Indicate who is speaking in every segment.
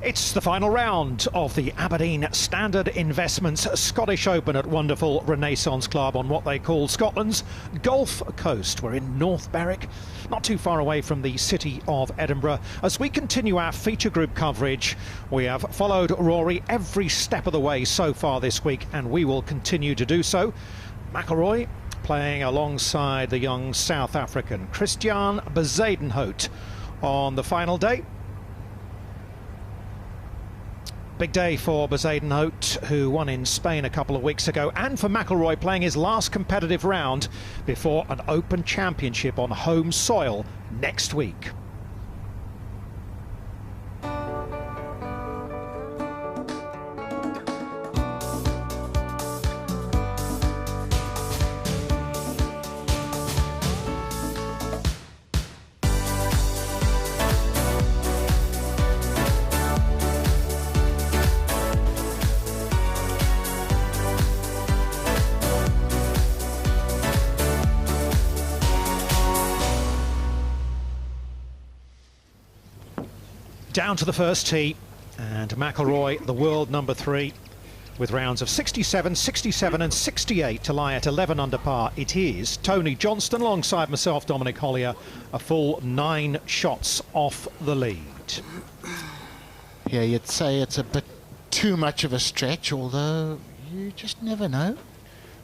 Speaker 1: It's the final round of the Aberdeen Standard Investments Scottish Open at wonderful Renaissance Club on what they call Scotland's Gulf Coast. We're in North Berwick, not too far away from the city of Edinburgh. As we continue our feature group coverage, we have followed Rory every step of the way so far this week, and we will continue to do so. McIlroy playing alongside the young South African Christiaan Bezuidenhout on the final day. Big day for Bezuidenhout, who won in Spain a couple of weeks ago, and for McIlroy playing his last competitive round before an Open Championship on home soil next week. Down to the first tee, and McIlroy, the world number 3, with rounds of 67, 67 and 68 to lie at 11 under par. It is Tony Johnston alongside myself, Dominic Hollier, a full 9 shots off the lead.
Speaker 2: Yeah, you'd say it's a bit too much of a stretch, although you just never know.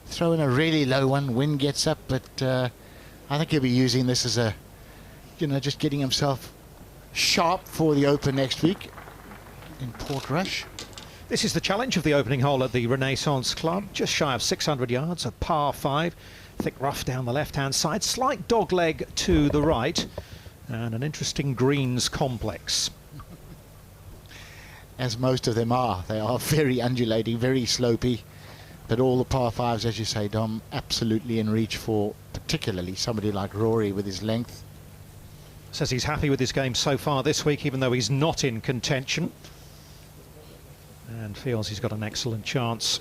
Speaker 2: Throw in a really low one, wind gets up, but I think he'll be using this as a, just getting himself sharp for the Open next week in Portrush.
Speaker 1: This is the challenge of the opening hole at the Renaissance Club, just shy of 600 yards, a par 5, thick rough down the left-hand side, slight dogleg to the right, and an interesting greens complex.
Speaker 2: As most of them are. They are very undulating, very slopey, but all the par 5s, as you say, Dom, absolutely in reach for particularly somebody like Rory with his length.
Speaker 1: Says he's happy with his game so far this week, even though he's not in contention, and feels he's got an excellent chance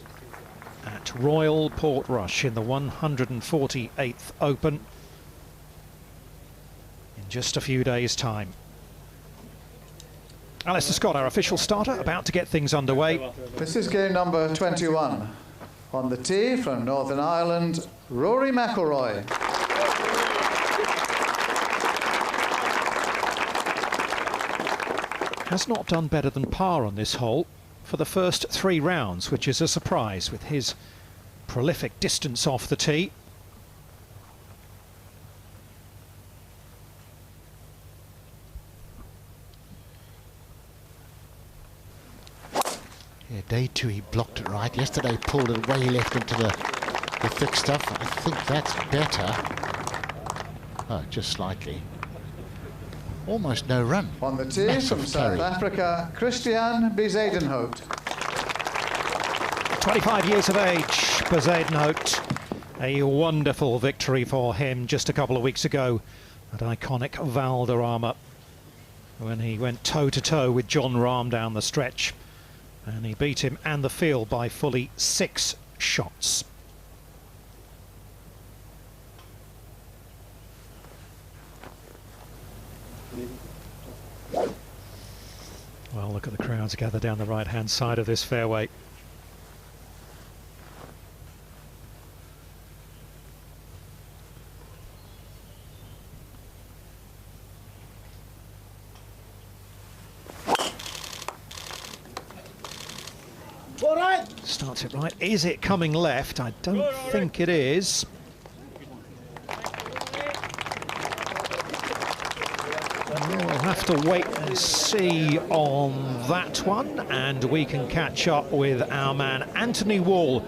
Speaker 1: at Royal Portrush in the 148th Open in just a few days' time. Alistair Scott, our official starter, about to get things underway.
Speaker 3: This is game number 21. On the tee from Northern Ireland, Rory McIlroy.
Speaker 1: Has not done better than par on this hole for the first 3 rounds, which is a surprise with his prolific distance off the tee.
Speaker 2: Yeah, day 2 he blocked it right. Yesterday pulled it way left into the thick stuff. I think that's better. Oh, just slightly. Almost no run.
Speaker 3: On the tee from South Africa, Christiaan Bezuidenhout.
Speaker 1: 25 years of age, Bezuidenhout. A wonderful victory for him just a couple of weeks ago at iconic Valderrama, when he went toe-to-toe with John Rahm down the stretch, and he beat him and the field by fully 6 shots. Well, look at the crowds gathered down the right-hand side of this fairway.
Speaker 4: All right.
Speaker 1: Starts it right. Is it coming left? I don't think it is. We'll have to wait and see on that one, and we can catch up with our man Anthony Wall,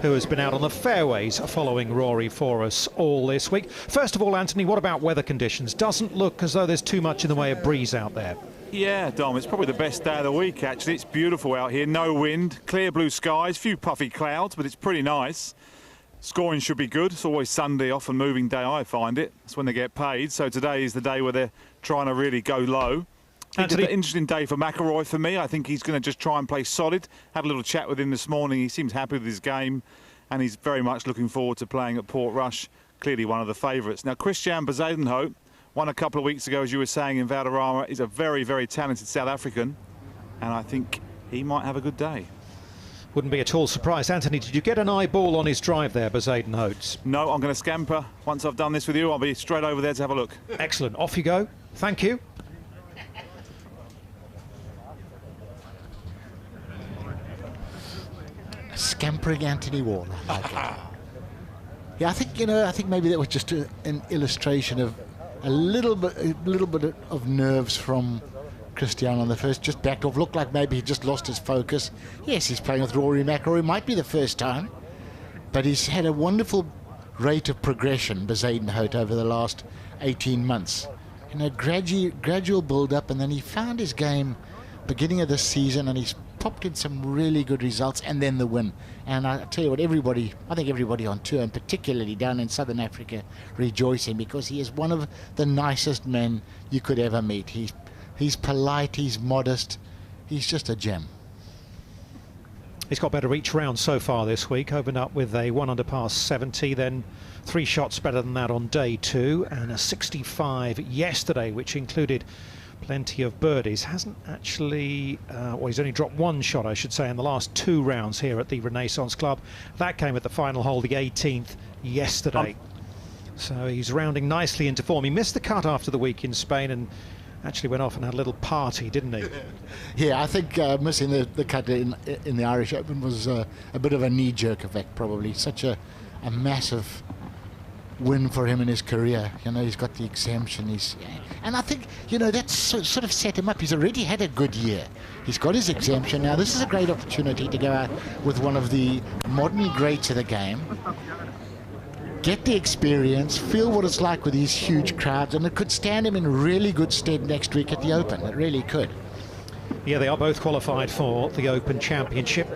Speaker 1: who has been out on the fairways following Rory for us all this week. First of all, Anthony, what about weather conditions? Doesn't look as though there's too much in the way of breeze out there.
Speaker 5: Yeah, Dom, it's probably the best day of the week, actually. It's beautiful out here, no wind, clear blue skies, few puffy clouds, but it's pretty nice. Scoring should be good. It's always Sunday off and moving day, I find it. That's when they get paid. So today is the day where they're trying to really go low. It's an interesting day for McIlroy for me. I think he's going to just try and play solid. Had a little chat with him this morning. He seems happy with his game, and he's very much looking forward to playing at Portrush. Clearly one of the favourites. Now, Christiaan Bezuidenhout won a couple of weeks ago, as you were saying, in Valderrama. He's a very, very talented South African. and I think he might have a good day.
Speaker 1: Wouldn't be at all surprised. Anthony, did you get an eyeball on his drive there, Bezuidenhout?
Speaker 5: No, I'm going to scamper. Once I've done this with you, I'll be straight over there to have a look.
Speaker 1: Excellent. Off you go. Thank you.
Speaker 2: Scampering Anthony Warner. Like yeah, I think maybe that was just an illustration of a little bit of nerves from Christiaan on the first. Just backed off. Looked like maybe he just lost his focus. Yes, he's playing with Rory McIlroy. Might be the first time, but he's had a wonderful rate of progression, Bezuidenhout, over the last 18 months. Gradual build-up, and then he found his game beginning of this season, and he's popped in some really good results, and then the win. And I tell you what, I think everybody on tour, and particularly down in Southern Africa, rejoicing, because he is one of the nicest men you could ever meet. He's polite, he's modest, he's just a gem.
Speaker 1: He's got better each round so far this week. Opened up with a 1 under par 70, then 3 shots better than that on day 2, and a 65 yesterday, which included plenty of birdies. Hasn't actually, well, he's only dropped 1 shot, I should say, in the last 2 rounds here at the Renaissance Club. That came at the final hole, the 18th, yesterday. So he's rounding nicely into form. He missed the cut after the week in Spain and actually went off and had a little party, didn't he?
Speaker 2: Yeah, I think missing the cut in the Irish Open was a bit of a knee-jerk effect, probably. Such a massive win for him in his career. He's got the exemption. And I think, that's sort of set him up. He's already had a good year. He's got his exemption. Now, this is a great opportunity to go out with one of the modern greats of the game, get the experience, feel what it's like with these huge crowds, and it could stand him in really good stead next week at the Open. It really could.
Speaker 1: Yeah, they are both qualified for the Open Championship.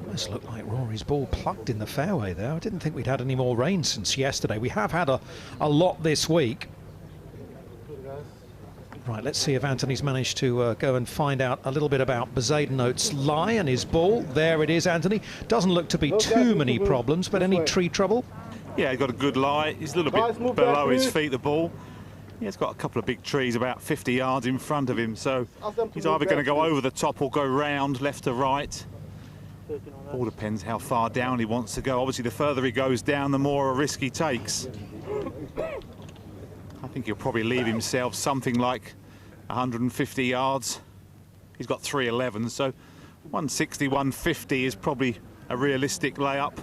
Speaker 1: Almost looked like Rory's ball plugged in the fairway there. I didn't think we'd had any more rain since yesterday. We have had a lot this week. Right, let's see if Anthony's managed to go and find out a little bit about Bezuidenhout's lie and his ball. There it is, Anthony. Doesn't look to be too many problems, but any tree trouble?
Speaker 5: Yeah, he's got a good lie. He's a little bit below his feet, the ball. Yeah, he's got a couple of big trees about 50 yards in front of him, so he's either going to go over the top or go round left to right. All depends how far down he wants to go. Obviously, the further he goes down, the more a risk he takes. I think he'll probably leave himself something like 150 yards. He's got 311, so 160, 150 is probably a realistic layup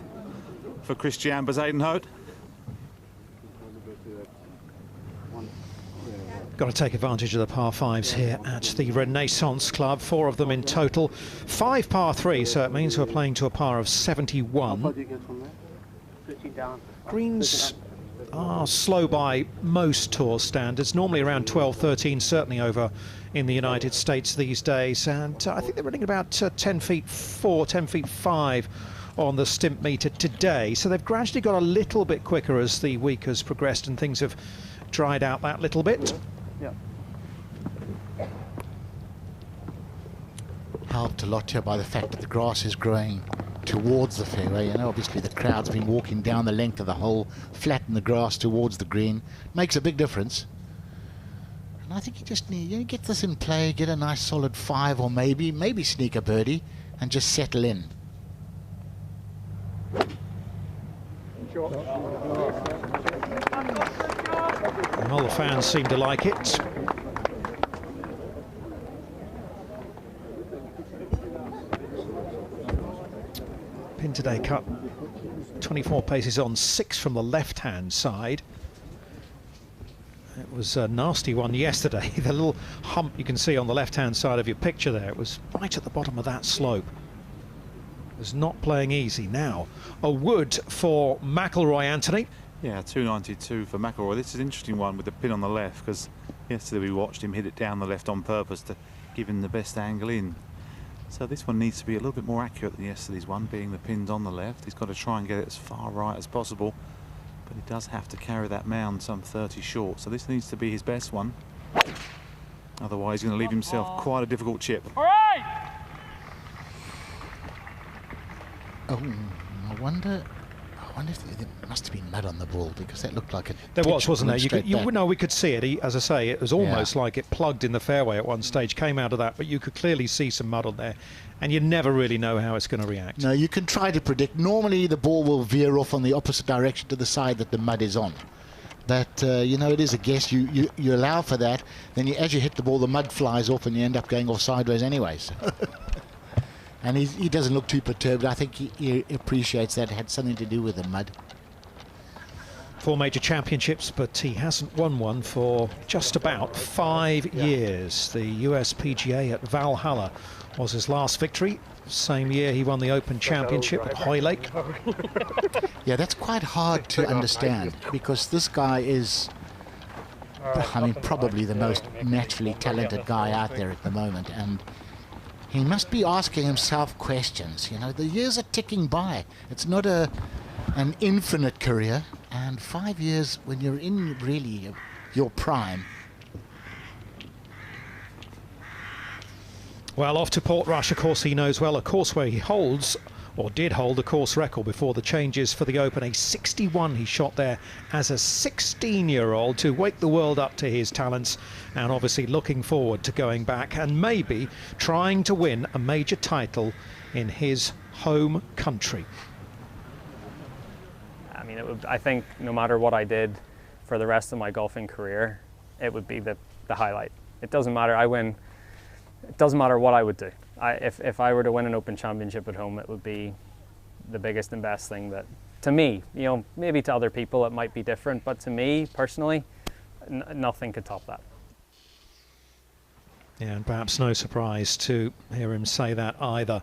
Speaker 5: for Christiaan Bezuidenhout.
Speaker 1: Got to take advantage of the par 5s here at the Renaissance Club. 4 of them in total. 5 par 3s, so it means we're playing to a par of 71. Greens are slow by most tour standards, normally around 12, 13, certainly over in the United States these days. And I think they're running about 10 feet 4, 10 feet 5 on the stimp meter today. So they've gradually got a little bit quicker as the week has progressed and things have dried out that little bit.
Speaker 4: Yeah.
Speaker 2: Helped a lot here by the fact that the grass is growing towards the fairway. Obviously the crowd's been walking down the length of the hole, flatten the grass towards the green. Makes a big difference. And I think you just need, get this in play, get a nice solid 5, or maybe sneak a birdie and just settle in.
Speaker 1: Well, the fans seem to like it. Pin today cut 24 paces on 6 from the left-hand side. It was a nasty one yesterday. The little hump you can see on the left-hand side of your picture there, it was right at the bottom of that slope. It was not playing easy. Now, a wood for McIlroy, Anthony.
Speaker 5: Yeah, 292 for McIlroy. This is an interesting one with the pin on the left, because yesterday we watched him hit it down the left on purpose to give him the best angle in. So this one needs to be a little bit more accurate than yesterday's one, being the pin's on the left. He's got to try and get it as far right as possible, but he does have to carry that mound some 30 short. So this needs to be his best one. Otherwise, he's going to leave himself quite a difficult chip.
Speaker 4: All right.
Speaker 2: Oh, I wonder wonder if there must have been mud on the ball, because that looked like a...
Speaker 1: There was, wasn't there?
Speaker 2: No,
Speaker 1: we could see it. As I say, it was almost like it plugged in the fairway at one stage, came out of that, but you could clearly see some mud on there, and you never really know how it's going to react.
Speaker 2: No, you can try to predict. Normally the ball will veer off on the opposite direction to the side that the mud is on. But, you know, it is a guess. You allow for that. Then as you hit the ball, the mud flies off and you end up going off sideways anyway. So. And he doesn't look too perturbed. I think he appreciates that it had something to do with the mud.
Speaker 1: 4 major championships, but he hasn't won one for just about 5 years. The USPGA at Valhalla was his last victory. Same year he won the Open Championship at Hoylake.
Speaker 2: Yeah, that's quite hard to understand, because this guy is, I mean, probably the most naturally talented guy out there at the moment, and he must be asking himself questions. You know, the years are ticking by. It's not an infinite career, and 5 years when you're in really your prime.
Speaker 1: Well, off to Portrush, of course, he knows well, a course where he holds, or did hold, the course record before the changes for the Open. A 61 he shot there as a 16-year-old to wake the world up to his talents, and obviously looking forward to going back and maybe trying to win a major title in his home country.
Speaker 6: I mean, I think no matter what I did for the rest of my golfing career, it would be the highlight. It doesn't matter, I win. It doesn't matter what I would do. If I were to win an Open Championship at home, it would be the biggest and best thing that, to me, you know, maybe to other people it might be different, but to me personally, nothing could top that.
Speaker 1: Yeah, and perhaps no surprise to hear him say that either.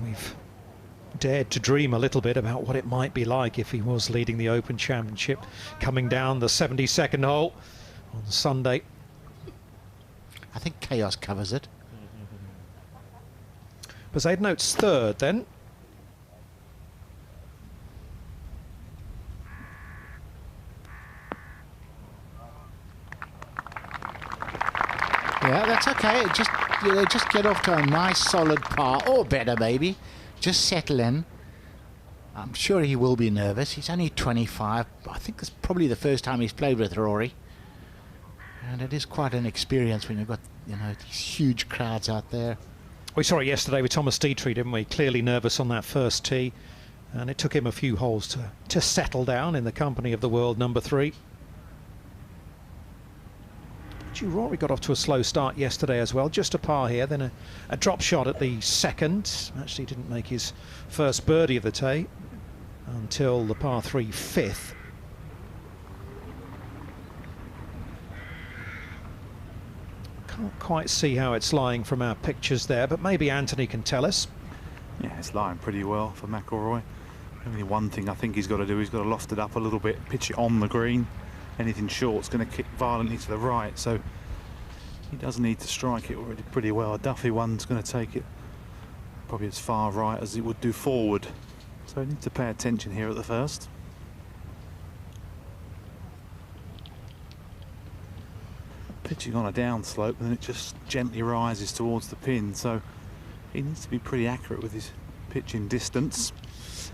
Speaker 1: We've dared to dream a little bit about what it might be like if he was leading the Open Championship, coming down the 72nd hole on Sunday.
Speaker 2: I think chaos covers it.
Speaker 1: Bezuidenhout's third then.
Speaker 2: Yeah, that's okay. Just get off to a nice solid par, or better maybe. Just settle in. I'm sure he will be nervous. He's only 25. I think it's probably the first time he's played with Rory. And it is quite an experience when you've got, you know, these huge crowds out there.
Speaker 1: We saw it yesterday with Thomas Dietrich, didn't we? Clearly nervous on that first tee. And it took him a few holes to settle down in the company of the world number 3. Rory got off to a slow start yesterday as well. Just a par here, then a drop shot at the second. Actually didn't make his first birdie of the day until the par 3 fifth. Can't quite see how it's lying from our pictures there, but maybe Anthony can tell us.
Speaker 5: Yeah, it's lying pretty well for McIlroy. Only one thing I think he's got to do, he's got to loft it up a little bit, pitch it on the green. Anything short's going to kick violently to the right, so he does need to strike it already pretty well. A Duffy one's going to take it probably as far right as it would do forward, so he needs to pay attention here at the first. Pitching on a downslope, and then it just gently rises towards the pin, so he needs to be pretty accurate with his pitching distance.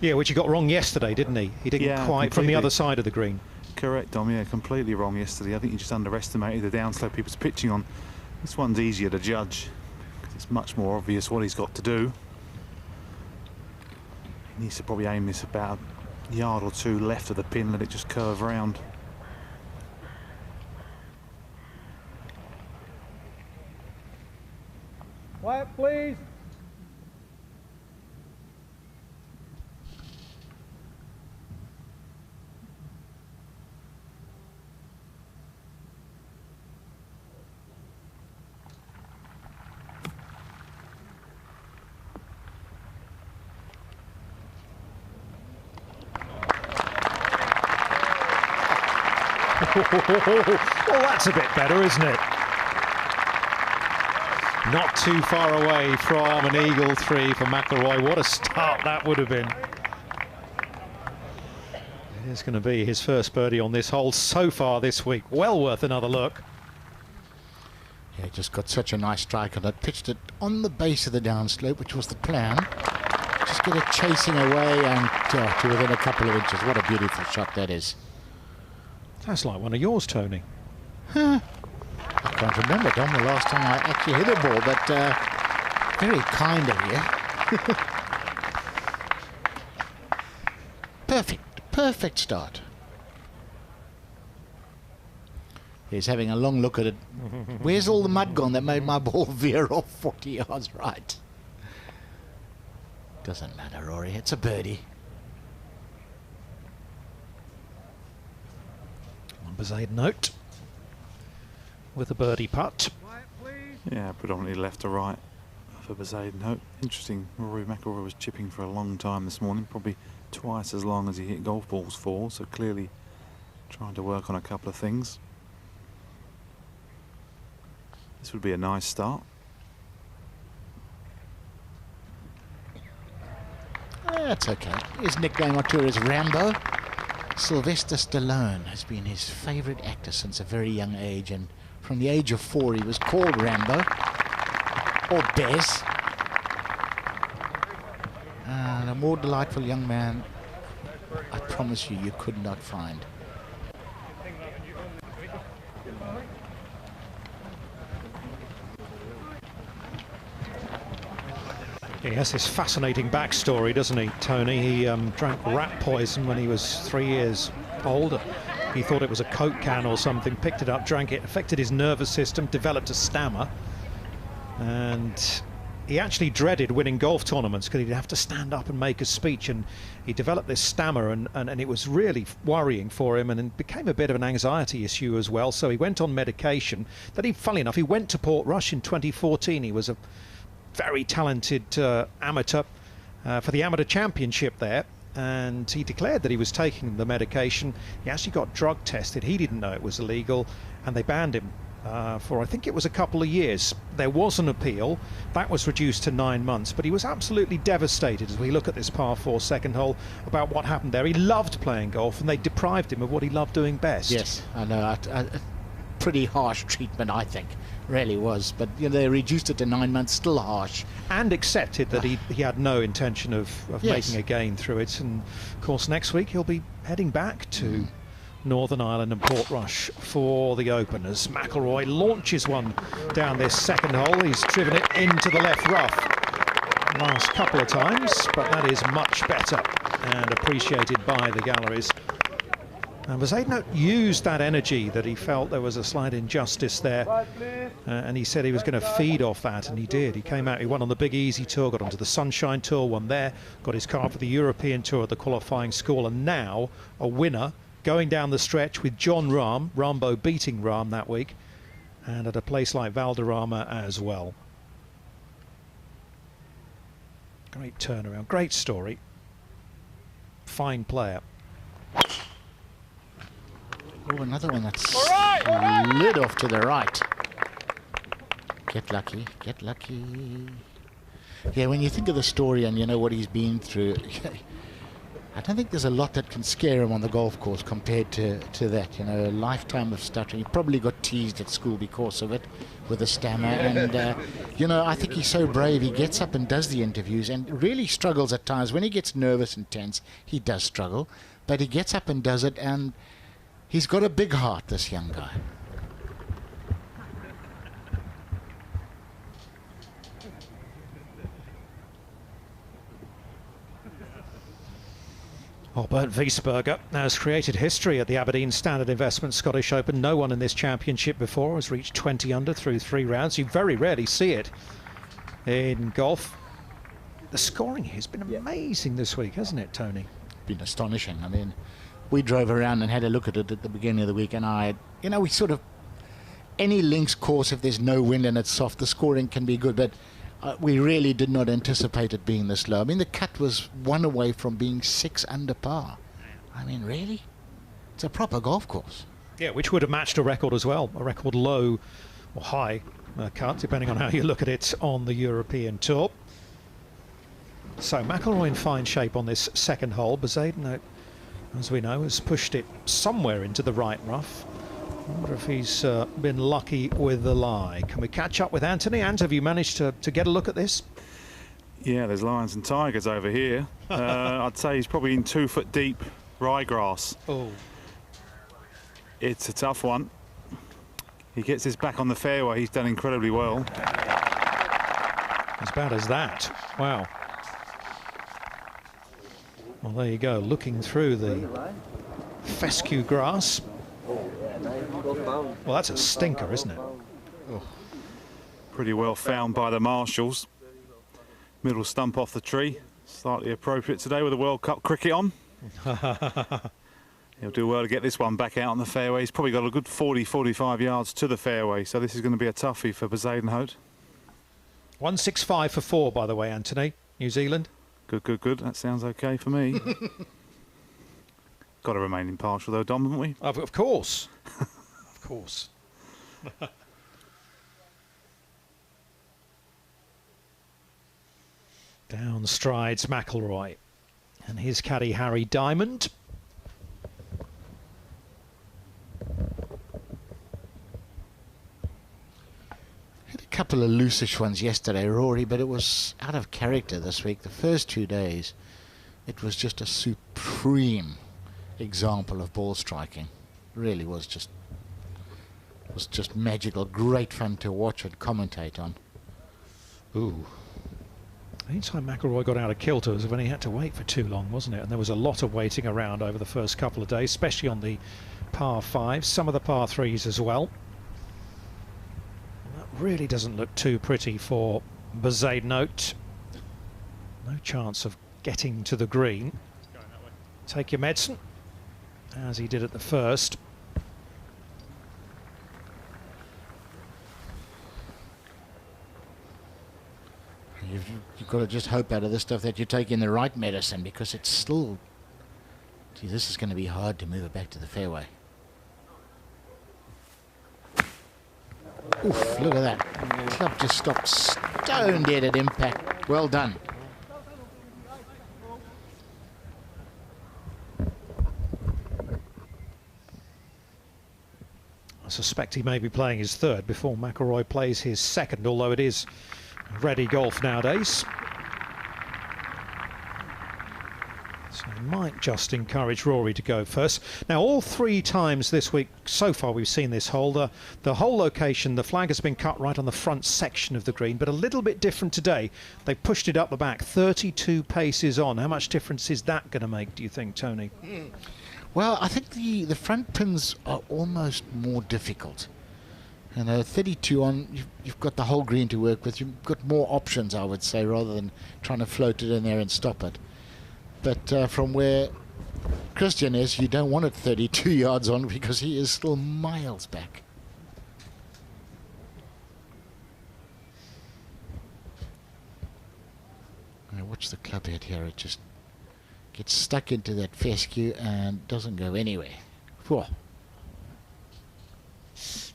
Speaker 1: Yeah, which he got wrong yesterday, didn't he? He didn't quite
Speaker 5: completely.
Speaker 1: From the other side of the green.
Speaker 5: Correct, Dom, yeah, completely wrong yesterday. I think he just underestimated the downslope he was pitching on. This one's easier to judge, because it's much more obvious what he's got to do. He needs to probably aim this about a yard or two left of the pin, let it just curve round.
Speaker 4: Quiet, please.
Speaker 1: Well, that's a bit better, isn't it? Not too far away from an eagle 3 for McIlroy. What a start that would have been. It's going to be his first birdie on this hole so far this week. Well worth another look.
Speaker 2: Yeah, just got such a nice strike on it. Pitched it on the base of the downslope, which was the plan. Just get it chasing away and to within a couple of inches. What a beautiful shot that is.
Speaker 1: That's like one of yours, Tony.
Speaker 2: Huh. I can't remember, Dom, the last time I actually hit a ball, but very kind of you. Perfect start. He's having a long look at it. Where's all the mud gone that made my ball veer off 40 yards right? Doesn't matter, Rory. It's a birdie.
Speaker 1: Bezuidenhout with a birdie putt.
Speaker 5: Yeah, predominantly left to right for Bezuidenhout. Interesting, Rory McIlroy was chipping for a long time this morning, probably twice as long as he hit golf balls for, so clearly trying to work on a couple of things. This would be a nice start.
Speaker 2: That's okay. His nickname on tour is Rambo. Sylvester Stallone has been his favourite actor since a very young age, and from the age of 4 he was called Rambo, or Bez. And a more delightful young man, I promise you, you could not find.
Speaker 1: He has this fascinating backstory, doesn't he, Tony? He drank rat poison when he was 3 years old. He thought it was a Coke can or something, picked it up, drank it, affected his nervous system, developed a stammer. And he actually dreaded winning golf tournaments because he'd have to stand up and make a speech, and he developed this stammer, and it was really worrying for him, and it became a bit of an anxiety issue as well. So he went on medication. Then he, funnily enough, he went to Portrush in 2014. He was a very talented amateur for the amateur championship there, and he declared that he was taking the medication. He actually got drug tested. He didn't know it was illegal, and they banned him for, I think it was a couple of years. There was an appeal that was reduced to 9 months, but he was absolutely devastated as we look at this par 4 second hole about what happened there. He loved playing golf, and they deprived him of what he loved doing best.
Speaker 2: Yes, I know. Pretty harsh treatment, I think. Really was, but you know, they reduced it to 9 months, still harsh.
Speaker 1: And accepted that he had no intention of
Speaker 2: Yes.
Speaker 1: making a gain through it. And of course next week he'll be heading back to Northern Ireland and Portrush for the Open as McIlroy launches one down this second hole. He's driven it into the left rough last couple of times, but that is much better and appreciated by the galleries. And Bezuidenhout used that energy that he felt there was a slight injustice there, and he said he was going to feed off that, and he did. He came out, he won on the Big Easy Tour, got onto the Sunshine Tour, won there, got his card for the European Tour at the qualifying school, and now a winner going down the stretch with John Rahm, Rambo beating Rahm that week, and at a place like Valderrama as well. Great turnaround, great story, fine player.
Speaker 2: Oh, another one that's slid off to the right. Get lucky, get lucky. Yeah, when you think of the story and you know what he's been through, I don't think there's a lot that can scare him on the golf course compared to that. You know, a lifetime of stuttering. He probably got teased at school because of it with a stammer. And, you know, I think he's so brave. He gets up and does the interviews and really struggles at times. When he gets nervous and tense, he does struggle. But he gets up and does it, and he's got a big heart, this young guy.
Speaker 1: Well, Bernd Wiesberger has created history at the Aberdeen Standard Investment Scottish Open. No one in this championship before has reached 20 under through 3 rounds. You very rarely see it in golf. The scoring here has been amazing this week, hasn't it, Tony?
Speaker 2: Been astonishing. I mean, we drove around and had a look at it at the beginning of the week, and you know, we sort of, any links course, if there's no wind and it's soft, the scoring can be good, but we really did not anticipate it being this low. I mean, the cut was 1 away from being 6 under par. I mean, really? It's a proper golf course.
Speaker 1: Yeah, which would have matched a record as well, a record low or high cut, depending on how you look at it on the European Tour. So McIlroy in fine shape on this second hole. Bezuidenhout, as we know, has pushed it somewhere into the right rough. I wonder if he's been lucky with the lie. Can we catch up with Anthony? Ant, have you managed to get a look at this?
Speaker 5: Yeah, there's lions and tigers over here. I'd say he's probably in 2 foot deep ryegrass.
Speaker 1: Oh.
Speaker 5: It's a tough one. He gets his back on the fairway. He's done incredibly well.
Speaker 1: As bad as that. Wow. Well, there you go, looking through the fescue grass. Well, that's a stinker, isn't it? Oh.
Speaker 5: Pretty well found by the marshals. Middle stump off the tree. Slightly appropriate today with the World Cup cricket on. He'll do well to get this one back out on the fairway. He's probably got a good 40-45 yards to the fairway, so this is going to be a toughie for Bezuidenhout.
Speaker 1: 165 for 4, by the way, Anthony. New Zealand.
Speaker 5: Good, good, good. That sounds okay for me. Got to remain impartial, though, Dom, haven't we?
Speaker 1: Of course. Of course. Down strides McIlroy and his caddy Harry Diamond.
Speaker 2: Had a couple of loosish ones yesterday, Rory, but it was out of character this week. The first 2 days, it was just a supreme example of ball striking. Really was just magical. Great fun to watch and commentate on.
Speaker 1: Ooh. Anytime McIlroy got out of kilter was when he had to wait for too long, wasn't it? And there was a lot of waiting around over the first couple of days, especially on the par 5s, some of the par 3s as well. That really doesn't look too pretty for Bezuidenhout. No chance of getting to the green. Take your medicine, as he did at the first.
Speaker 2: You've got to just hope out of this stuff that you're taking the right medicine, because it's still... Gee, this is going to be hard to move it back to the fairway. Oof, look at that. Club just stopped stone dead at impact. Well done.
Speaker 1: I suspect he may be playing his third before McIlroy plays his second, although it is ready golf nowadays. So he might just encourage Rory to go first. Now, all 3 times this week so far we've seen this hole, the whole location, the flag has been cut right on the front section of the green, but a little bit different today. They pushed it up the back, 32 paces on. How much difference is that going to make, do you think, Tony?
Speaker 2: Well, I think the front pins are almost more difficult. You know, 32 on, you've got the whole green to work with. You've got more options, I would say, rather than trying to float it in there and stop it. But from where Christiaan is, you don't want it 32 yards on, because he is still miles back. Now watch the club head here. It just gets stuck into that fescue and doesn't go anywhere. Whew.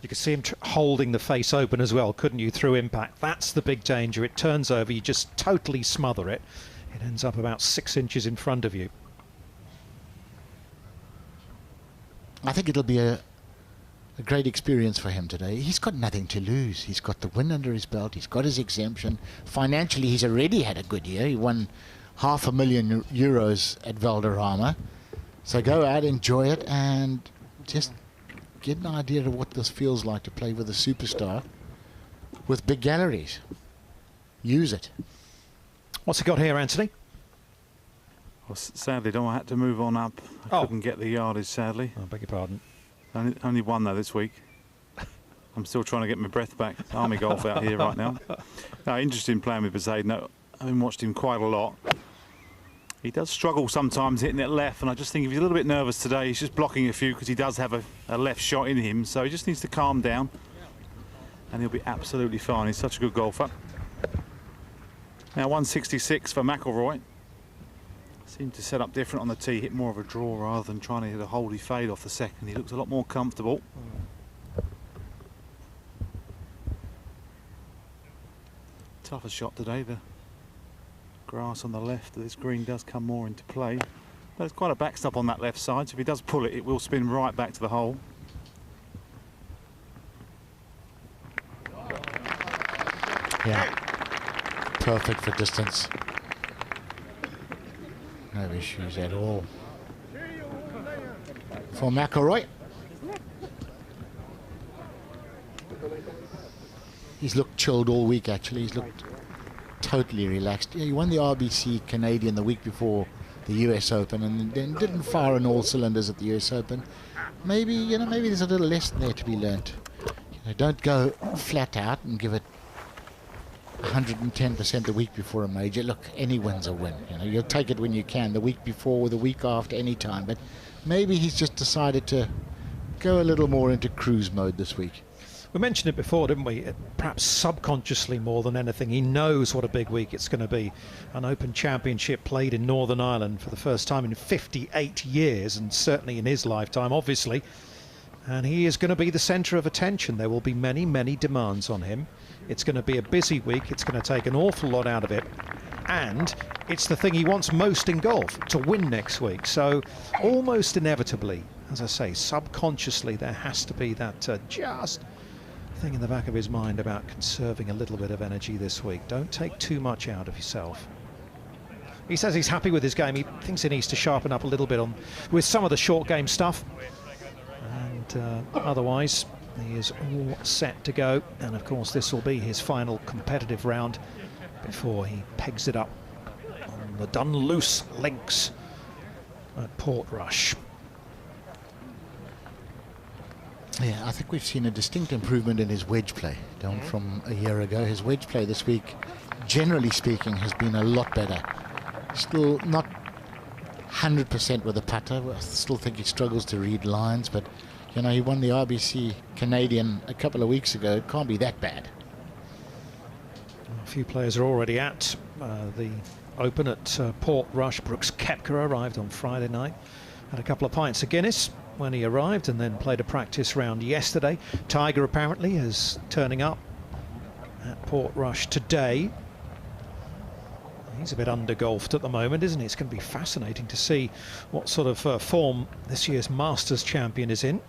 Speaker 1: You could see him holding the face open as well, couldn't you, through impact? That's the big danger. It turns over, you just totally smother it. It ends up about 6 inches in front of you.
Speaker 2: I think it'll be a great experience for him today. He's got nothing to lose. He's got the win under his belt. He's got his exemption. Financially, he's already had a good year. He won €500,000 at Valderrama. So go out, enjoy it, and just get an idea of what this feels like to play with a superstar with big galleries. Use it.
Speaker 1: What's he got here, Anthony?
Speaker 5: Well, sadly, I had to move on up. I couldn't get the yardage, sadly.
Speaker 1: I beg your pardon.
Speaker 5: Only one, though, this week. I'm still trying to get my breath back. It's army golf out here right now. Interesting playing with Bezuidenhout. I've watched him quite a lot. He does struggle sometimes hitting it left, and I just think if he's a little bit nervous today, he's just blocking a few because he does have a left shot in him. So he just needs to calm down, and he'll be absolutely fine. He's such a good golfer. Now 166 for McIlroy. Seemed to set up different on the tee, hit more of a draw rather than trying to hit a holdy fade off the second. He looks a lot more comfortable. Tougher shot today. The grass on the left of this green does come more into play. There's quite a backstop on that left side, so if he does pull it, it will spin right back to the hole.
Speaker 2: Yeah. perfect for distance. No issues at all for McIlroy. He's looked chilled all week, actually. He's looked totally relaxed. Yeah, he won the RBC Canadian the week before the US Open, and then didn't fire on all cylinders at the US Open. Maybe, you know, maybe there's a little lesson there to be learnt. You know, don't go flat out and give it 110% the week before a major. Look, any win's a win. You know, you'll take it when you can, the week before or the week after, any time. But maybe he's just decided to go a little more into cruise mode this week.
Speaker 1: We mentioned it before, didn't we? Perhaps subconsciously more than anything, he knows what a big week it's going to be. An Open Championship played in Northern Ireland for the first time in 58 years, and certainly in his lifetime, obviously. And he is going to be the centre of attention. There will be many, many demands on him. It's going to be a busy week. It's going to take an awful lot out of it. And it's the thing he wants most in golf, to win next week. So almost inevitably, as I say, subconsciously, there has to be that just thing in the back of his mind about conserving a little bit of energy this week. Don't take too much out of yourself. He says he's happy with his game. He thinks he needs to sharpen up a little bit with some of the short game stuff. And otherwise, he is all set to go. And of course, this will be his final competitive round before he pegs it up on the done loose links at Portrush.
Speaker 2: Yeah, I think we've seen a distinct improvement in his wedge play down from a year ago. His wedge play this week, generally speaking, has been a lot better. Still not 100% with the putter. I still think he struggles to read lines, but you know, he won the RBC Canadian a couple of weeks ago. It can't be that bad.
Speaker 1: A few players are already at the Open at Portrush. Brooks Koepka arrived on Friday night. Had a couple of pints of Guinness when he arrived, and then played a practice round yesterday. Tiger apparently is turning up at Portrush today. He's a bit under-golfed at the moment, isn't he? It's going to be fascinating to see what sort of form this year's Masters champion is in.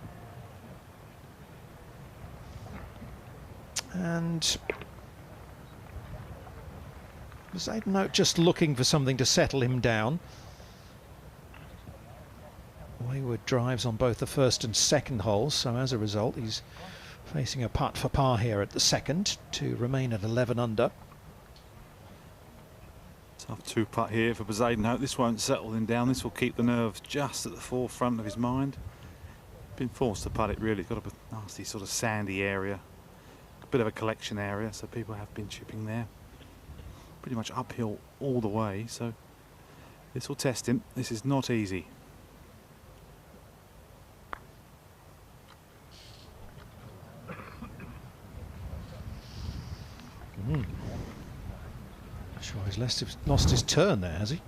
Speaker 1: And Bezuidenhout just looking for something to settle him down. Wayward drives on both the first and second holes, so as a result he's facing a putt for par here at the second to remain at 11 under.
Speaker 5: Tough two-putt here for Bezuidenhout. This won't settle him down. This will keep the nerves just at the forefront of his mind. Been forced to putt it, really. It's got a nasty sort of sandy area, a bit of a collection area, so people have been chipping there. Pretty much uphill all the way, so this will test him. This is not easy.
Speaker 1: Sure, he's lost his turn there, has he?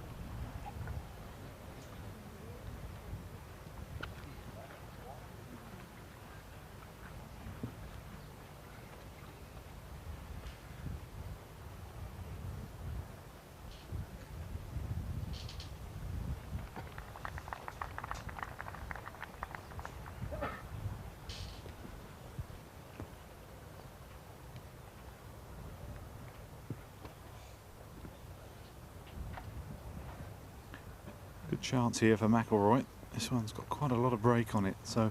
Speaker 5: Good chance here for McIlroy. This one's got quite a lot of break on it, so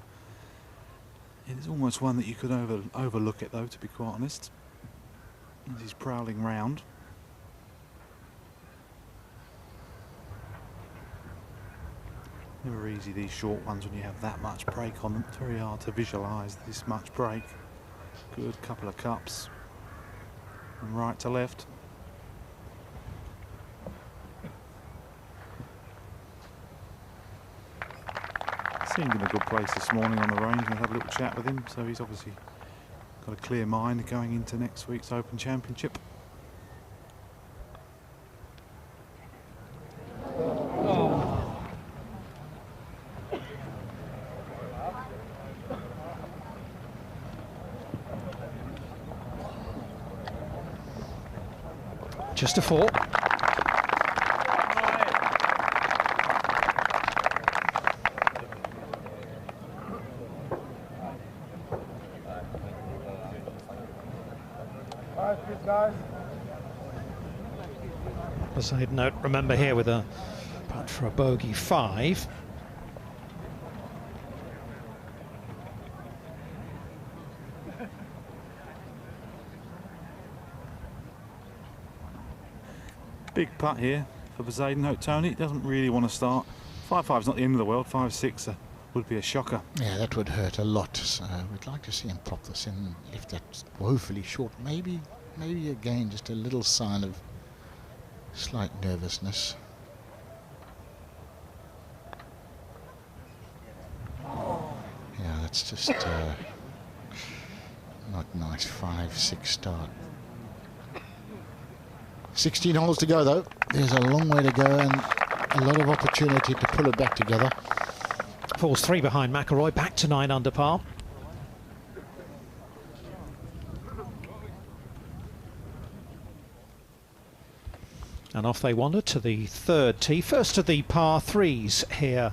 Speaker 5: it is almost one that you could overlook it, though, to be quite honest, as he's prowling round. Never easy, these short ones, when you have that much break on them. It's very hard to visualise this much break. Good couple of cups from right to left. Seemed in a good place this morning on the range, and had a little chat with him, so he's obviously got a clear mind going into next week's Open Championship.
Speaker 1: Just a 4.
Speaker 4: Guys.
Speaker 1: Bezuidenhout, remember, here with a putt for a bogey 5.
Speaker 5: Big putt here for Bezuidenhout, Tony. Doesn't really want to start. 5-5's not the end of the world. 5-6 would be a shocker.
Speaker 2: Yeah, that would hurt a lot. So we'd like to see him prop this in, left that woefully short. Maybe again, just a little sign of slight nervousness. Yeah, that's just not nice. 5-6 start. 16 holes to go, though. There's a long way to go and a lot of opportunity to pull it back together.
Speaker 1: Falls 3 behind McIlroy, back to 9 under par. And off they wander to the third tee. First of the par 3s here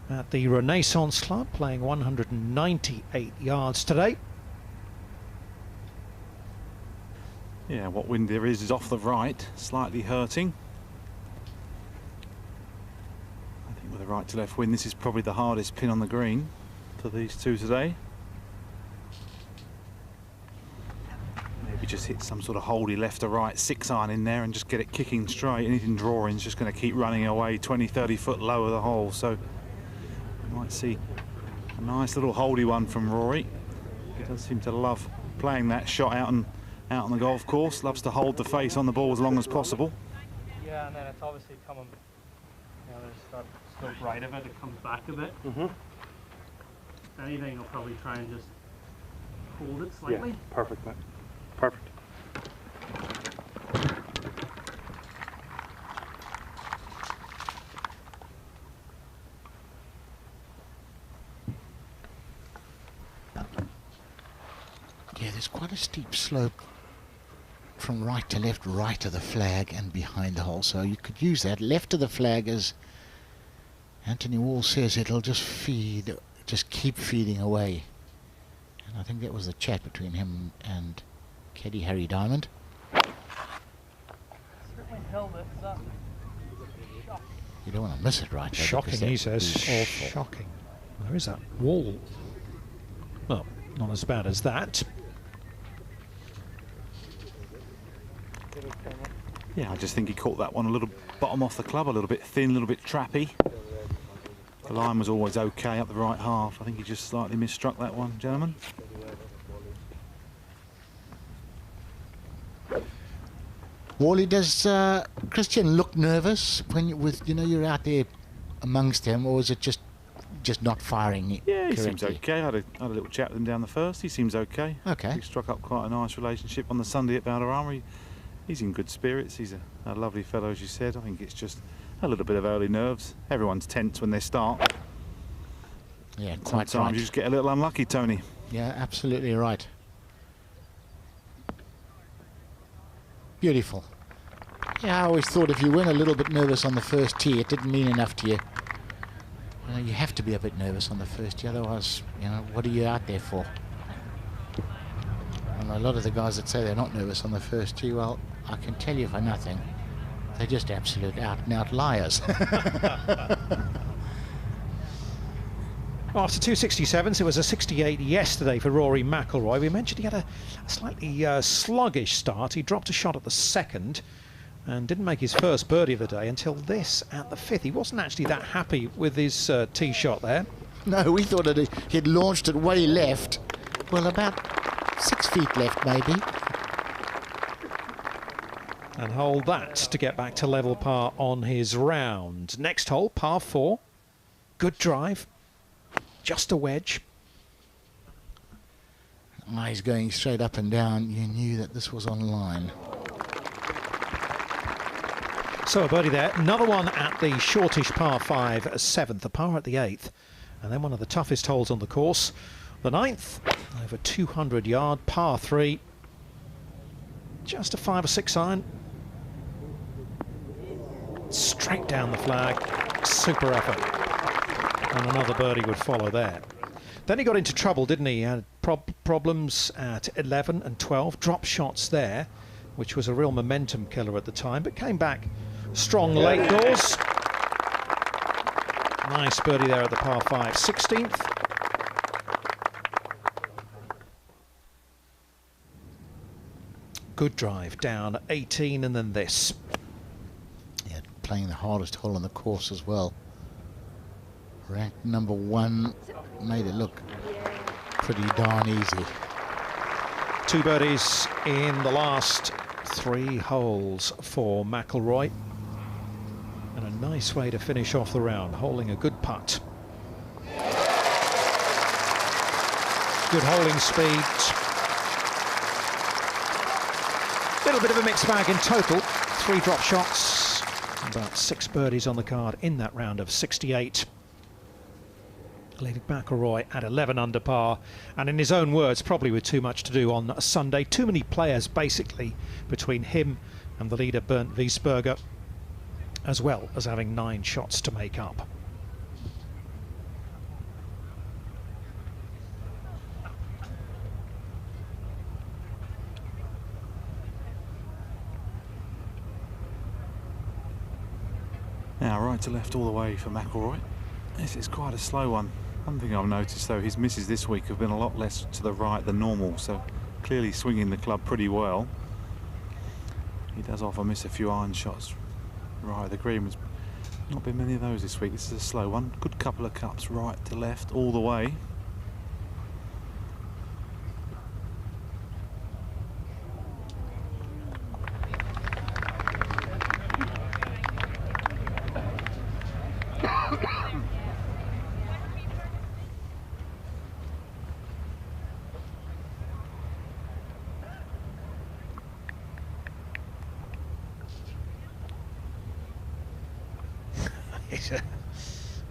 Speaker 1: at the Renaissance Club, playing 198 yards today.
Speaker 5: Yeah, what wind there is off the right, slightly hurting. I think with a right to left wind, this is probably the hardest pin on the green for these two today. Maybe just hit some sort of holdy left to right 6-iron in there and just get it kicking straight. Anything drawing is just going to keep running away 20-30 foot lower the hole. So you might see a nice little holdy one from Rory. He does seem to love playing that shot out on the golf course. Loves to hold the face on the ball as long as possible.
Speaker 6: Yeah, and then it's obviously coming, you know, there's that slope right of it, it comes back a bit. If anything, I'll probably try and just hold it slightly.
Speaker 7: Yeah, perfect, mate. Perfect.
Speaker 2: Yeah, there's quite a steep slope from right to left, right of the flag and behind the hole. So you could use that. Left of the flag, as Anthony Wall says, it'll just feed, just keep feeding away. And I think that was the chat between him and caddy Harry Diamond.
Speaker 6: Certainly held it.
Speaker 2: You don't want to miss it right there.
Speaker 1: Shocking, he says.
Speaker 2: Awful.
Speaker 1: Shocking. There is that wall. Well, not as bad as that.
Speaker 5: Yeah, I just think he caught that one a little bottom off the club, a little bit thin, a little bit trappy. The line was always okay up the right half. I think he just slightly misstruck that one, gentlemen.
Speaker 2: Wally, does Christiaan look nervous when you're out there amongst them, or is it just not firing?
Speaker 5: Yeah, he
Speaker 2: correctly?
Speaker 5: seems okay. I had a little chat with him down the first. He seems okay.
Speaker 2: Okay.
Speaker 5: He struck up quite a nice relationship on the Sunday at Valderrama. He's in good spirits. He's a lovely fellow, as you said. I think it's just a little bit of early nerves. Everyone's tense when they start.
Speaker 2: Yeah, quite
Speaker 5: Sometimes
Speaker 2: right.
Speaker 5: you just get a little unlucky, Tony.
Speaker 2: Yeah, absolutely right. Beautiful. Yeah, I always thought if you weren't a little bit nervous on the first tee, it didn't mean enough to you. You have to be a bit nervous on the first tee, otherwise, what are you out there for? And a lot of the guys that say they're not nervous on the first tee, well, I can tell you for nothing, they're just absolute out-and-out liars.
Speaker 1: After 267s, it was a 68 yesterday for Rory McIlroy. We mentioned he had a slightly sluggish start. He dropped a shot at the second and didn't make his first birdie of the day until this at the fifth. He wasn't actually that happy with his tee shot there.
Speaker 2: No, we thought that he'd launched it way left. Well, about 6 feet left, maybe.
Speaker 1: And hold that to get back to level par on his round. Next hole, par 4. Good drive. Just a wedge.
Speaker 2: Eyes going straight up and down. You knew that this was on line.
Speaker 1: So a birdie there. Another one at the shortish par 5, 7th. A par at the 8th. And then one of the toughest holes on the course. The 9th, over 200 yard, par 3. Just a 5 or 6 iron. Straight down the flag. Super effort. And another birdie would follow there. Then he got into trouble, didn't he? He had problems at 11 and 12. Drop shots there. which was a real momentum killer at the time, but came back strong late doors. Nice birdie there at the par 5, 16th. Good drive down 18, and then this.
Speaker 2: Yeah, playing the hardest hole on the course as well. Ranked number 1, made it look pretty darn easy.
Speaker 1: 2 birdies in the last 3 holes for McIlroy. And a nice way to finish off the round, holding a good putt. Good holding speed. A little bit of a mixed bag in total. 3 drop shots, about 6 birdies on the card in that round of 68. Leading McIlroy at 11 under par, and in his own words, probably with too much to do on Sunday. Too many players basically between him and the leader Bernd Wiesberger, as well as having 9 shots to make up.
Speaker 5: Now right to left all the way for McIlroy. This is quite a slow one. One thing I've noticed though, his misses this week have been a lot less to the right than normal, so clearly swinging the club pretty well. He does often miss a few iron shots right at the green. There's not been many of those this week. This is a slow one. Good couple of cups right to left all the way.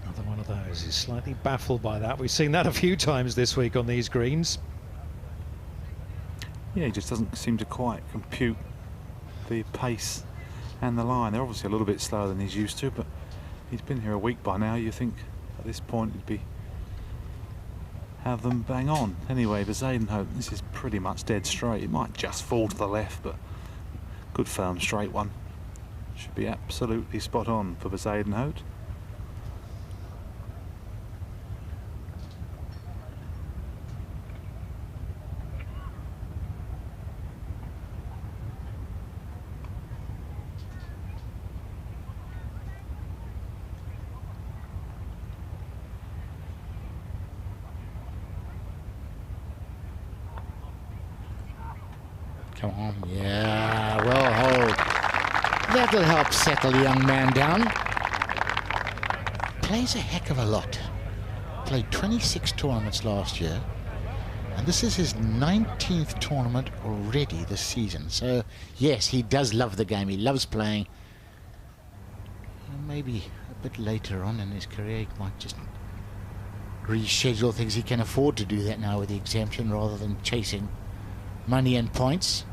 Speaker 1: Another one of those. He's slightly baffled by that. We've seen that a few times this week on these greens.
Speaker 5: Yeah, he just doesn't seem to quite compute the pace and the line. They're obviously a little bit slower than he's used to, but he's been here a week by now. You think at this point he'd have them bang on. Anyway, Bezuidenhout, this is pretty much dead straight. It might just fall to the left, but good firm straight one. Should be absolutely spot on for Bezuidenhout.
Speaker 2: Come on, yeah, well hold. That'll help settle the young man down. Plays a heck of a lot. Played 26 tournaments last year, and this is his 19th tournament already this season. So, yes, he does love the game. He loves playing. And maybe a bit later on in his career, he might just reschedule things. He can afford to do that now with the exemption rather than chasing money and points.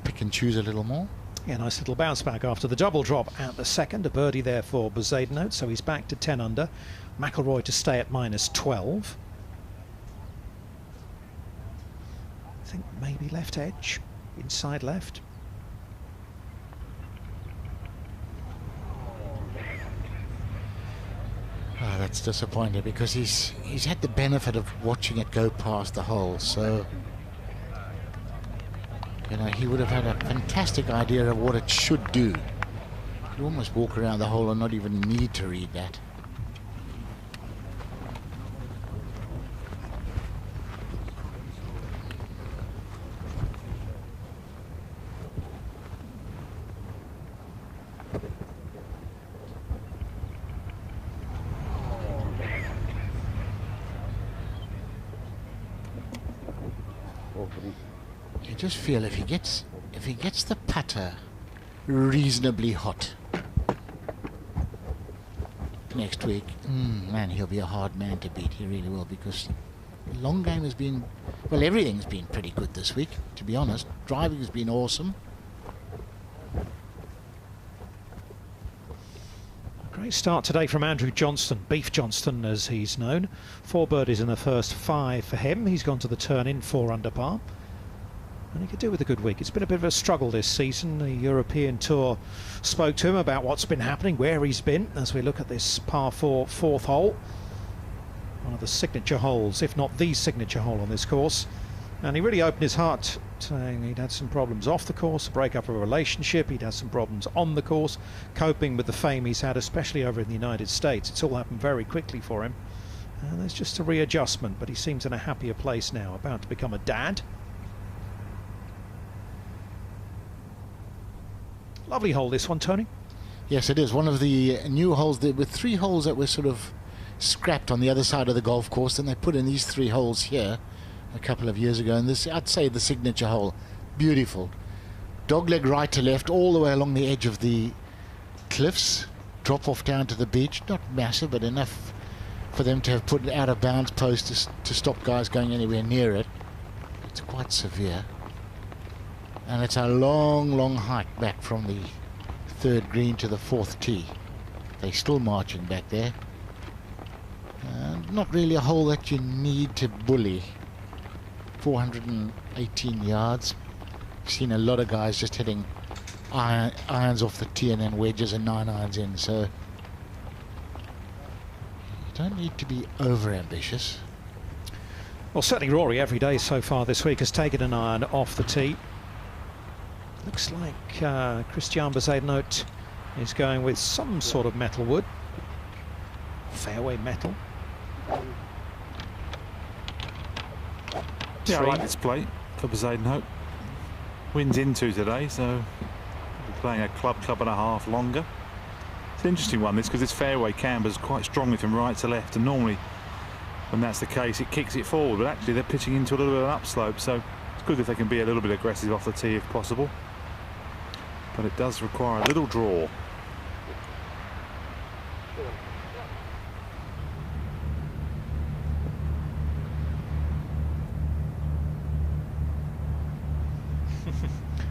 Speaker 2: Pick and choose a little more.
Speaker 1: Yeah, nice little bounce back after the double drop at the second. A birdie there for Bezuidenhout, so he's back to 10 under. McIlroy to stay at -12. I think maybe left edge, inside left.
Speaker 2: Oh, that's disappointing because he's had the benefit of watching it go past the hole, so you know, he would have had a fantastic idea of what it should do. He could almost walk around the hole and not even need to read that. You just feel if he gets the putter reasonably hot next week, man, he'll be a hard man to beat. He really will, because the long game has been, well, everything's been pretty good this week, to be honest. Driving has been awesome.
Speaker 1: Great start today from Andrew Johnston, Beef Johnston as he's known. 4 birdies in the first 5 for him. He's gone to the turn in 4 under par. And he could do with a good week. It's been a bit of a struggle this season. The European Tour spoke to him about what's been happening, where he's been, as we look at this par 4 fourth hole. One of the signature holes, if not the signature hole on this course. And he really opened his heart, saying he'd had some problems off the course, a breakup of a relationship, he'd had some problems on the course, coping with the fame he's had, especially over in the United States. It's all happened very quickly for him. And there's just a readjustment, but he seems in a happier place now, about to become a dad. Lovely hole, this one, Tony.
Speaker 2: Yes, it is. One of the new holes. There were 3 holes that were sort of scrapped on the other side of the golf course, and they put in these 3 holes here a couple of years ago. And this, I'd say, the signature hole. Beautiful. Dogleg right to left, all the way along the edge of the cliffs. Drop off down to the beach. Not massive, but enough for them to have put an out-of-bounds post to stop guys going anywhere near it. It's quite severe. And it's a long, long hike back from the 3rd green to the 4th tee. They're still marching back there. And not really a hole that you need to bully. 418 yards. I've seen a lot of guys just hitting irons off the tee and then wedges and 9 irons in. So you don't need to be over ambitious.
Speaker 1: Well, certainly Rory every day so far this week has taken an iron off the tee. Looks like Christiaan Bezuidenhout is going with some sort of metal wood. Fairway metal.
Speaker 5: Yeah, I like this play for Bezuidenhout. Wind's into today, so we'll be playing a club and a half longer. It's an interesting one, this, because this fairway cambers quite strongly from right to left, and normally when that's the case it kicks it forward, but actually they're pitching into a little bit of an upslope, so it's good if they can be a little bit aggressive off the tee if possible. But it does require a little draw.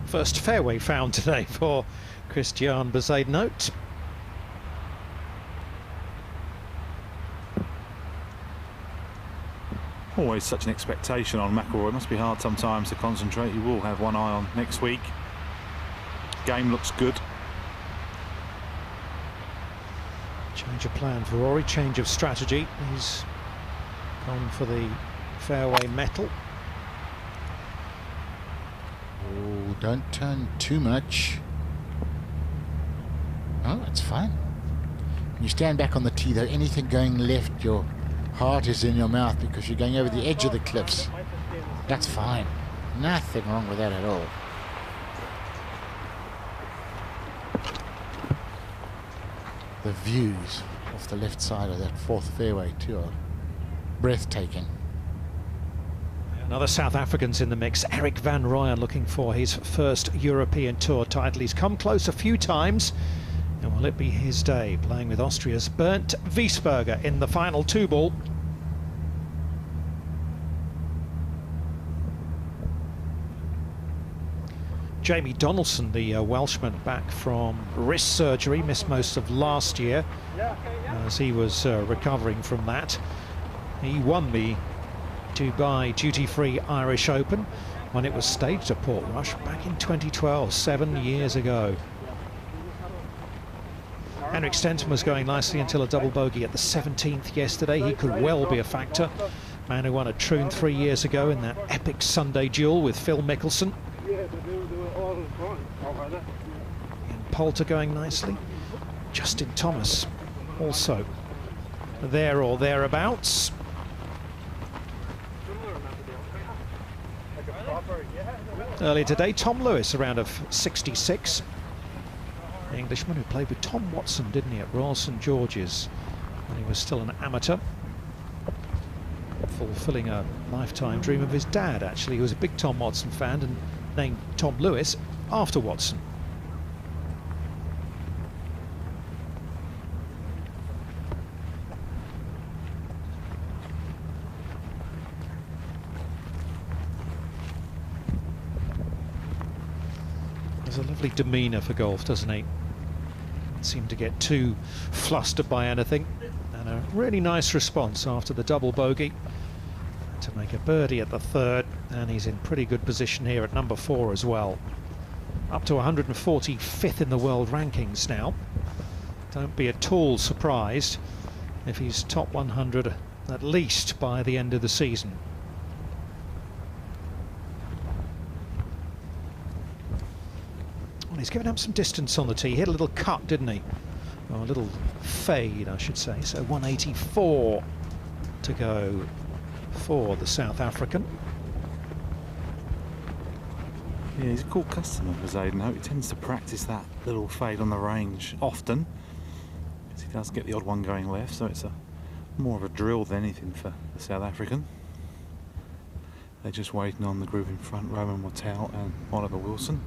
Speaker 1: First fairway found today for Christiaan Bezuidenhout.
Speaker 5: Always such an expectation on McIlroy. It must be hard sometimes to concentrate. You will have one eye on next week. Game looks good.
Speaker 1: Change of plan for Rory, change of strategy. He's gone for the fairway metal.
Speaker 2: Oh, don't turn too much. Oh, that's fine. When you stand back on the tee, though, anything going left, your heart is in your mouth because you're going over the edge of the cliffs. That's fine. Nothing wrong with that at all. The views off the left side of that 4th fairway too are breathtaking.
Speaker 1: Another South African's in the mix. Eric van Rooyen looking for his first European Tour title. He's come close a few times, and will it be his day, playing with Austria's Bernd Wiesberger in the final 2-ball. Jamie Donaldson, the Welshman, back from wrist surgery, missed most of last year as he was recovering from that. He won the Dubai duty-free Irish Open when it was staged at Portrush back in 2012, 7 years ago. Henrik Stenson was going nicely until a double bogey at the 17th yesterday. He could well be a factor. Man who won at Troon 3 years ago in that epic Sunday duel with Phil Mickelson. Ian Poulter going nicely. Justin Thomas also there or thereabouts. Earlier today, Tom Lewis, around of 66. The Englishman who played with Tom Watson, didn't he, at Royal St George's when he was still an amateur. Fulfilling a lifetime dream of his dad, actually. He was a big Tom Watson fan and named Tom Lewis after Watson. There's a lovely demeanour for golf, doesn't he? Doesn't seem to get too flustered by anything. And a really nice response after the double bogey. to make a birdie at the third, and he's in pretty good position here at number 4 as well. Up to 145th in the world rankings now. Don't be at all surprised if he's top 100 at least by the end of the season. Well, he's given up some distance on the tee. He hit a little cut, didn't he? Or a little fade, I should say. So 184 to go for the South African.
Speaker 5: Yeah, he's a cool customer, Bezuidenhout. He tends to practice that little fade on the range often, because he does get the odd one going left, so it's more of a drill than anything for the South African. They're just waiting on the group in front, Roman Wattell and Oliver Wilson.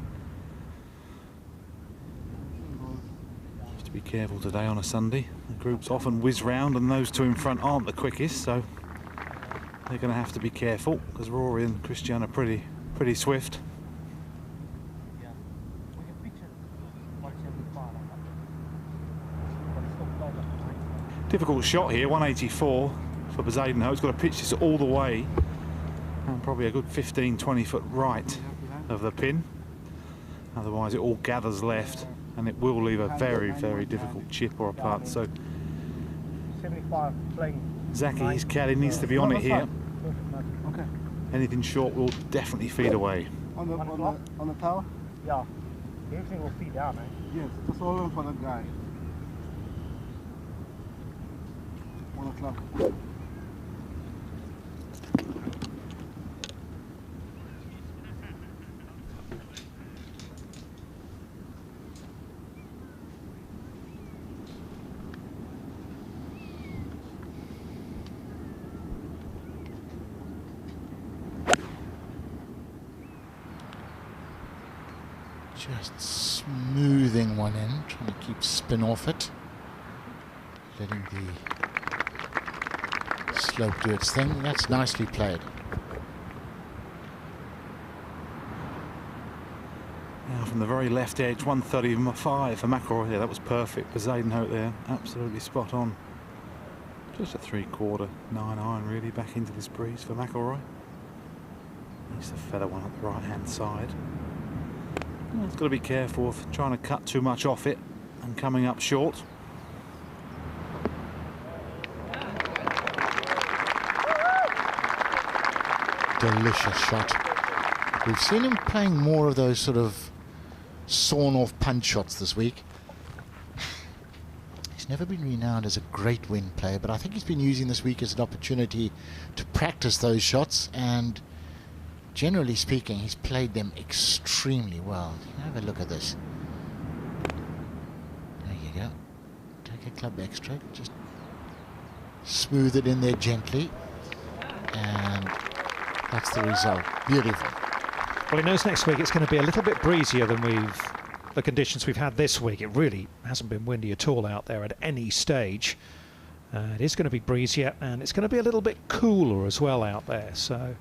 Speaker 5: Just to be careful today on a Sunday. The groups often whiz round and those two in front aren't the quickest, so they're going to have to be careful, because Rory and Christiaan are pretty swift. Difficult shot here, 184 for Bezuidenhout. He's got to pitch this all the way, and probably a good 15-20 foot right of the pin. Otherwise it all gathers left, and it will leave a very difficult chip or a putt. So
Speaker 4: 75 playing.
Speaker 5: Zaki, his caddy, needs to be on it here.
Speaker 4: Okay.
Speaker 5: Anything short will definitely feed away.
Speaker 4: On the tower? Yeah. Everything will feed down, eh? Yes, just all for that guy. 1 o'clock.
Speaker 2: Just smoothing one in, trying to keep spin off it. Letting the slope do its thing. That's nicely played.
Speaker 5: Now from the very left edge, 135 for McIlroy. Yeah, that was perfect. Bezuidenhout there, absolutely spot on. Just a 3/4 9-iron really back into this breeze for McIlroy. Needs to feather one at the right-hand side. Well, he's got to be careful of trying to cut too much off it and coming up short.
Speaker 2: Delicious shot. We've seen him playing more of those sort of sawn-off punch shots this week. He's never been renowned as a great wind player, but I think he's been using this week as an opportunity to practice those shots, and generally speaking, he's played them extremely well. Have a look at this. There you go. Take a club extra, just smooth it in there gently, and that's the result. Beautiful.
Speaker 1: Well, he knows next week it's going to be a little bit breezier than the conditions we've had this week. It really hasn't been windy at all out there at any stage. It is going to be breezier, and it's going to be a little bit cooler as well out there. So,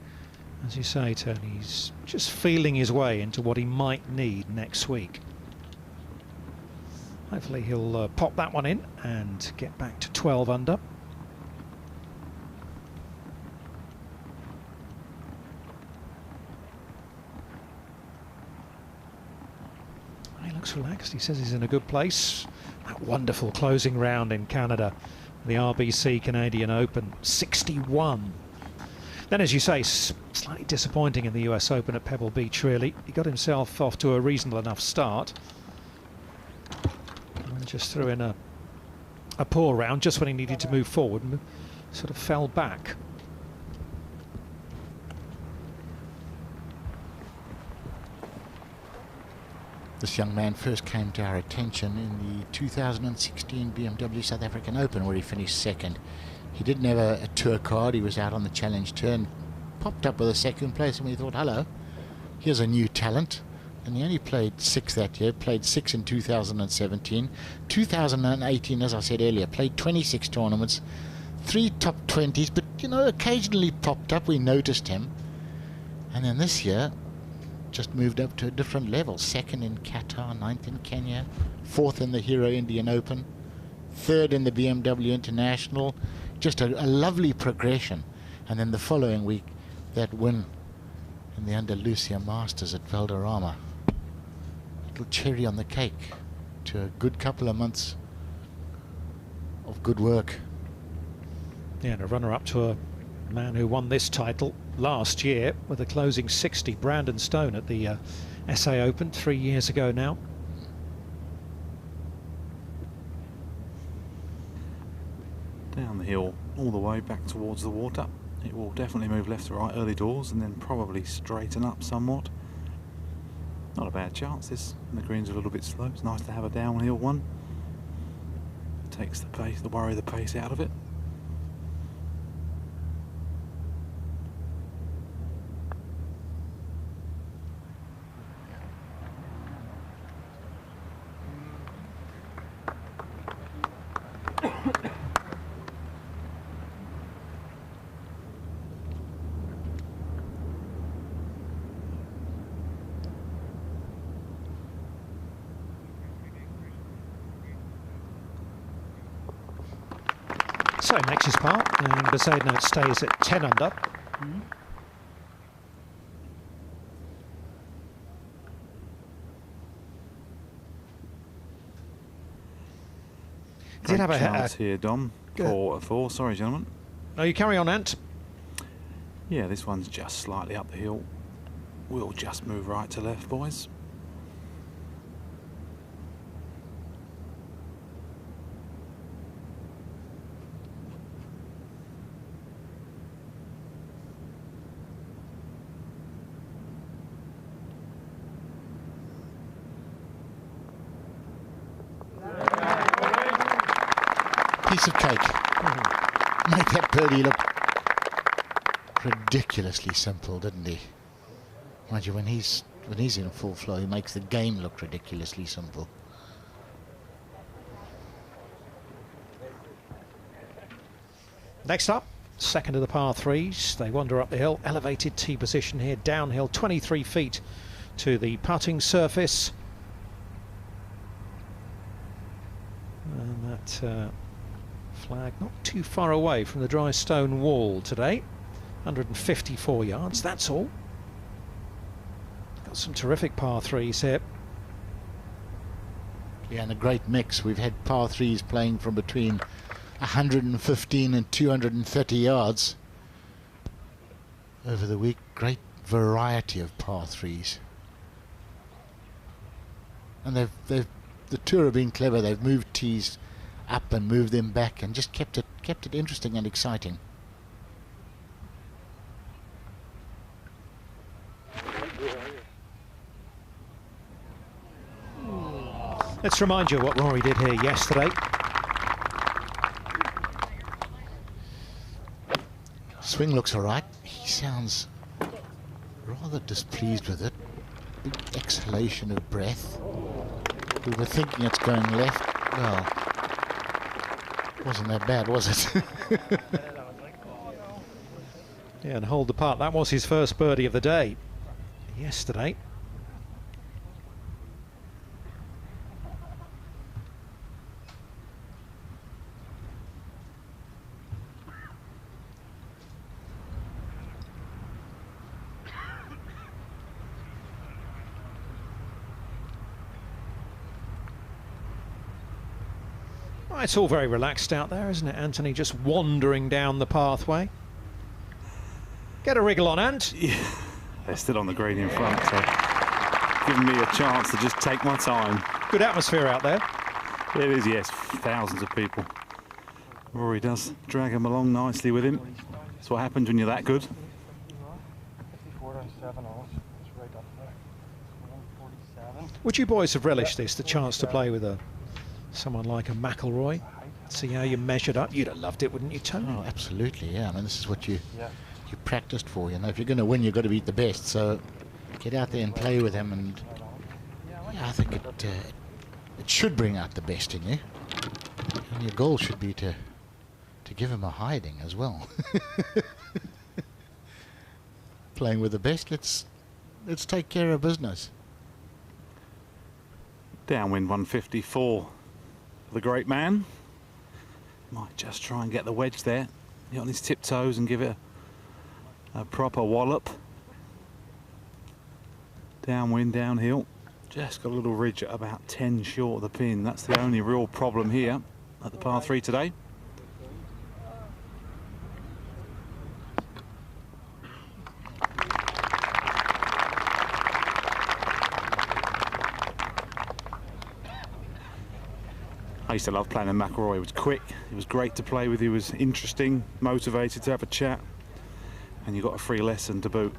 Speaker 1: as you say, Tony, he's just feeling his way into what he might need next week. Hopefully he'll pop that one in and get back to 12 under. He looks relaxed. He says he's in a good place. That wonderful closing round in Canada, the RBC Canadian Open, 61. Then, as you say, slightly disappointing in the US Open at Pebble Beach, really. He got himself off to a reasonable enough start, and just threw in a poor round just when he needed to move forward and sort of fell back.
Speaker 2: This young man first came to our attention in the 2016 BMW South African Open, where he finished second. He didn't have a tour card. He was out on the challenge tour and popped up with a second place, and we thought, hello, here's a new talent. And he only played 6 that year, played 6 in 2017. 2018, as I said earlier, played 26 tournaments, 3 top 20s, but, you know, occasionally popped up. We noticed him. And then this year, just moved up to a different level. 2nd in Qatar, 9th in Kenya, 4th in the Hero Indian Open, 3rd in the BMW International. Just a lovely progression. And then the following week, that win in the Andalusia Masters at Valderrama. Little cherry on the cake to a good couple of months of good work.
Speaker 1: Yeah, and a runner-up to a man who won this title last year with a closing 60, Brandon Stone, at the SA Open 3 years ago now.
Speaker 5: Down the hill all the way back towards the water. It will definitely move left to right early doors and then probably straighten up somewhat. Not a bad chance this, and the green's a little bit slow. It's nice to have a downhill one. Takes the pace, the worry, the pace out of it.
Speaker 1: So makes his par, and Bezuidenhout stays at 10 under. Did have a
Speaker 5: chance here, Dom. 4-4. Sorry, gentlemen.
Speaker 1: Oh, you carry on, Ant.
Speaker 5: Yeah, this one's just slightly up the hill. We'll just move right to left, boys.
Speaker 2: Piece of cake. Made that birdie look ridiculously simple, didn't he? Mind you, when he's in full flow, he makes the game look ridiculously simple.
Speaker 1: Next up, second of the par threes. They wander up the hill, elevated tee position here, downhill, 23 feet to the putting surface. And that flag not too far away from the dry stone wall today. 154 yards, that's all. Got some terrific par threes here.
Speaker 2: Yeah, and a great mix. We've had par threes playing from between 115 and 230 yards over the week. Great variety of par threes. And the tour have been clever. They've moved tees up and moved them back and just kept it interesting and exciting.
Speaker 1: Let's remind you what Rory did here yesterday.
Speaker 2: Swing looks all right. He sounds rather displeased with it. Big exhalation of breath. We were thinking it's going left. Well, wasn't that bad, was it?
Speaker 1: Yeah, and hold the putt. That was his first birdie of the day yesterday. Well, it's all very relaxed out there, isn't it, Anthony? Just wandering down the pathway. Get a wriggle on, Ant.
Speaker 5: Yeah, they're still on the green in front, so giving me a chance to just take my time.
Speaker 1: Good atmosphere out there.
Speaker 5: It is, yes, thousands of people. Rory does drag them along nicely with him. That's what happens when you're that good.
Speaker 4: 54 and 7 hours. It's right up there. 147.
Speaker 1: Would you boys have relished this, the chance to play with someone like a McIlroy? See how you measured up? You'd have loved it, wouldn't you, Tony?
Speaker 2: Oh, absolutely, yeah. I mean, this is what you practiced for. You know, if you're going to win, you've got to beat the best. So get out there and play with him, and yeah, I think it should bring out the best in you. And your goal should be to give him a hiding as well. Playing with the best, let's take care of business.
Speaker 5: Downwind 154. The great man. Might just try and get the wedge there. Get on his tiptoes and give it A proper wallop. Downwind, downhill. Just got a little ridge at about 10 short of the pin. That's the only real problem here at the par 3 today. I used to love playing with McIlroy. He was quick, he was great to play with, he was interesting, motivated to have a chat, and you got a free lesson to boot.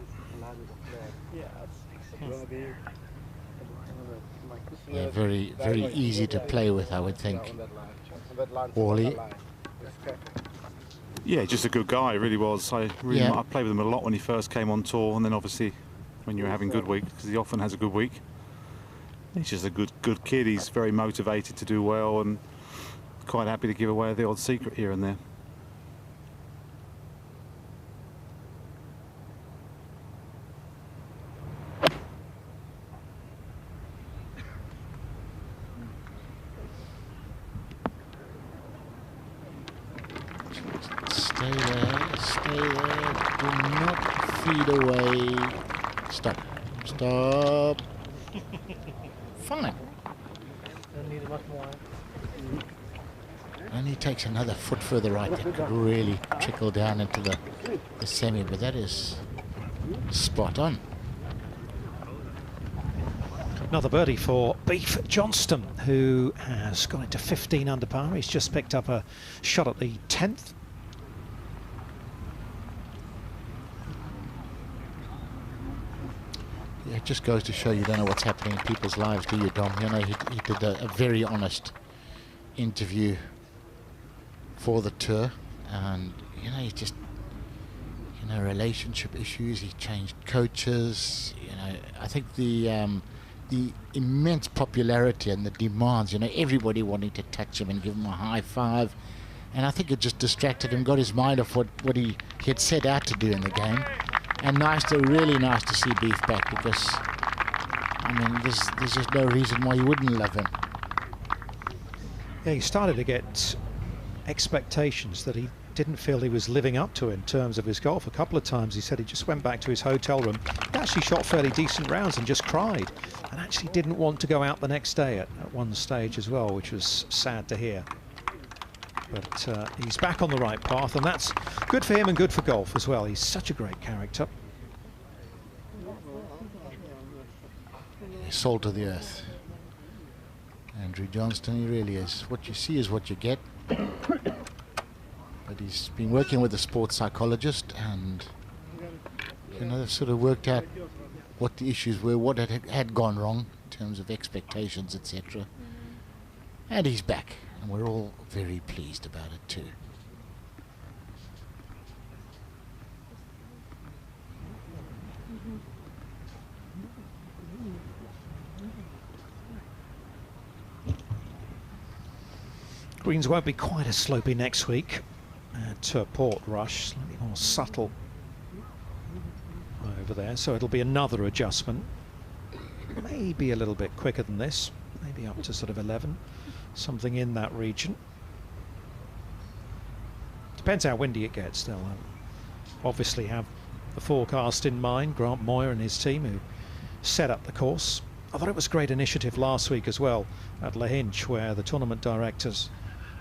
Speaker 2: Yeah, very, very easy to play with, I would think. Wally.
Speaker 5: Yeah, just a good guy, he really was. I played with him a lot when he first came on tour, and then obviously when you were having good week, because he often has a good week. He's just a good kid. He's very motivated to do well and quite happy to give away the odd secret here and there.
Speaker 2: Stay there, stay there. Do not feed away. Stop. Stop. Fine. Only takes another foot further right. That could really trickle down into the semi, but that is spot on.
Speaker 1: Another birdie for Beef Johnston, who has gone into 15 under par. He's just picked up a shot at the 10th.
Speaker 2: Yeah, it just goes to show you don't know what's happening in people's lives, do you, Dom? You know, he did a very honest interview for the tour, and you know, he's just, you know, relationship issues. He changed coaches. You know, I think the immense popularity and the demands. You know, everybody wanting to touch him and give him a high five, and I think it just distracted him, got his mind off what he had set out to do in the game. And really nice to see Beef back, because I mean, there's just no reason why you wouldn't love him.
Speaker 1: Yeah, he started to get expectations that he didn't feel he was living up to in terms of his golf. A couple of times he said he just went back to his hotel room. He actually shot fairly decent rounds and just cried, and actually didn't want to go out the next day at one stage as well, which was sad to hear. But he's back on the right path, and that's good for him and good for golf as well. He's such a great character.
Speaker 2: He's salt of the earth. Andrew Johnston, he really is. What you see is what you get. But he's been working with a sports psychologist, and you know, they've sort of worked out what the issues were, what had gone wrong in terms of expectations, etc. And he's back, and we're all very pleased about it too.
Speaker 1: Greens won't be quite as slopey next week at Portrush, slightly more subtle over there, so it'll be another adjustment. Maybe a little bit quicker than this, maybe up to sort of 11, something in that region. Depends how windy it gets. They'll obviously have the forecast in mind, Grant Moyer and his team, who set up the course. I thought it was a great initiative last week as well at Lahinch, where the tournament directors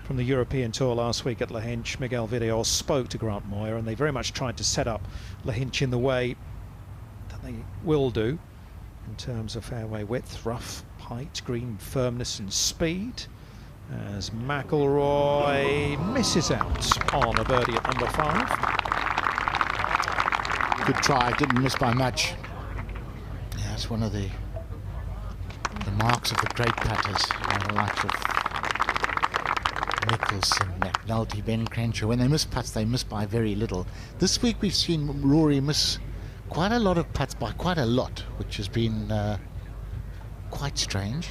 Speaker 1: from the European Tour last week at Lahinch, Miguel Videos, spoke to Grant Moyer, and they very much tried to set up Lahinch in the way that they will do in terms of fairway width, rough height, green firmness and speed, as McIlroy misses out on a birdie at number 5.
Speaker 2: Good try, didn't miss by much. Yeah, it's one of the marks of the great putters, the likes of Mickelson, McNulty, Ben Crenshaw. When they miss putts, they miss by very little. This week we've seen Rory miss quite a lot of putts by quite a lot, which has been quite strange,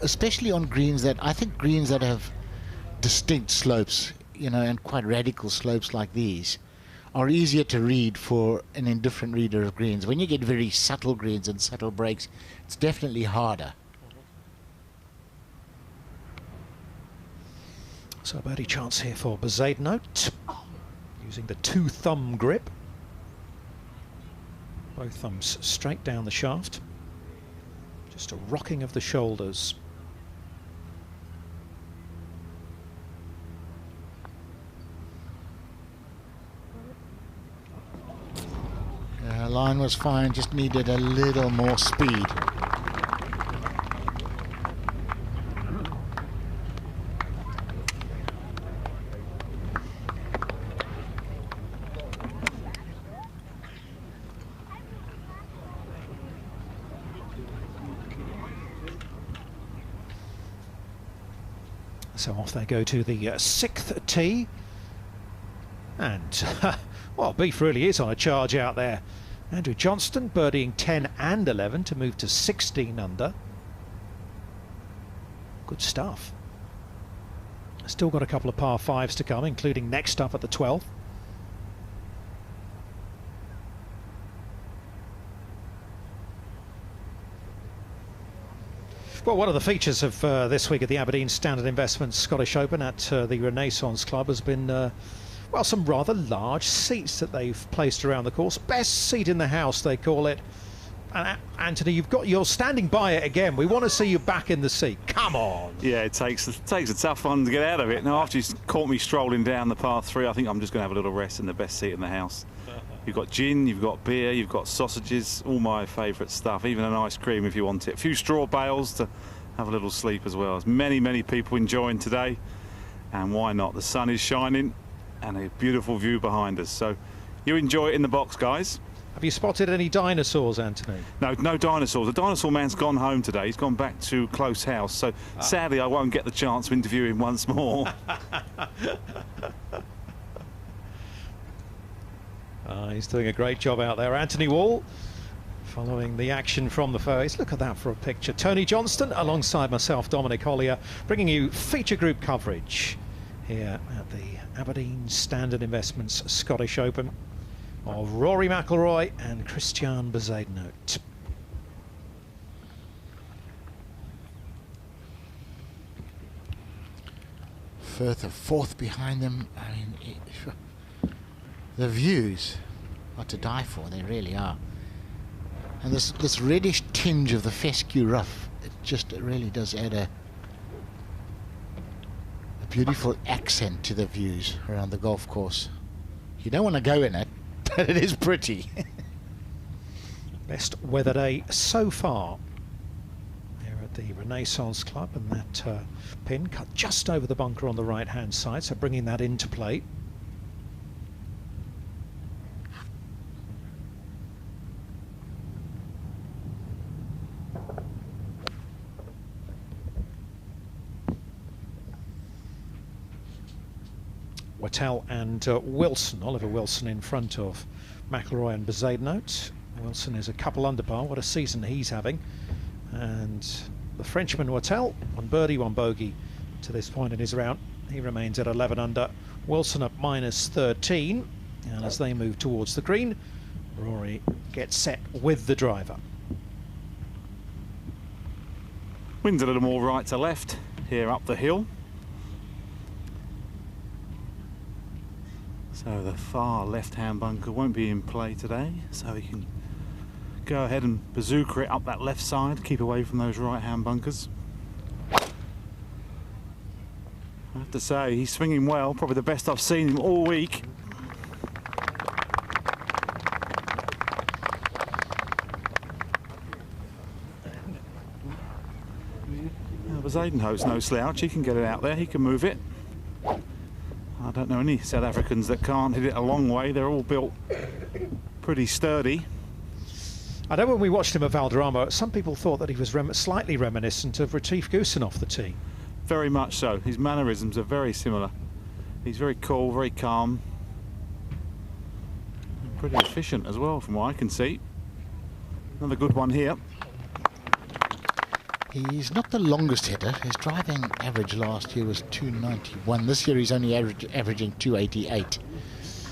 Speaker 2: especially on greens that have distinct slopes, you know, and quite radical slopes like these are easier to read for an indifferent reader of greens. When you get very subtle greens and subtle breaks, it's definitely harder.
Speaker 1: So a birdie chance here for Bezuidenhout, using the 2-thumb grip. Both thumbs straight down the shaft. Just a rocking of the shoulders.
Speaker 2: Line was fine, just needed a little more speed.
Speaker 1: So off they go to the sixth tee. And, well, Beef really is on a charge out there. Andrew Johnston birdieing 10 and 11 to move to 16 under. Good stuff. Still got a couple of par 5s to come, including next up at the 12th. Well, one of the features of this week at the Aberdeen Standard Investments Scottish Open at the Renaissance Club has been, well, some rather large seats that they've placed around the course. Best seat in the house, they call it. And Anthony, you're standing by it again. We want to see you back in the seat. Come on.
Speaker 5: Yeah, it takes a tough one to get out of it. Now, after he's caught me strolling down the par 3, I think I'm just going to have a little rest in the best seat in the house. You've got gin, you've got beer, you've got sausages, all my favourite stuff, even an ice cream if you want it. A few straw bales to have a little sleep as well. There's many people enjoying today, and why not? The sun is shining and a beautiful view behind us. So you enjoy it in the box, guys.
Speaker 1: Have you spotted any dinosaurs, Anthony?
Speaker 5: No dinosaurs. The dinosaur man's gone home today. He's gone back to Close House. So sadly, I won't get the chance to interview him once more.
Speaker 1: He's doing a great job out there. Anthony Wall following the action from the fairways. Look at that for a picture. Tony Johnston alongside myself, Dominic Hollier, bringing you feature group coverage here at the Aberdeen Standard Investments Scottish Open of Rory McIlroy and Christiaan Bezuidenhout.
Speaker 2: Further fourth behind them. I mean, the views are to die for. They really are. And this reddish tinge of the fescue rough, it really does add a beautiful accent to the views around the golf course. You don't want to go in it, but it is pretty.
Speaker 1: Best weather day so far here at the Renaissance Club, and that pin cut just over the bunker on the right hand side, so bringing that into play. Wattell and Wilson. Oliver Wilson in front of McIlroy and Bezuidenhout. Wilson is a couple under par. What a season he's having. And the Frenchman Wattell, one birdie, one bogey to this point in his round. He remains at 11 under. Wilson at -13. And as they move towards the green, Rory gets set with the driver.
Speaker 5: Wind's a little more right to left here up the hill. So the far left-hand bunker won't be in play today, so he can go ahead and bazooka it up that left side, keep away from those right-hand bunkers. I have to say, he's swinging well, probably the best I've seen him all week. Bezuidenhout's no slouch, he can get it out there, he can move it. I don't know any South Africans that can't hit it a long way. They're all built pretty sturdy.
Speaker 1: I know when we watched him at Valderrama, some people thought that he was slightly reminiscent of Retief Goosen off the tee.
Speaker 5: Very much so. His mannerisms are very similar. He's very cool, very calm. And pretty efficient as well, from what I can see. Another good one here.
Speaker 2: He's not the longest hitter. His driving average last year was 291. This year he's only averaging 288.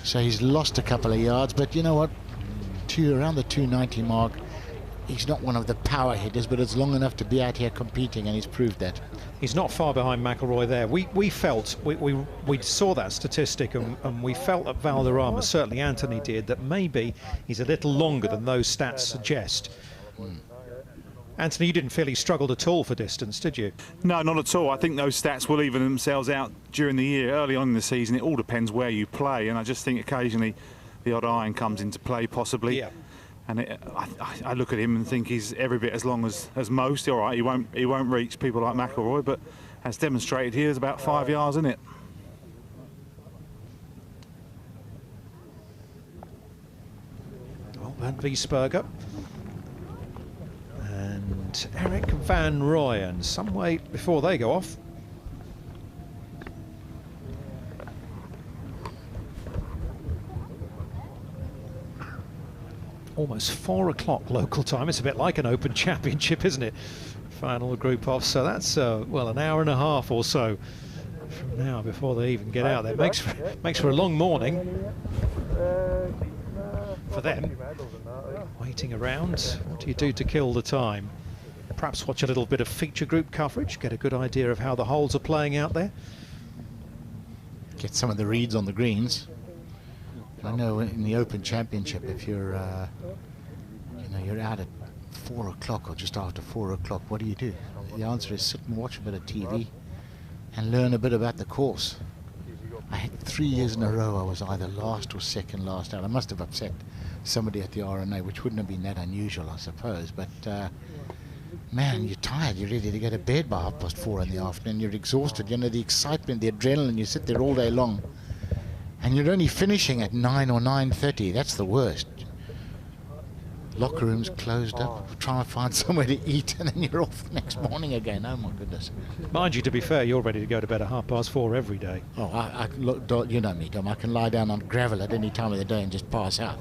Speaker 2: So he's lost a couple of yards, but you know what? Around the 290 mark, he's not one of the power hitters, but it's long enough to be out here competing, and he's proved that.
Speaker 1: He's not far behind McIlroy there. We felt, we saw that statistic, and we felt at Valderrama, certainly Anthony did, that maybe he's a little longer than those stats suggest. Anthony, you didn't feel he struggled at all for distance, did you?
Speaker 5: No, not at all. I think those stats will even themselves out during the year. Early on in the season, it all depends where you play, and I just think occasionally the odd iron comes into play, possibly.
Speaker 1: Yeah.
Speaker 5: And I look at him and think he's every bit as long as most. All right, he won't reach people like McIlroy, but as demonstrated here, there's about 5 yards in it.
Speaker 1: Well, Van Wiesberger and Eric Van Rooyen, some way before they go off. Almost 4 o'clock local time. It's a bit like an Open Championship, isn't it? Final group off. So that's well, an hour and a half or so from now before they even get out there. Makes for a long morning for them. Waiting around. What do you do to kill the time? Perhaps watch a little bit of feature group coverage, get a good idea of how the holes are playing out there.
Speaker 2: Get some of the reads on the greens. I know in the Open Championship, if you're, you know, you're out at 4 o'clock or just after 4 o'clock, what do? The answer is sit and watch a bit of TV and learn a bit about the course. I had 3 years in a row I was either last or second last out. I must have upset somebody at the RNA, which wouldn't have been that unusual, I suppose. But man, you're tired. You're ready to go to bed by 4:30 in the afternoon. You're exhausted. You know, the excitement, the adrenaline. You sit there all day long. And you're only finishing at 9 or 9:30. That's the worst. Locker rooms closed up, trying to find somewhere to eat, and then you're off the next morning again. Oh my goodness.
Speaker 1: Mind you, to be fair, you're ready to go to bed at 4:30 every day.
Speaker 2: Oh, look, you know me, Dom. I can lie down on gravel at any time of the day and just pass out.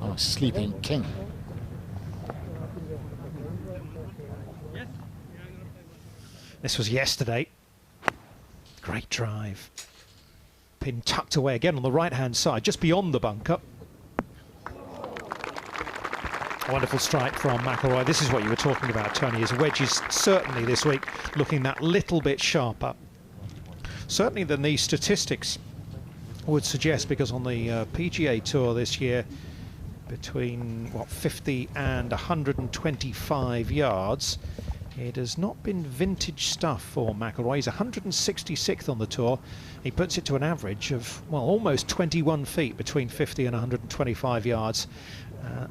Speaker 2: I'm a sleeping king.
Speaker 1: This was yesterday. Great drive. Pin tucked away again on the right-hand side, just beyond the bunker. Wonderful strike from McIlroy. This is what you were talking about, Tony. His wedges certainly this week looking that little bit sharper. Certainly than the statistics would suggest, because on the PGA Tour this year, between, 50 and 125 yards, it has not been vintage stuff for McIlroy. He's 166th on the tour. He puts it to an average of, almost 21 feet between 50 and 125 yards.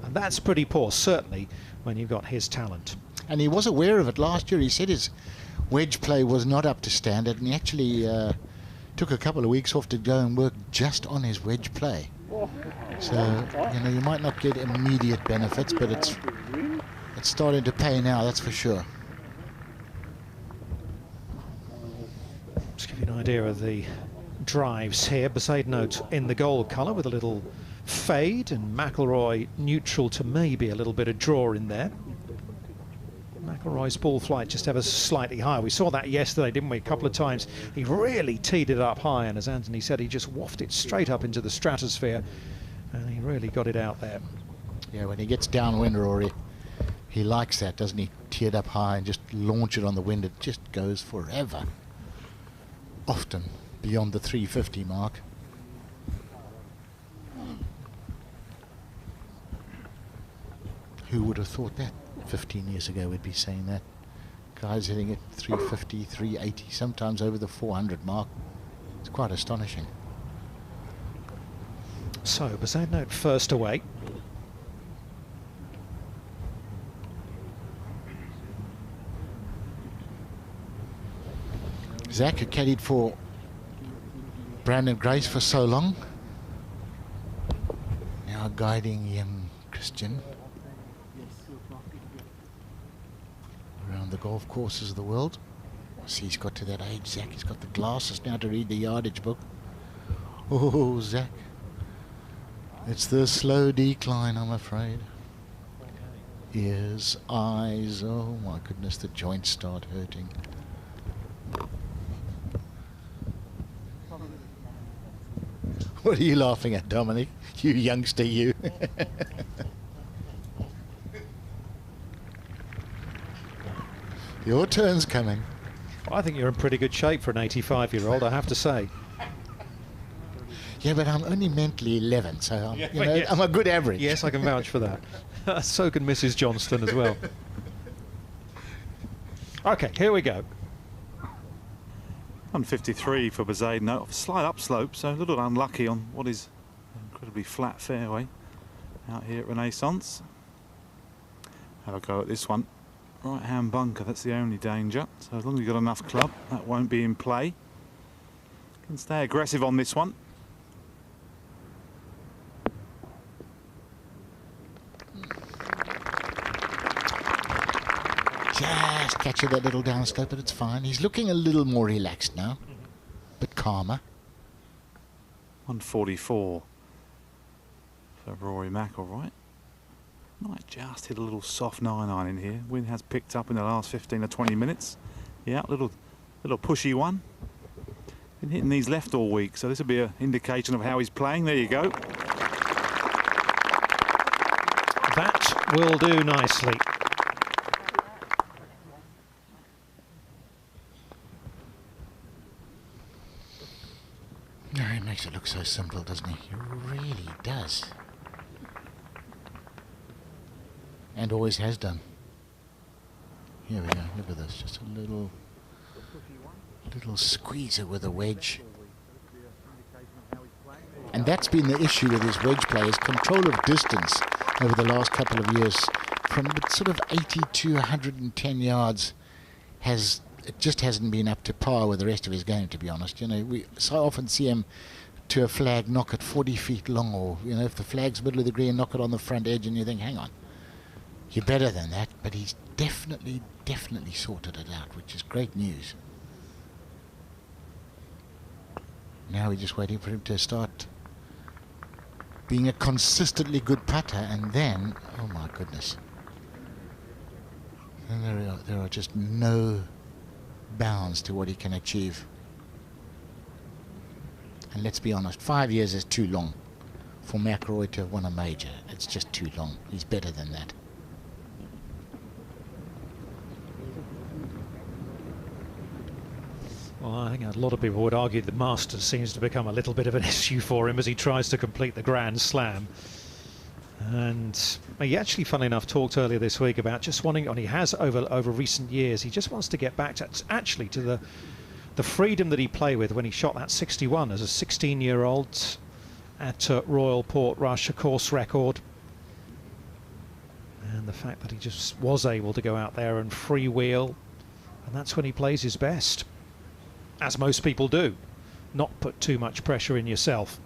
Speaker 1: And that's pretty poor, certainly, when you've got his talent.
Speaker 2: And he was aware of it last year. He said his wedge play was not up to standard, and he actually took a couple of weeks off to go and work just on his wedge play. So, you know, you might not get immediate benefits, but it's starting to pay now, that's for sure.
Speaker 1: Just give you an idea of the drives here. Bezuidenhout in the gold colour with a little fade, and McIlroy neutral to maybe a little bit of draw in there. McIlroy's ball flight just ever slightly higher. We saw that yesterday, didn't we? A couple of times. He really teed it up high, and as Anthony said, he just wafted straight up into the stratosphere, and he really got it out there.
Speaker 2: Yeah, when he gets downwind, Rory, he likes that, doesn't he? Tee it up high and just launch it on the wind. It just goes forever. Often beyond the 350 mark. Who would have thought that 15 years ago we'd be saying that? Guys hitting it 350, 380, sometimes over the 400 mark. It's quite astonishing.
Speaker 1: So, Bezuidenhout first away.
Speaker 2: Zach, who caddied for Brandon Grace for so long, now guiding Christiaan around the golf courses of the world. See, he's got to that age, Zach. He's got the glasses now to read the yardage book. Oh, Zach. It's the slow decline, I'm afraid. Ears, eyes, oh my goodness, the joints start hurting. What are you laughing at, Dominic? You youngster, you. Your turn's coming.
Speaker 1: I think you're in pretty good shape for an 85-year-old, I have to say.
Speaker 2: Yeah, but I'm only mentally 11, so I'm,
Speaker 1: Yes.
Speaker 2: I'm a good average.
Speaker 1: Yes, I can vouch for that. So can Mrs. Johnston as well. Okay, here we go.
Speaker 5: 153 for Bezuidenhout. Slight upslope, so a little unlucky on what is an incredibly flat fairway out here at Renaissance. Have a go at this one. Right hand bunker, that's the only danger. So as long as you've got enough club, that won't be in play. Can stay aggressive on this one.
Speaker 2: Just catch that little downslope, but it's fine. He's looking a little more relaxed now, but calmer.
Speaker 5: 144 for Rory McIlroy. Might just hit a little soft 9-iron in here. Wind has picked up in the last 15 or 20 minutes. Yeah, little pushy one. Been hitting these left all week, so this will be an indication of how he's playing. There you go.
Speaker 1: That will do nicely.
Speaker 2: No, he makes it look so simple, doesn't he? He really does. And always has done. Here we go, look at this. Just a little squeezer with a wedge. And that's been the issue with his wedge play, is control of distance over the last couple of years. From sort of 80 to 110 yards, it just hasn't been up to par with the rest of his game, to be honest. You know, we so often see him to a flag knock it 40 feet long, or, you know, if the flag's middle of the green, knock it on the front edge, and you think, hang on, you're better than that. But he's definitely sorted it out, which is great news. Now we're just waiting for him to start being a consistently good putter, and then, oh my goodness, and there are just no bounds to what he can achieve. And let's be honest, 5 years is too long for McIlroy to have won a major. It's just too long. He's better than that.
Speaker 1: Well, I think a lot of people would argue the Masters seems to become a little bit of an issue for him as he tries to complete the Grand Slam. And he actually, funnily enough, talked earlier this week about just wanting, and he has over recent years, he just wants to get back to actually to the freedom that he played with when he shot that 61 as a 16-year-old at Royal Portrush, a course record. And the fact that he just was able to go out there and freewheel, and that's when he plays his best. As most people do, not put too much pressure in yourself.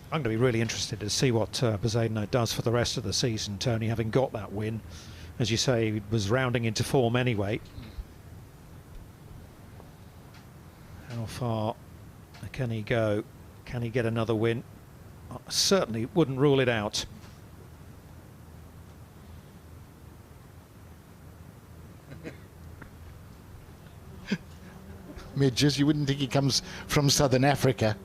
Speaker 1: I'm going to be really interested to see what Bezuidenhout does for the rest of the season, Tony, having got that win. As you say, he was rounding into form anyway. How far can he go? Can he get another win? I certainly wouldn't rule it out.
Speaker 2: Midges, you wouldn't think he comes from Southern Africa.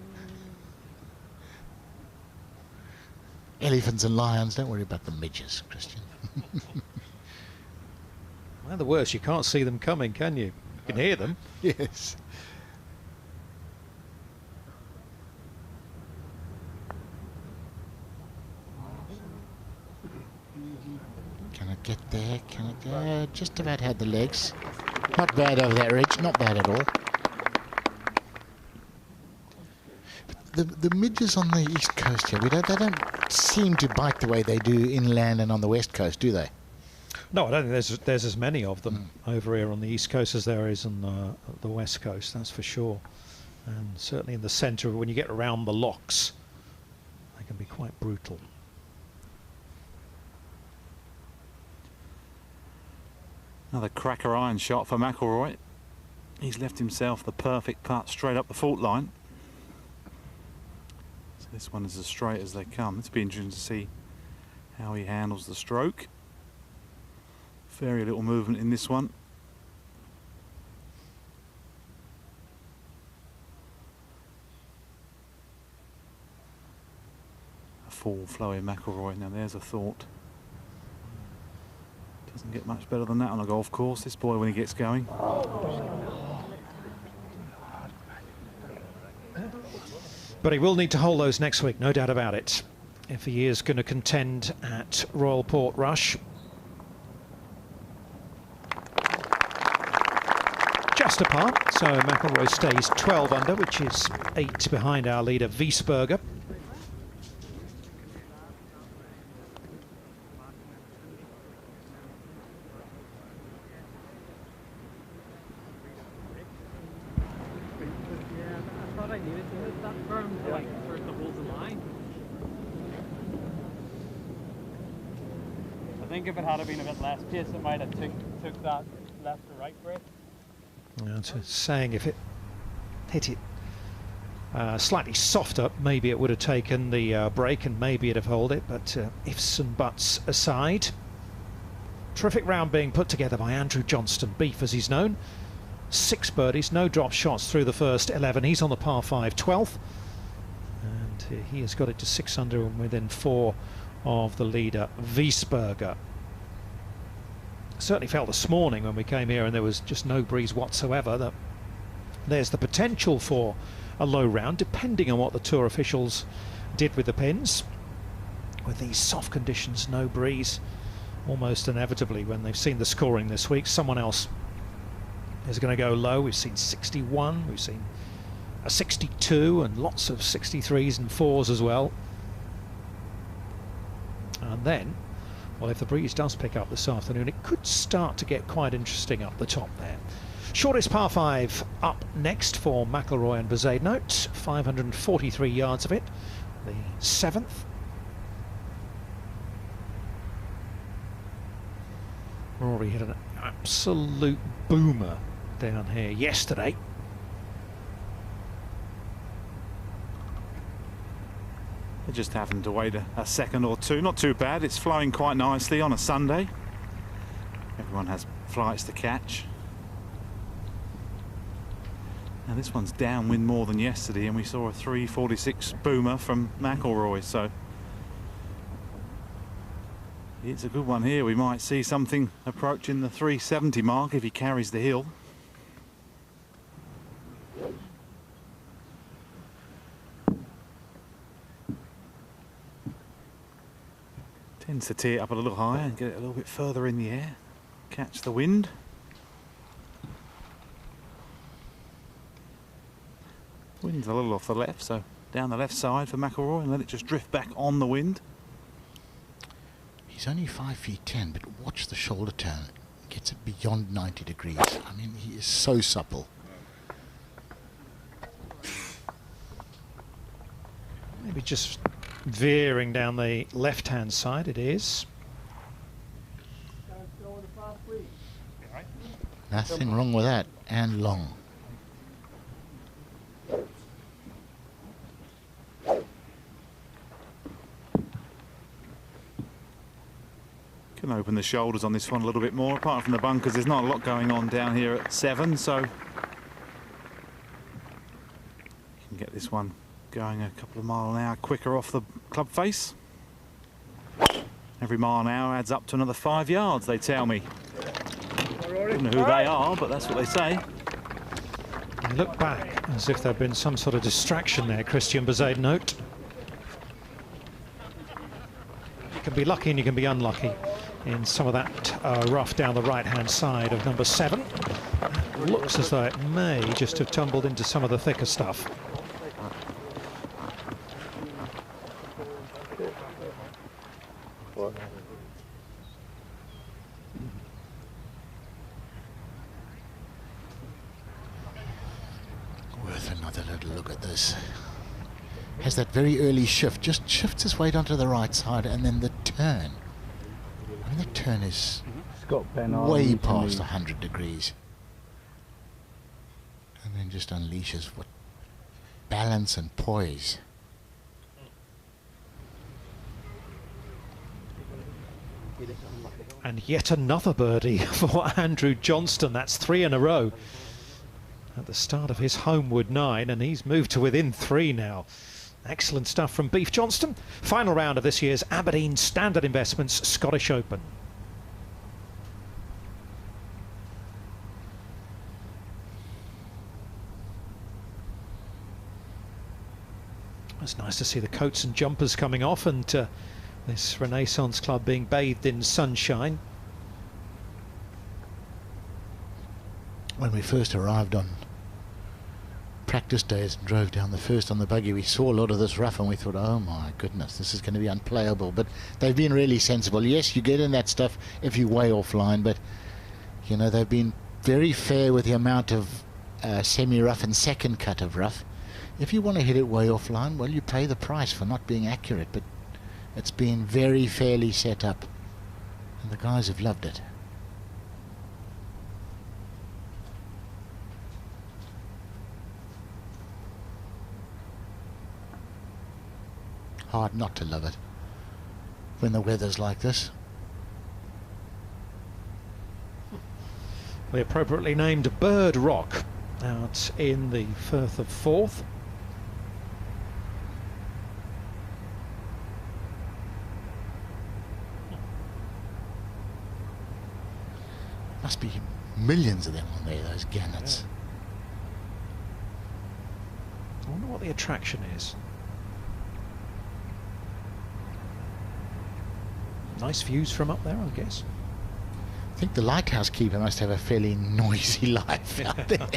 Speaker 2: Elephants and lions, don't worry about the midges, Christiaan.
Speaker 1: Well, the worst, you can't see them coming, can you? You can hear them.
Speaker 2: Yes. Can it get there? Can it go? Just about had the legs. Not bad over that ridge, not bad at all. The midges on the east coast here, they don't seem to bite the way they do inland and on the west coast, do they?
Speaker 1: No, I don't think there's as many of them over here on the east coast as there is on the west coast, that's for sure. And certainly in the centre, when you get around the locks, they can be quite brutal.
Speaker 5: Another cracker iron shot for McIlroy. He's left himself the perfect putt straight up the fault line. So this one is as straight as they come. It's be interesting to see how he handles the stroke. Very little movement in this one. A full flowing McIlroy. Now there's a thought. Doesn't get much better than that on a golf course, this boy, when he gets going.
Speaker 1: But he will need to hold those next week, no doubt about it, if he is going to contend at Royal Portrush. Just apart, so McIlroy stays 12 under, which is 8 behind our leader Wiesberger.
Speaker 8: I think if it had been a bit less pace, it might have took that left to right break.
Speaker 1: So saying if it hit it slightly softer, maybe it would have taken the break and maybe it'd have held it, but ifs and buts aside. Terrific round being put together by Andrew Johnston, Beef as he's known. 6 birdies, no drop shots through the first 11. He's on the par 5 12th, and he has got it to 6 under and within 4 of the leader Wiesberger. Certainly felt this morning when we came here and there was just no breeze whatsoever that there's the potential for a low round, depending on what the tour officials did with the pins. With these soft conditions, no breeze, almost inevitably when they've seen the scoring this week, someone else is going to go low. We've seen 61, we've seen a 62 and lots of 63s and 4s as well. And then, well, if the breeze does pick up this afternoon, it could start to get quite interesting up the top there. Shortest par 5 up next for McIlroy and Bezuidenhout, 543 yards of it, the 7th. Rory hit an absolute boomer down here yesterday.
Speaker 5: They just having to wait a second or two. Not too bad. It's flowing quite nicely on a Sunday. Everyone has flights to catch. Now this one's downwind more than yesterday, and we saw a 346 boomer from McIlroy, so it's a good one here. We might see something approaching the 370 mark if he carries the hill. Tends to tee it up a little higher and get it a little bit further in the air, catch the wind. Wind's a little off the left, so down the left side for McIlroy and let it just drift back on the wind.
Speaker 2: He's only 5 feet 10, but watch the shoulder turn. Gets it beyond 90 degrees. I mean, he is so supple.
Speaker 1: Maybe just veering down the left-hand side, it is.
Speaker 2: Nothing wrong with that, and long.
Speaker 5: Can open the shoulders on this one a little bit more. Apart from the bunkers, there's not a lot going on down here at 7, so you can get this one going a couple of miles an hour quicker off the club face. Every mile an hour adds up to another 5 yards, they tell me. Don't know who they are, but that's what they say.
Speaker 1: They look back as if there'd been some sort of distraction there, Christiaan Bezuidenhout. You can be lucky and you can be unlucky in some of that rough down the right-hand side of number 7. It looks as though it may just have tumbled into some of the thicker stuff.
Speaker 2: Worth another little look at this. Has that very early shift, just shifts his weight onto the right side, and then the turn. I mean, the turn is way past 100 degrees. And then just unleashes what balance and poise.
Speaker 1: And yet another birdie for Andrew Johnston. That's 3 in a row at the start of his homeward 9, and he's moved to within 3 now. Excellent stuff from Beef Johnston. Final round of this year's Aberdeen Standard Investments Scottish Open. It's nice to see the coats and jumpers coming off, and this Renaissance Club being bathed in sunshine.
Speaker 2: When we first arrived on practice days and drove down the first on the buggy, we saw a lot of this rough and we thought, oh my goodness, this is going to be unplayable. But they've been really sensible. Yes, you get in that stuff if you way offline, but you know, they've been very fair with the amount of semi-rough and second cut of rough. If you want to hit it way offline, well, you pay the price for not being accurate, but it's been very fairly set up and the guys have loved it. Hard not to love it when the weather's like this.
Speaker 1: The appropriately named Bird Rock out in the Firth of Forth.
Speaker 2: Must be millions of them on there, those gannets.
Speaker 1: I wonder what the attraction is. Nice views from up there, I guess.
Speaker 2: I think the lighthouse keeper must have a fairly noisy life out there.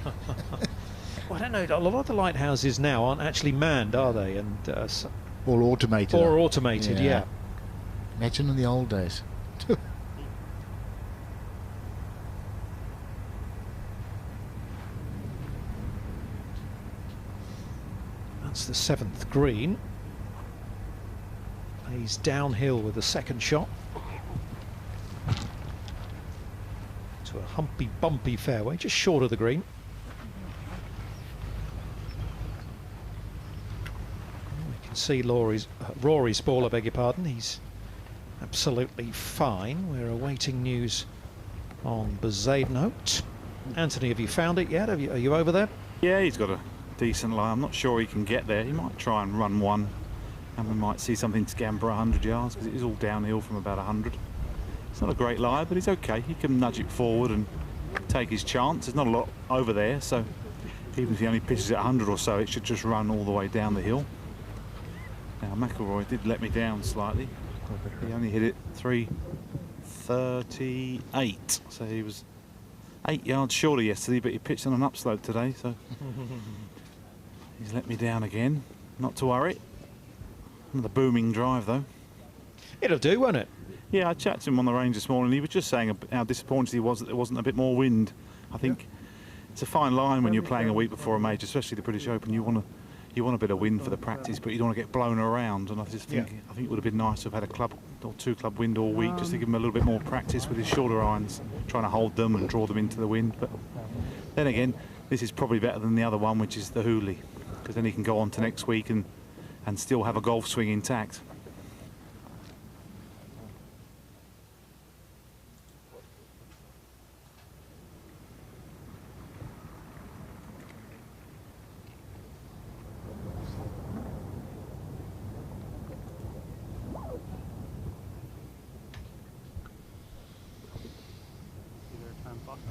Speaker 1: Well, I don't know, a lot of the lighthouses now aren't actually manned, are they? And
Speaker 2: all automated.
Speaker 1: Or automated, yeah.
Speaker 2: Imagine in the old days.
Speaker 1: That's the 7th green. He's downhill with the second shot to a humpy bumpy fairway just short of the green. We can see Rory's ball, I beg your pardon. He's absolutely fine. We're awaiting news on Bezuidenhout. Anthony, have you found it yet? Are you over there?
Speaker 5: Yeah, he's got a decent lie. I'm not sure he can get there. He might try and run one, and we might see something scamper 100 yards, because it is all downhill from about 100. It's not a great lie, but he's okay. He can nudge it forward and take his chance. There's not a lot over there, so even if he only pitches at 100 or so, it should just run all the way down the hill. Now, McIlroy did let me down slightly. He only hit it 338, so he was 8 yards shorter yesterday, but he pitched on an upslope today, so he's let me down again. Not to worry. Another booming drive, though.
Speaker 1: It'll do, won't it?
Speaker 5: Yeah, I chatted to him on the range this morning. He was just saying how disappointed he was that there wasn't a bit more wind. I think it's a fine line when you're playing a week before a major, especially the British Open. You want a bit of wind for the practice, but you don't want to get blown around. And I just think I think it would have been nice to have had a club or 2 club wind all week, just to give him a little bit more practice with his shorter irons, trying to hold them and draw them into the wind. But then again, this is probably better than the other one, which is the Hooley, because then he can go on to next week and still have a golf swing intact.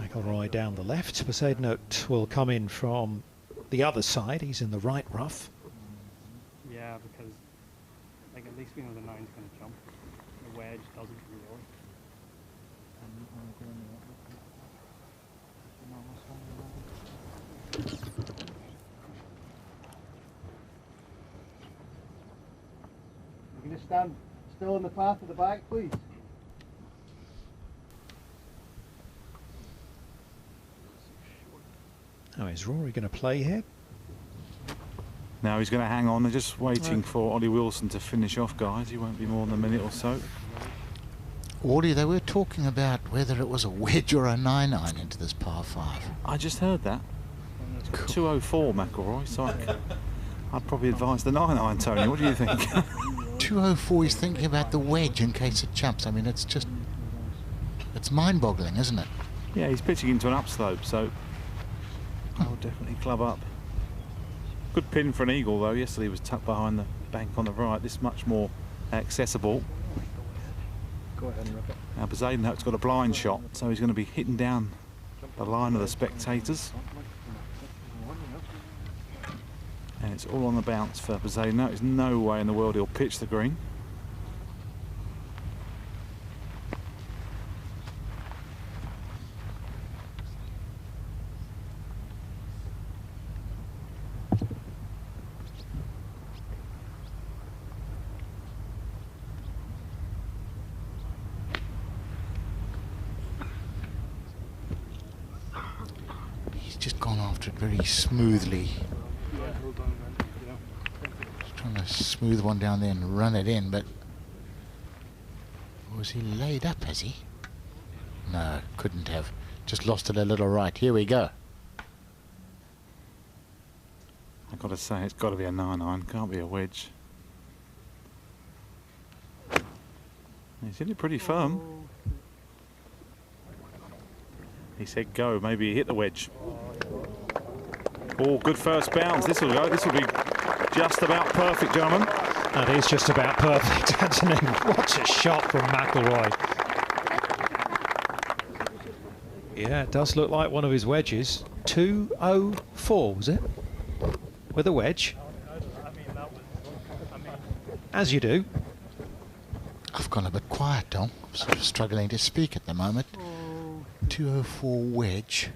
Speaker 1: McIlroy down the left. Bezuidenhout will come in from the other side. He's in the right rough.
Speaker 8: Yeah, because like at least we know the 9's going to jump. The wedge doesn't really.
Speaker 4: You can just stand still in the path at the back, please.
Speaker 1: Now, is Rory going to play here?
Speaker 5: Now he's going to hang on. They're just waiting for Ollie Wilson to finish off, guys. He won't be more than a minute or so.
Speaker 2: Audie, they were talking about whether it was a wedge or a 9-iron into this par 5.
Speaker 5: I just heard that. Cool. 204 McIlroy, so I'd probably advise the 9-iron, Tony. What do you think?
Speaker 2: 204, he's thinking about the wedge in case it jumps. I mean, it's just It's mind-boggling, isn't it?
Speaker 5: Yeah, he's pitching into an upslope, so I'll definitely club up. Good pin for an eagle, though. Yesterday he was tucked behind the bank on the right. This much more accessible.
Speaker 8: Go ahead and rip it.
Speaker 5: Now Bezuidenhout's got a blind shot, so he's going to be hitting down the line of the spectators. And it's all on the bounce for Bezuidenhout. There's no way in the world he'll pitch the green.
Speaker 2: Just gone after it very smoothly. Just trying to smooth one down there and run it in, but was he laid up, has he? No, couldn't have. Just lost it a little right. Here we go.
Speaker 5: I've got to say, it's got to be a 9-iron, can't be a wedge. He's hit it pretty firm. He said go, maybe he hit the wedge. Oh, good first bounce. This will go. This will be just about perfect, gentlemen.
Speaker 1: That is just about perfect, Anthony. What a shot from McIlroy. Yeah, it does look like one of his wedges. 204, was it? With a wedge. As you do.
Speaker 2: I've gone a bit quiet, Tom. I'm sort of struggling to speak at the moment. 204 wedge.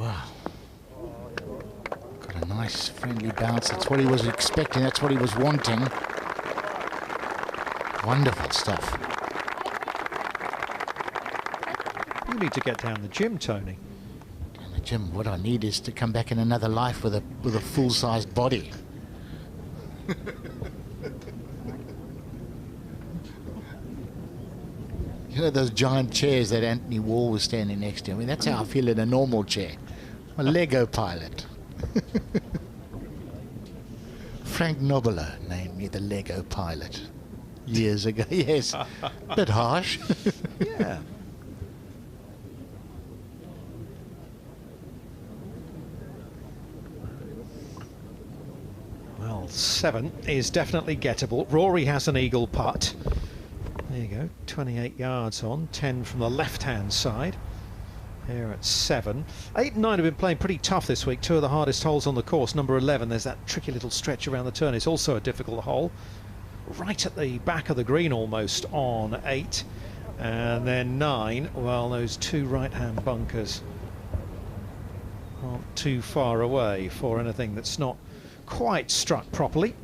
Speaker 2: Wow. Got a nice friendly bounce. That's what he was expecting. That's what he was wanting. Wonderful stuff.
Speaker 1: You need to get down the gym, Tony.
Speaker 2: Down the gym. What I need is to come back in another life with a full-sized body. You know those giant chairs that Anthony Wall was standing next to? I mean, that's how I feel in a normal chair. I'm a Lego pilot. Frank Nobler named me the Lego pilot years ago. Yes, bit harsh.
Speaker 1: Yeah. Well, 7 is definitely gettable. Rory has an eagle putt. There you go, 28 yards on, 10 from the left-hand side. Here at 7. 8 and 9 have been playing pretty tough this week. 2 of the hardest holes on the course. Number 11, there's that tricky little stretch around the turn. It's also a difficult hole. Right at the back of the green almost on 8. And then 9, well, those 2 right-hand bunkers aren't too far away for anything that's not quite struck properly.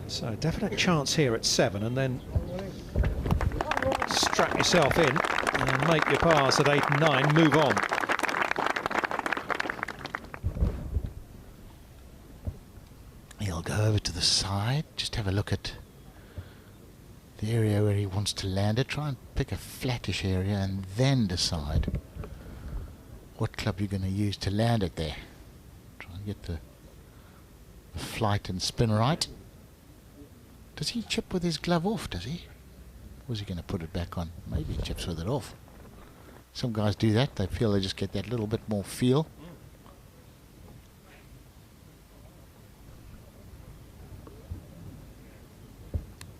Speaker 1: So definite chance here at 7, and then strap yourself in and make your pass at 8 and 9, move on.
Speaker 2: He'll go over to the side, just have a look at the area where he wants to land it, try and pick a flattish area and then decide what club you're going to use to land it there. Try and get the flight and spin right. Does he chip with his glove off, does he? Or is he going to put it back on? Maybe he chips with it off. Some guys do that. They feel they just get that little bit more feel.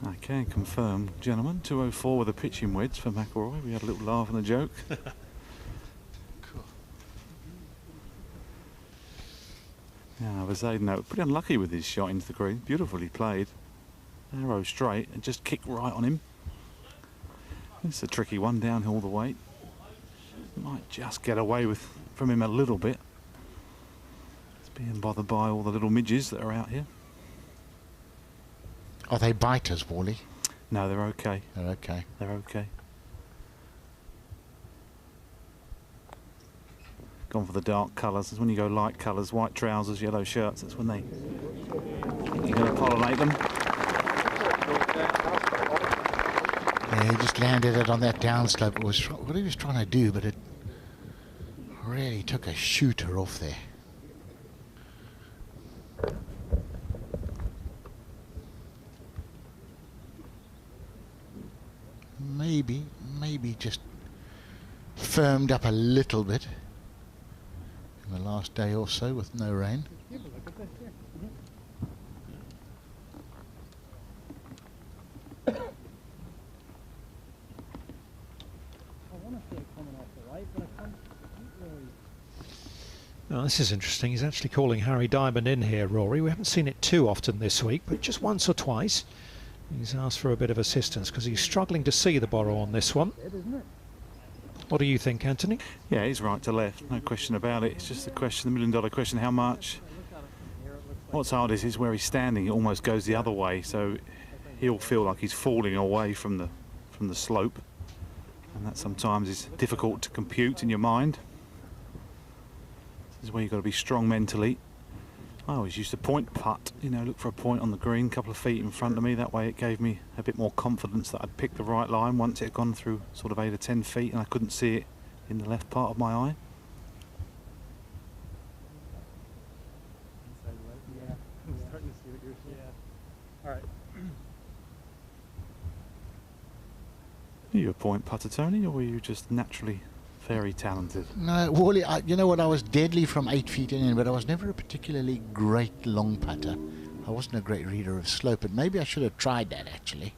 Speaker 5: I can confirm, gentlemen, 204 with a pitching wedge for McIlroy. We had a little laugh and a joke.
Speaker 2: Cool.
Speaker 5: Yeah, Bezuidenhout pretty unlucky with his shot into the green. Beautifully played. Arrow straight and just kick right on him. It's a tricky one, downhill the way. Might just get away from him a little bit. It's being bothered by all the little midges that are out here.
Speaker 2: Are they biters, Wally?
Speaker 5: No, they're okay.
Speaker 2: They're okay.
Speaker 5: They're okay. Gone for the dark colours. That's when you go light colours, white trousers, yellow shirts. That's when you're going to pollinate them.
Speaker 2: Yeah, he just landed it on that downslope. It was what he was trying to do, but it really took a shooter off there. maybe just firmed up a little bit in the last day or so with no rain.
Speaker 1: Now, this is interesting. He's actually calling Harry Diamond in here, Rory. We haven't seen it too often this week, but just once or twice. He's asked for a bit of assistance because he's struggling to see the borrow on this one. What do you think, Anthony?
Speaker 5: Yeah, he's right to left, no question about it. It's just the question, the million-dollar question, how much? What's hard is where he's standing, it almost goes the other way, so he'll feel like he's falling away from the slope, and that sometimes is difficult to compute in your mind. This is where you've got to be strong mentally. I always used to point putt, you know, look for a point on the green, a couple of feet in front of me. That way it gave me a bit more confidence that I'd picked the right line once it had gone through sort of 8 or 10 feet and I couldn't see it in the left part of my eye.
Speaker 8: Yeah, I'm starting to see what you're saying. Yeah. All right.
Speaker 5: Are you a point putter, Tony, or were you just naturally very talented?
Speaker 2: No, Wally, you know what, I was deadly from 8 feet in, but I was never a particularly great long putter. I wasn't a great reader of slope, but maybe I should have tried that, actually.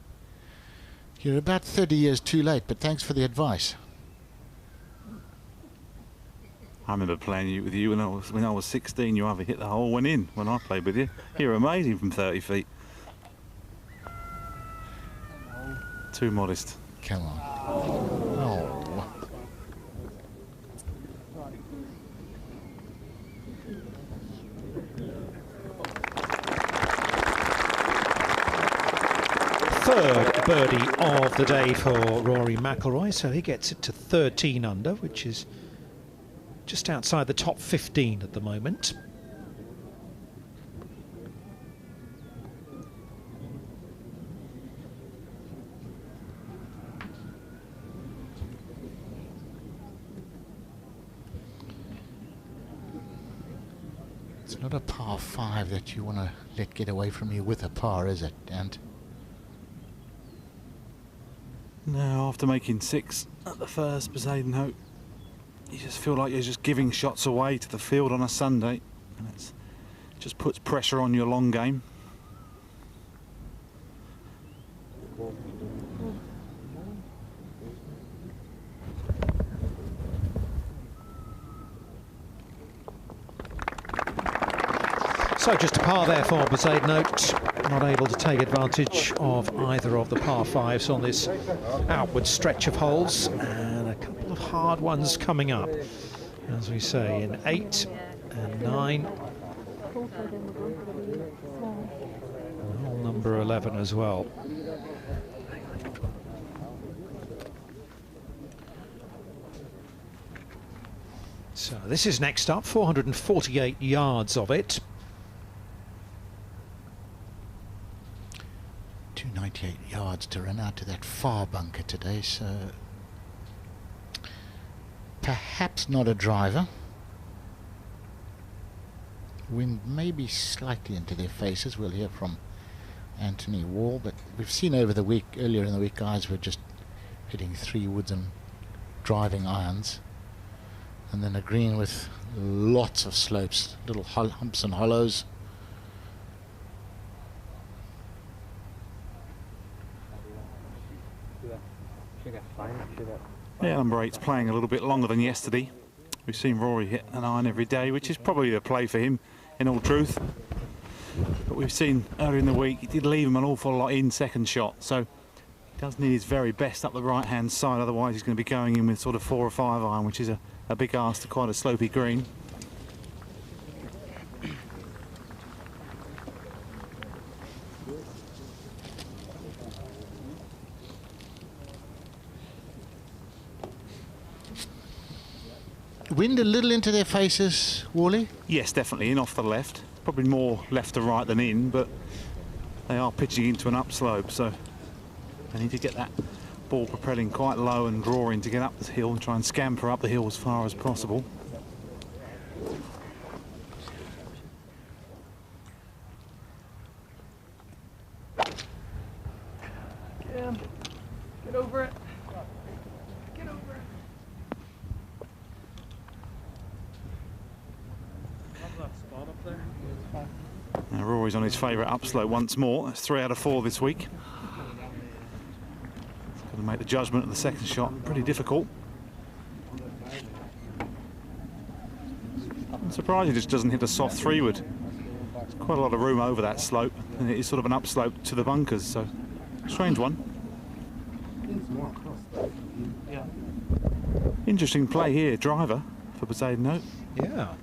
Speaker 2: You're about 30 years too late, but thanks for the advice.
Speaker 5: I remember playing with you when I was 16. You either hit the hole or went in when I played with you. You're amazing from 30 feet. Too modest.
Speaker 2: Come on. Oh.
Speaker 1: Third birdie of the day for Rory McIlroy, so he gets it to 13 under, which is just outside the top 15 at the moment.
Speaker 2: It's not a par 5 that you want to let get away from you with a par, is it, Ant?
Speaker 5: No, after making 6 at the first, Bezuidenhout, you just feel like you're just giving shots away to the field on a Sunday, and it just puts pressure on your long game.
Speaker 1: So just a par there for Bezuidenhout. Not able to take advantage of either of the par 5s on this outward stretch of holes, and a couple of hard ones coming up, as we say, in 8 and 9. And hole number 11 as well. So this is next up, 448 yards of it.
Speaker 2: 298 yards to run out to that far bunker today, so perhaps not a driver. Wind maybe slightly into their faces. We'll hear from Anthony Wall, but we've seen over the week, earlier in the week, guys were just hitting 3 woods and driving irons, and then a green with lots of slopes, little humps and hollows.
Speaker 5: Yeah, number 8's playing a little bit longer than yesterday. We've seen Rory hit an iron every day, which is probably the play for him, in all truth. But we've seen earlier in the week, he did leave him an awful lot in second shot, so he does need his very best up the right-hand side, otherwise he's going to be going in with sort of 4 or 5 iron, which is a big ask to quite a slopey green.
Speaker 2: Wind a little into their faces, Wally?
Speaker 5: Yes, definitely, in off the left. Probably more left to right than in, but they are pitching into an upslope, so they need to get that ball propelling quite low and drawing to get up the hill and try and scamper up the hill as far as possible.
Speaker 8: Get over it.
Speaker 5: Now Rory's on his favourite upslope once more. That's 3 out of 4 this week. Got to make the judgment of the second shot. Pretty difficult. I'm surprised he just doesn't hit a soft 3-wood. There's quite a lot of room over that slope, and it is sort of an upslope to the bunkers, so strange one. Interesting play here, driver for Bezuidenhout.
Speaker 1: Yeah.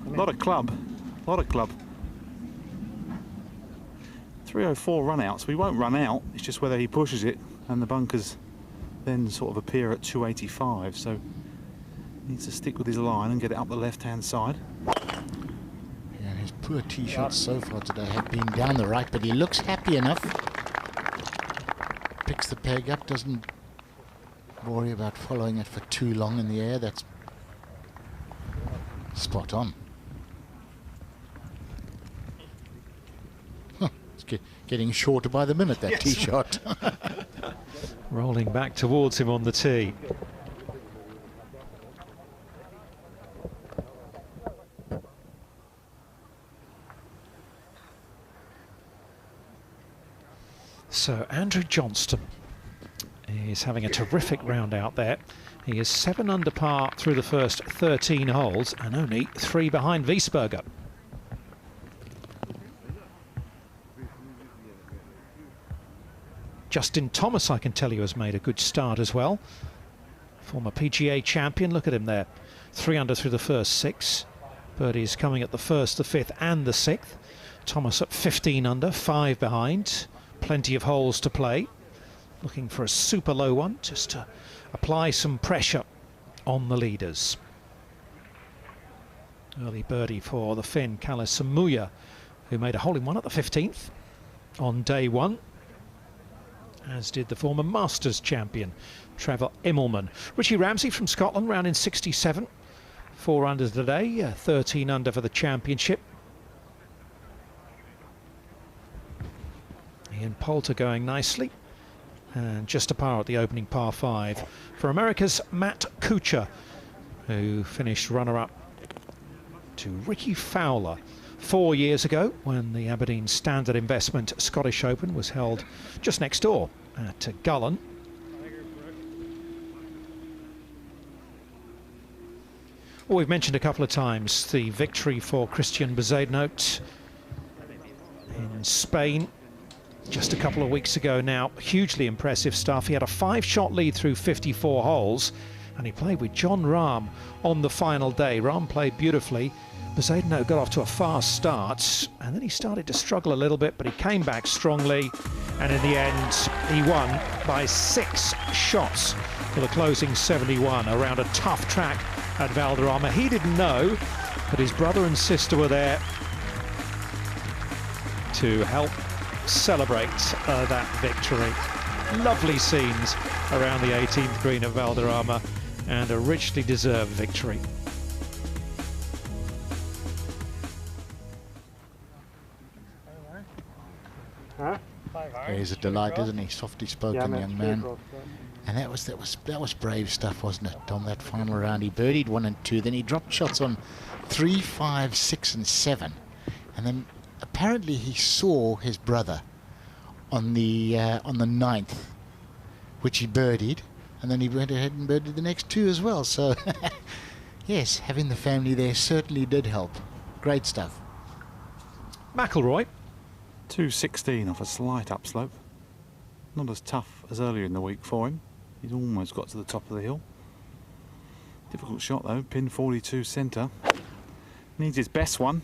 Speaker 5: A lot of club, a lot of club. 304 run-outs. We won't run out, it's just whether he pushes it, and the bunkers then sort of appear at 285, so needs to stick with his line and get it up the left-hand side.
Speaker 2: Yeah, his poor tee shots so far today have been down the right, but he looks happy enough. Picks the peg up, doesn't worry about following it for too long in the air. That's spot on. It's getting shorter by the minute, that tee shot.
Speaker 1: Rolling back towards him on the tee. So Andrew Johnston is having a terrific round out there. He is 7 under par through the first 13 holes and only 3 behind Wiesberger. Justin Thomas, I can tell you, has made a good start as well. Former PGA champion, look at him there. 3 under through the first 6. Birdies coming at the 1st, the 5th and the 6th. Thomas at 15 under, 5 behind. Plenty of holes to play. Looking for a super low one just to apply some pressure on the leaders. Early birdie for the Finn, Kalle Samuja, who made a hole-in-one at the 15th on day 1. As did the former Masters champion, Trevor Immelman. Richie Ramsey from Scotland, round in 67. 4 under today, 13 under for the championship. Ian Poulter going nicely. And just a par at the opening par 5 for America's Matt Kuchar, who finished runner-up to Ricky Fowler 4 years ago when the Aberdeen Standard Investment Scottish Open was held just next door at Gullen. Well, we've mentioned a couple of times the victory for Christiaan Bezuidenhout in Spain just a couple of weeks ago now. Hugely impressive stuff. He had a 5-shot lead through 54 holes and he played with John Rahm on the final day. Rahm played beautifully. Bezuidenhout got off to a fast start and then he started to struggle a little bit, but he came back strongly and in the end he won by 6 shots for the closing 71 around a tough track at Valderrama. He didn't know, but his brother and sister were there to help celebrate that victory. Lovely scenes around the 18th green at Valderrama and a richly deserved victory.
Speaker 2: He's a delight, isn't he? Softly spoken young man. And that was brave stuff, wasn't it, Tom? That final round, he birdied 1 and 2, then he dropped shots on 3, 5, 6, and 7, and then apparently he saw his brother on the 9th, which he birdied, and then he went ahead and birdied the next 2 as well. So yes, having the family there certainly did help. Great stuff.
Speaker 1: McIlroy.
Speaker 5: 216 off a slight upslope. Not as tough as earlier in the week for him. He's almost got to the top of the hill. Difficult shot though, pin 42 centre. Needs his best one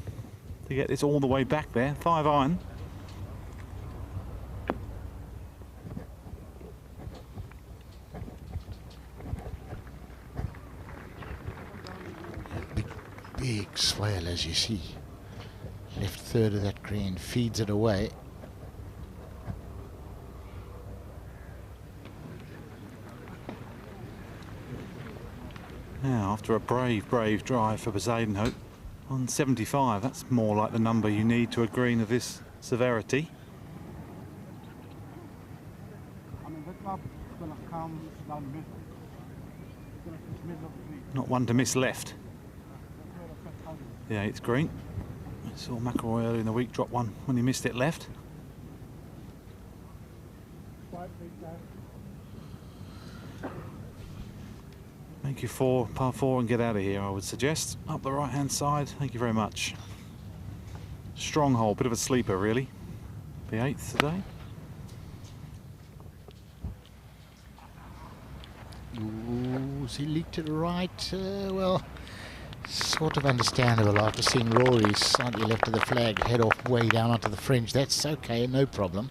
Speaker 5: to get this all the way back there. 5 iron.
Speaker 2: Big swale, as you see. Left third of that green, feeds it away.
Speaker 5: Now, after a brave drive for Bezuidenhout on 75, that's more like the number you need to a green of this severity. Not one to miss left. The 8th green. Saw McIlroy earlier in the week drop one when he missed it left. Make you par 4 and get out of here, I would suggest. Up the right-hand side, thank you very much. Strong hole, bit of a sleeper, really. The 8th today.
Speaker 2: Ooh, he leaked it right. Well, sort of understandable after seeing Rory slightly left of the flag head off way down onto the fringe. That's okay, no problem.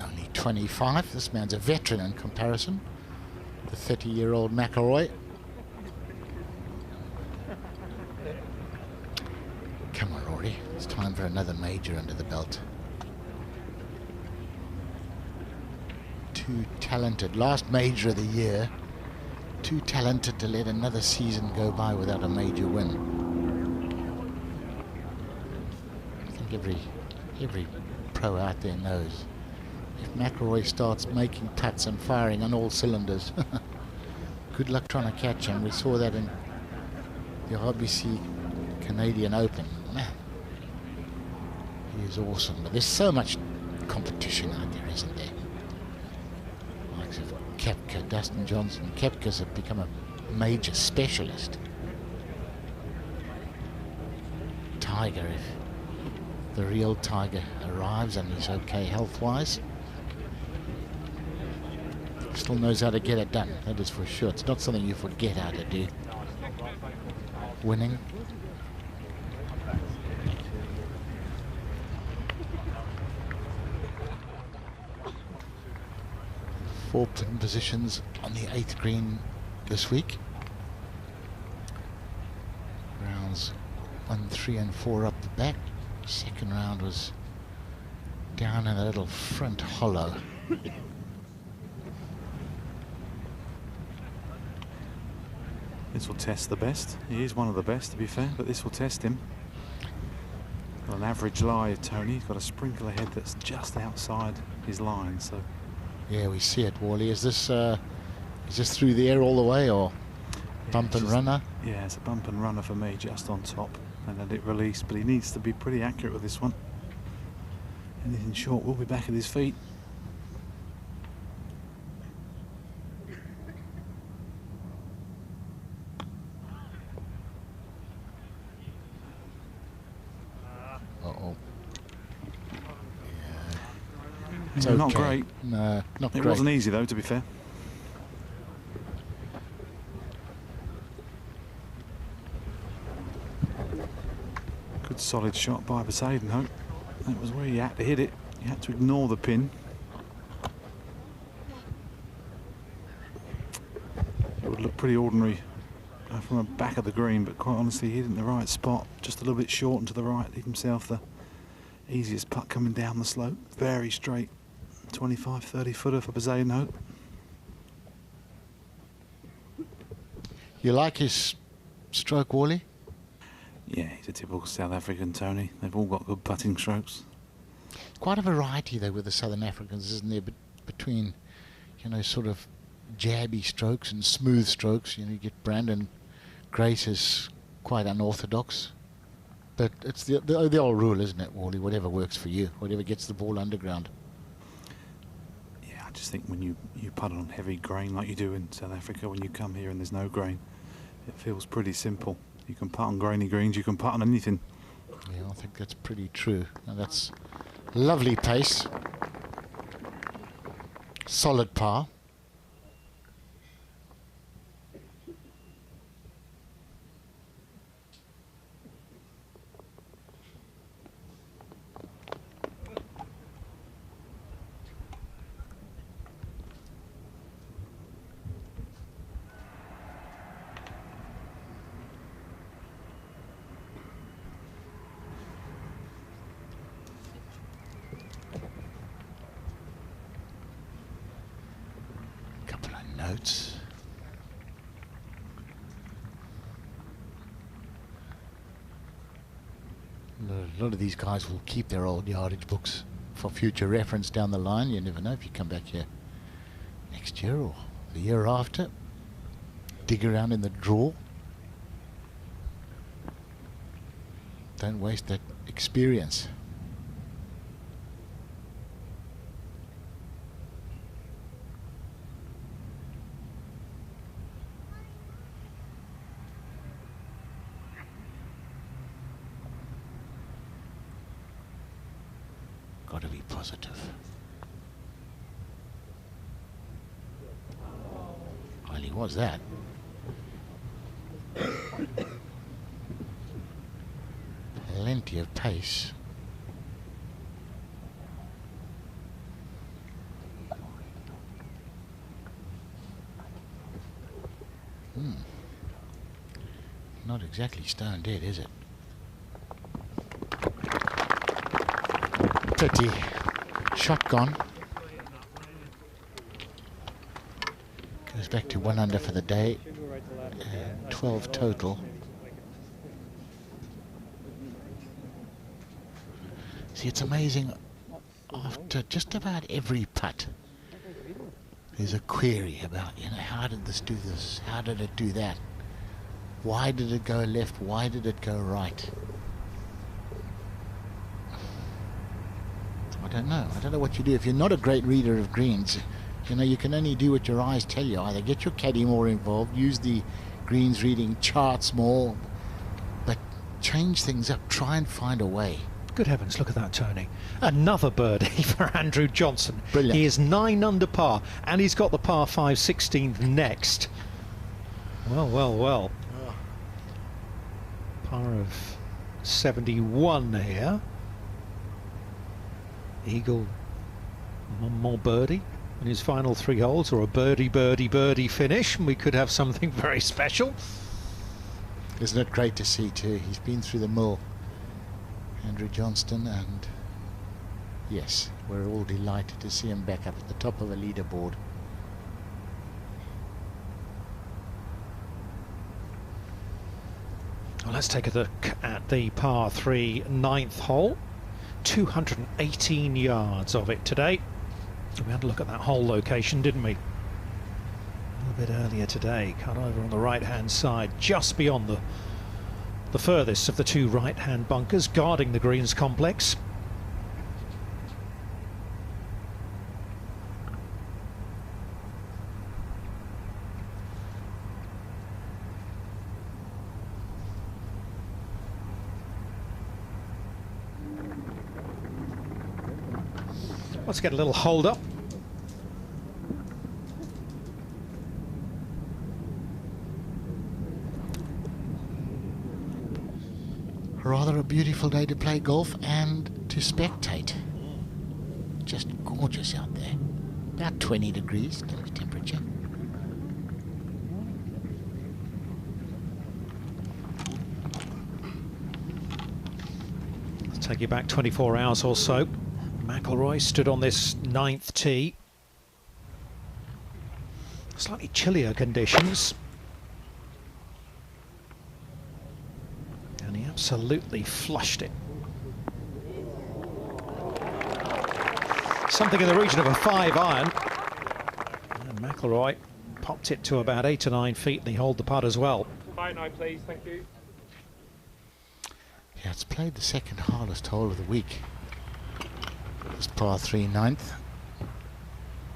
Speaker 2: Only 25. This man's a veteran in comparison. The 30-year-old McIlroy. Come on, Rory. It's time for another major under the belt. Too talented. Last major of the year. Too talented to let another season go by without a major win. I think every pro out there knows if McIlroy starts making putts and firing on all cylinders, good luck trying to catch him. We saw that in the RBC Canadian Open. Man, he is awesome. But there's so much competition out there, isn't there? Likes of Koepka, Dustin Johnson. Koepka's have become a major specialist. Tiger, if the real Tiger arrives and he's okay health-wise, still knows how to get it done, that is for sure. It's not something you forget how to do. Winning. Four pin positions on the 8th green this week. Rounds 1, 3 and 4 up the back. Second round was down in a little front hollow.
Speaker 5: This will test the best. He is one of the best, to be fair, but this will test him. Got an average lie, Tony. He's got a sprinkle ahead that's just outside his line, so.
Speaker 2: Yeah, we see it, Wally. Is this through the air all the way, or bump and runner?
Speaker 5: Yeah, it's a bump and runner for me, just on top, and let it release. But he needs to be pretty accurate with this one. Anything short will be back at his feet.
Speaker 2: Uh-oh.
Speaker 5: It's
Speaker 2: okay.
Speaker 5: Not great.
Speaker 2: No, not great.
Speaker 5: It wasn't easy, though, to be fair. Good solid shot by Bezuidenhout. That was where he had to hit it. He had to ignore the pin. It would look pretty ordinary from the back of the green, but quite honestly, he hit it in the right spot. Just a little bit short and to the right. Leave himself the easiest putt coming down the slope. Very straight. 25, 30 footer for Bezuidenhout.
Speaker 2: You like his stroke, Wally?
Speaker 5: Yeah, he's a typical South African, Tony. They've all got good putting strokes.
Speaker 2: Quite a variety, though, with the Southern Africans, isn't there? Between, you know, sort of jabby strokes and smooth strokes. You know, you get Brandon Grace is quite unorthodox. But it's the old rule, isn't it, Wally? Whatever works for you, whatever gets the ball underground.
Speaker 5: Yeah, I just think when you putt on heavy grain like you do in South Africa, when you come here and there's no grain, it feels pretty simple. You can putt on grainy greens, you can putt on anything.
Speaker 2: Yeah, I think that's pretty true. And that's lovely pace. Solid par. Notes. A lot of these guys will keep their old yardage books for future reference down the line. You never know if you come back here next year or the year after. Dig around in the draw. Don't waste that experience. Got to be positive. Well, he was that. Plenty of pace. Not exactly stone dead, is it? Pity. Shotgun. Goes back to 1 under for the day. 12 total. See, it's amazing. After just about every putt, there's a query about, you know, how did this do this? How did it do that? Why did it go left? Why did it go right? I don't know. I don't know what you do. If you're not a great reader of greens, you know, you can only do what your eyes tell you. Either get your caddy more involved, use the greens reading charts more, but change things up. Try and find a way.
Speaker 1: Good heavens, look at that, Tony. Another birdie for Andrew Johnson.
Speaker 2: Brilliant.
Speaker 1: He is 9 under par, and he's got the par 5 16th next. Well, well, well. Par of 71 here. Eagle, one more birdie in his final 3 holes, or a birdie, birdie, birdie finish, and we could have something very special.
Speaker 2: Isn't it great to see too? He's been through the mill, Andrew Johnston, and yes, we're all delighted to see him back up at the top of a leaderboard.
Speaker 1: Well, let's take a look at the par 3 9th hole. 218 yards of it today. We had a look at that hole location, didn't we? A little bit earlier today. Cut over on the right hand side, just beyond the furthest of the 2 right hand bunkers, guarding the greens complex. Let's get a little hold up.
Speaker 2: Rather a beautiful day to play golf and to spectate. Just gorgeous out there. About 20 degrees temperature.
Speaker 1: Let's take you back 24 hours or so. McIlroy stood on this 9th tee. Slightly chillier conditions. And he absolutely flushed it. Something in the region of a 5-iron. And McIlroy popped it to about 8 or 9 feet, and he holed the putt as well.
Speaker 8: Quiet now, please. Thank you.
Speaker 2: Yeah, it's played the second hardest hole of the week. This par 3 9th.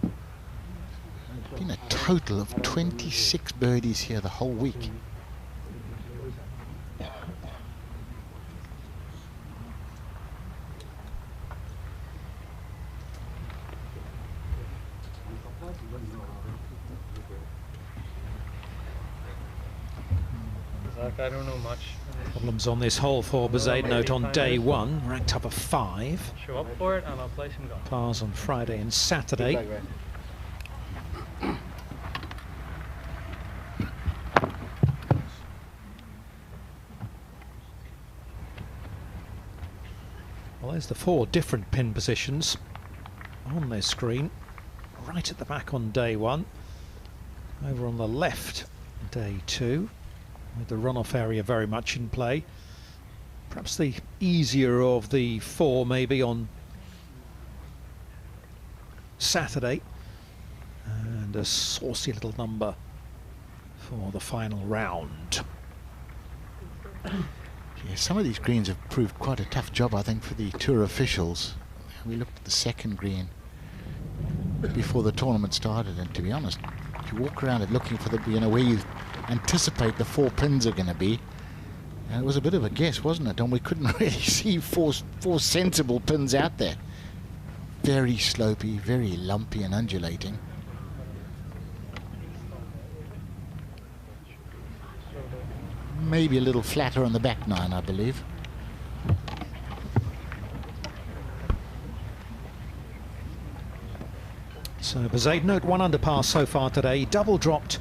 Speaker 2: There's been a total of 26 birdies here the whole week.
Speaker 8: I don't know much.
Speaker 1: Problems on this hole for Bezuidenhout on day 1, ranked up a 5.
Speaker 8: Show up for it and I'll play some golf.
Speaker 1: Pars on Friday and Saturday. Well, there's the 4 different pin positions on this screen. Right at the back on day 1. Over on the left, day 2. With the runoff area very much in play. Perhaps the easier of the 4 maybe on Saturday. And a saucy little number for the final round.
Speaker 2: Yeah, some of these greens have proved quite a tough job, I think, for the tour officials. We looked at the second green before the tournament started, and to be honest, you walk around it looking for the, where you anticipate the 4 pins are going to be, and it was a bit of a guess, wasn't it? And we couldn't really see four sensible pins out there. Very slopey, very lumpy and undulating. Maybe a little flatter on the back nine, I believe.
Speaker 1: So Bezuidenhout 1 under par so far today. He double dropped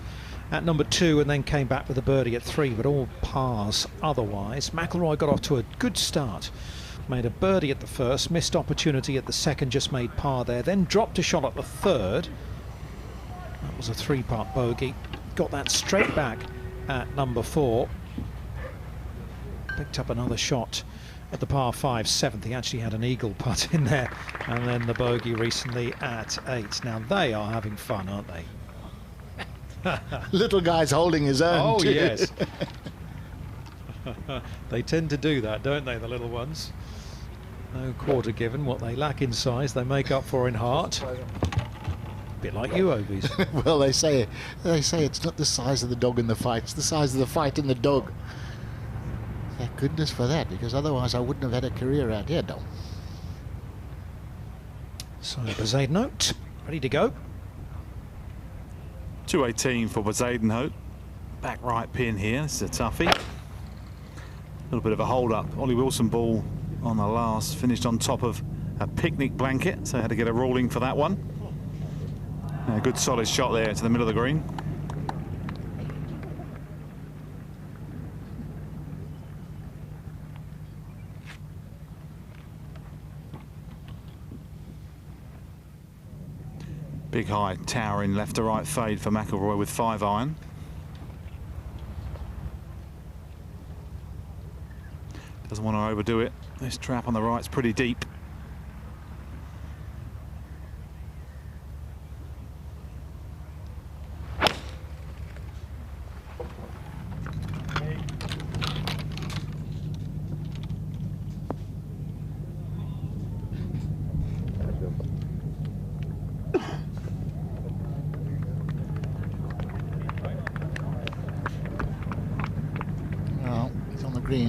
Speaker 1: at number 2 and then came back with a birdie at 3, but all pars otherwise. McIlroy got off to a good start. Made a birdie at the first, missed opportunity at the second, just made par there, then dropped a shot at the third. That was a 3-part bogey. Got that straight back at number 4. Picked up another shot at the par 5 7th. He actually had an eagle putt in there, and then the bogey recently at 8. Now they are having fun, aren't they?
Speaker 2: Little guy's holding his own.
Speaker 1: Oh,
Speaker 2: too.
Speaker 1: yes. They tend to do that, don't they, the little ones? No quarter given. What they lack in size, they make up for in heart. A bit like you, Obies.
Speaker 2: Well, they say it's not the size of the dog in the fight, it's the size of the fight in the dog. Thank goodness for that, because otherwise I wouldn't have had a career out here, Dom.
Speaker 1: So Bezuidenhout, ready to go.
Speaker 5: 218 for Bezuidenhout. Back right pin here. This is a toughie. A little bit of a hold up. Ollie Wilson ball on the last, finished on top of a picnic blanket, so had to get a ruling for that one. A good solid shot there to the middle of the green. Big high towering left to right fade for McIlroy with 5-iron. Doesn't want to overdo it. This trap on the right's pretty deep.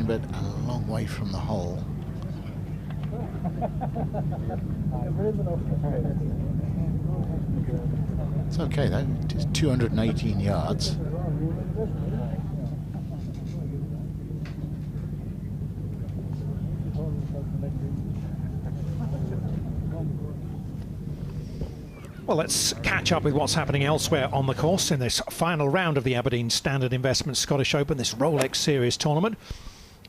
Speaker 2: But a long way from the hole. It's okay though, it is 218 yards.
Speaker 1: Well, let's catch up with what's happening elsewhere on the course in this final round of the Aberdeen Standard Investments Scottish Open, this Rolex Series tournament.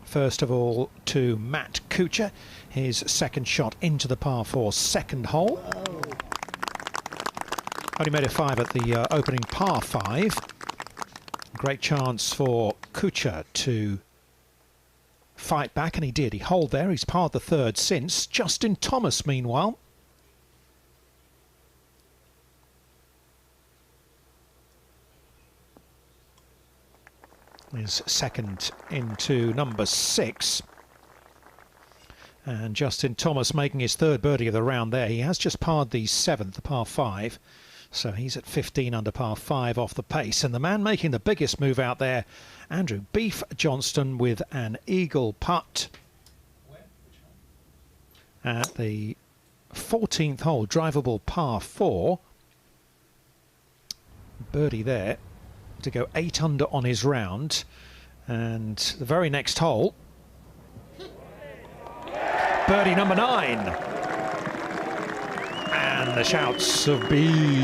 Speaker 1: First of all to Matt Kuchar, his second shot into the par 4 second hole. Only made a 5 at the opening par 5. Great chance for Kuchar to fight back, and he did. He holed there. He's parred the third since. Justin Thomas, meanwhile, is second into number 6. And Justin Thomas making his third birdie of the round there. He has just parred the 7th, the par 5. So he's at 15 under par 5 off the pace. And the man making the biggest move out there, Andrew Beef Johnston, with an eagle putt at the 14th hole, drivable par 4. Birdie there to go 8 under on his round. And the very next hole, birdie number 9. And the shouts of Beef.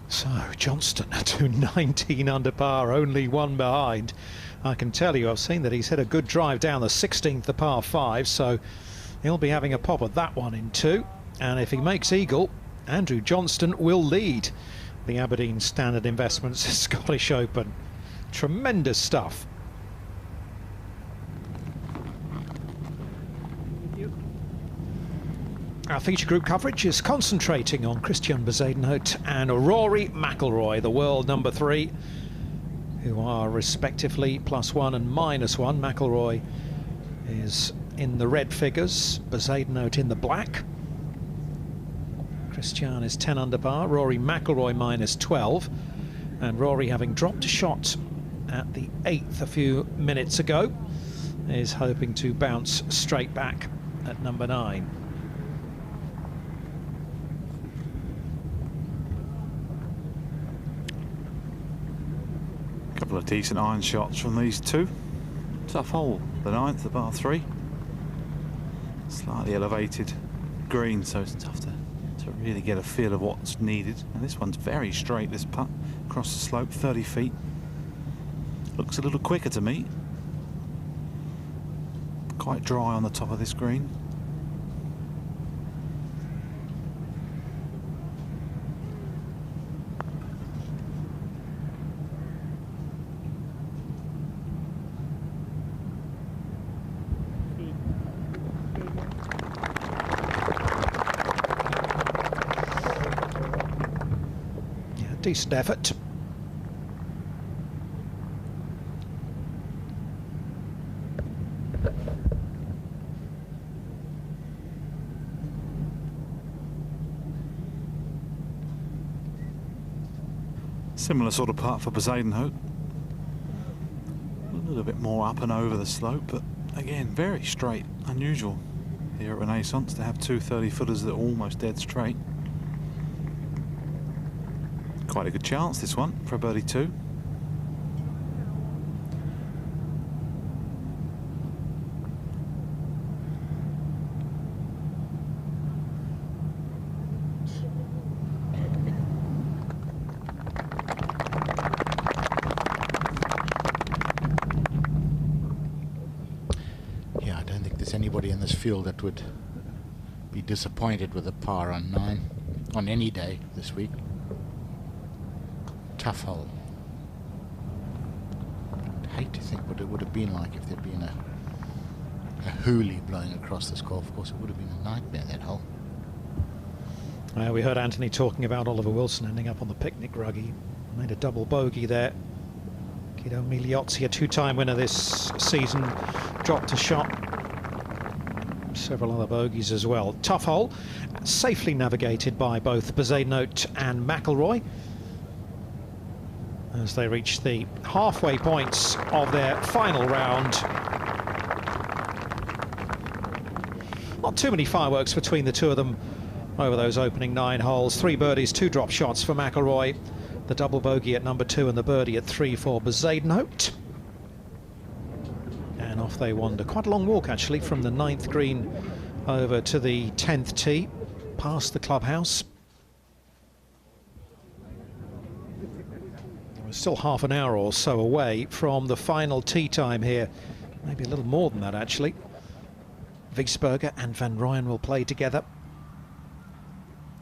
Speaker 1: So Johnston to 19 under par, only 1 behind. I can tell you, I've seen that he's hit a good drive down the 16th, the par 5, so he'll be having a pop at that one in 2. And if he makes eagle, Andrew Johnston will lead the Aberdeen Standard Investments Scottish Open. Tremendous stuff. Our feature group coverage is concentrating on Christiaan Bezuidenhout and Rory McIlroy, the world number 3, who are respectively +1 and -1. McIlroy is in the red figures, Bezuidenhout in the black. Christiaan is 10 under par, Rory McIlroy -12, and Rory, having dropped a shot at the 8th a few minutes ago, is hoping to bounce straight back at number 9.
Speaker 5: Couple of decent iron shots from these two. Tough hole, the 9th, the par 3. Slightly elevated green, so it's tough to really get a feel of what's needed. And this one's very straight, this putt, across the slope, 30 feet. Looks a little quicker to me. Quite dry on the top of this green.
Speaker 1: Decent effort.
Speaker 5: Similar sort of putt for Bezuidenhout. A little bit more up and over the slope, but again, very straight. Unusual here at Renaissance to have two 30-footers that are almost dead straight. Quite a good chance, this one, for a birdie 2.
Speaker 2: Yeah, I don't think there's anybody in this field that would be disappointed with a par on 9 on any day this week. Tough hole. I'd hate to think what it would have been like if there'd been a hoolie blowing across this golf course. It would have been a nightmare, that hole.
Speaker 1: We heard Anthony talking about Oliver Wilson ending up on the picnic rug. He made a double bogey there. Guido Migliozzi, a 2-time winner this season, dropped a shot. Several other bogeys as well. Tough hole, safely navigated by both Bezuidenhout and McIlroy as they reach the halfway points of their final round. Not too many fireworks between the two of them over those opening 9 holes. 3 birdies, 2 drop shots for McIlroy. The double bogey at number 2 and the birdie at 3 for Bezuidenhout. And off they wander. Quite a long walk, actually, from the 9th green over to the 10th tee, past the clubhouse. We're still half an hour or so away from the final tee time here. Maybe a little more than that, actually. Wiesberger and Van Rooyen will play together.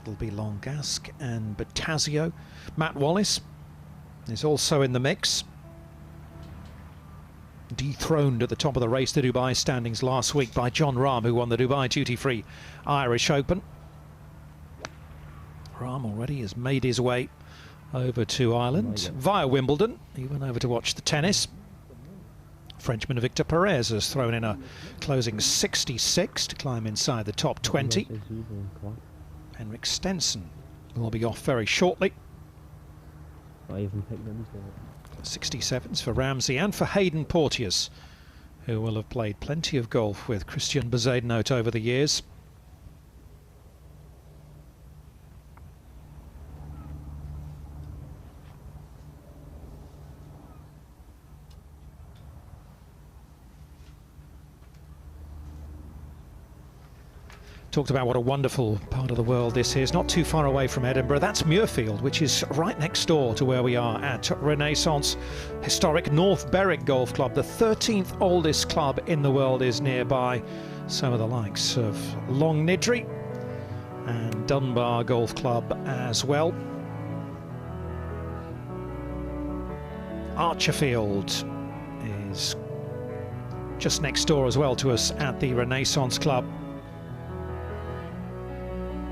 Speaker 1: It'll be Longask and Battazio. Matt Wallace is also in the mix. Dethroned at the top of the race to Dubai standings last week by John Rahm, who won the Dubai duty-free Irish Open. Rahm already has made his way over to Ireland via Wimbledon. He went over to watch the tennis. Frenchman Victor Perez has thrown in a closing 66 to climb inside the top 20. Henrik Stenson will be off very shortly. 67s for Ramsey and for Hayden Porteous, who will have played plenty of golf with Christiaan Bezuidenhout over the years. Talked about what a wonderful part of the world this is, not too far away from Edinburgh. That's Muirfield, which is right next door to where we are at Renaissance. Historic North Berwick Golf Club, the 13th oldest club in the world, is nearby. So are the likes of Long Nidri and Dunbar Golf Club as well. Archerfield is just next door as well to us at the Renaissance Club.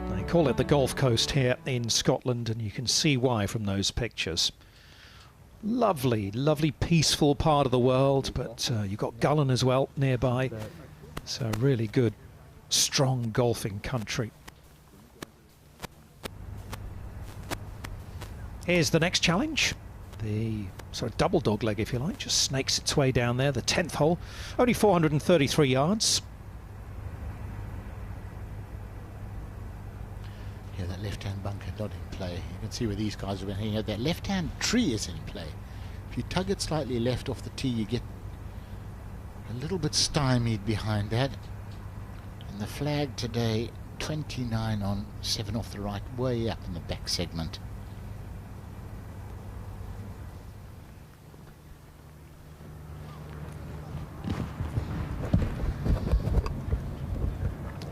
Speaker 1: They call it the Golf Coast here in Scotland, and you can see why from those pictures. Lovely, lovely, peaceful part of the world, but you've got Gullen as well nearby. So really good, strong golfing country. Here's the next challenge. The sort of double dog leg, if you like, just snakes its way down there. The 10th hole, only 433 yards.
Speaker 2: Yeah, that left-hand bunker not in play. You can see where these guys have been hanging out. That left-hand tree is in play. If you tug it slightly left off the tee, you get a little bit stymied behind that. And the flag today, 29 on, 7 off the right, way up in the back segment.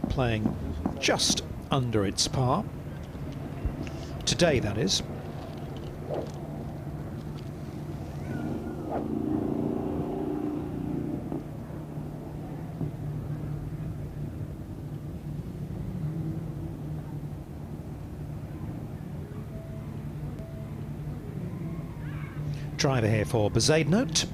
Speaker 1: Playing just under its par. Today, that is. Driver here for Bezuidenhout.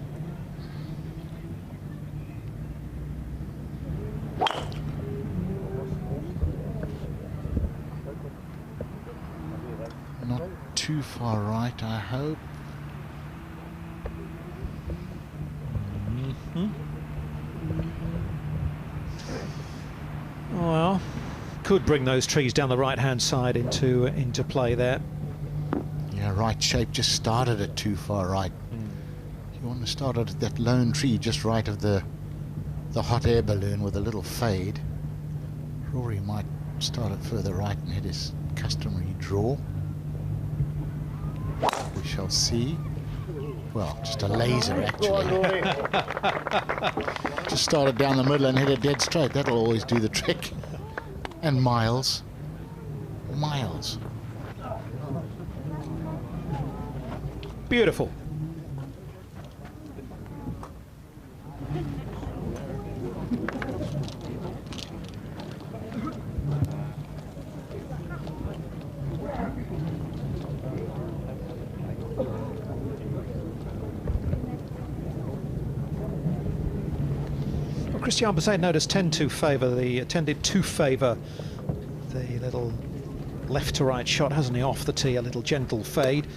Speaker 2: Not too far right, I hope.
Speaker 1: Well, could bring those trees down the right-hand side into play there.
Speaker 2: Yeah, right shape just started at too far right. You want to start at that lone tree just right of the hot air balloon with a little fade. Rory might start it further right and hit his customary draw. We shall see. Well, just a laser actually. Just started down the middle and hit it dead straight. That'll always do the trick. And miles.
Speaker 1: Beautiful. Christiaan Bezuidenhout tended to favour the little left to right shot, hasn't he, off the tee, a little gentle fade,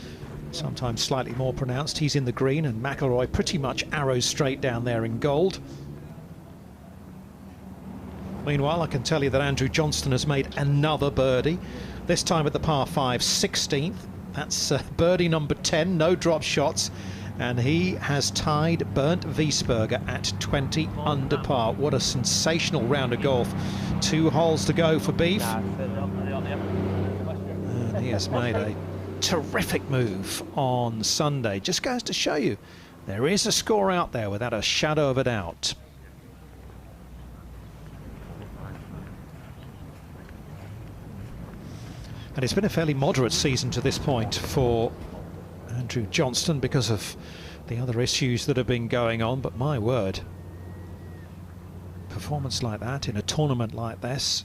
Speaker 1: sometimes slightly more pronounced. He's in the green, and McIlroy pretty much arrows straight down there in gold. Meanwhile, I can tell you that Andrew Johnston has made another birdie, this time at the par 5, 16th. That's birdie number 10, no drop shots. And he has tied Bernd Wiesberger at 20 under par. What a sensational round of golf. 2 holes to go for Beef. And he has made a terrific move on Sunday. Just goes to show you, there is a score out there without a shadow of a doubt. And it's been a fairly moderate season to this point for Andrew Johnston because of the other issues that have been going on, but my word, performance like that in a tournament like this,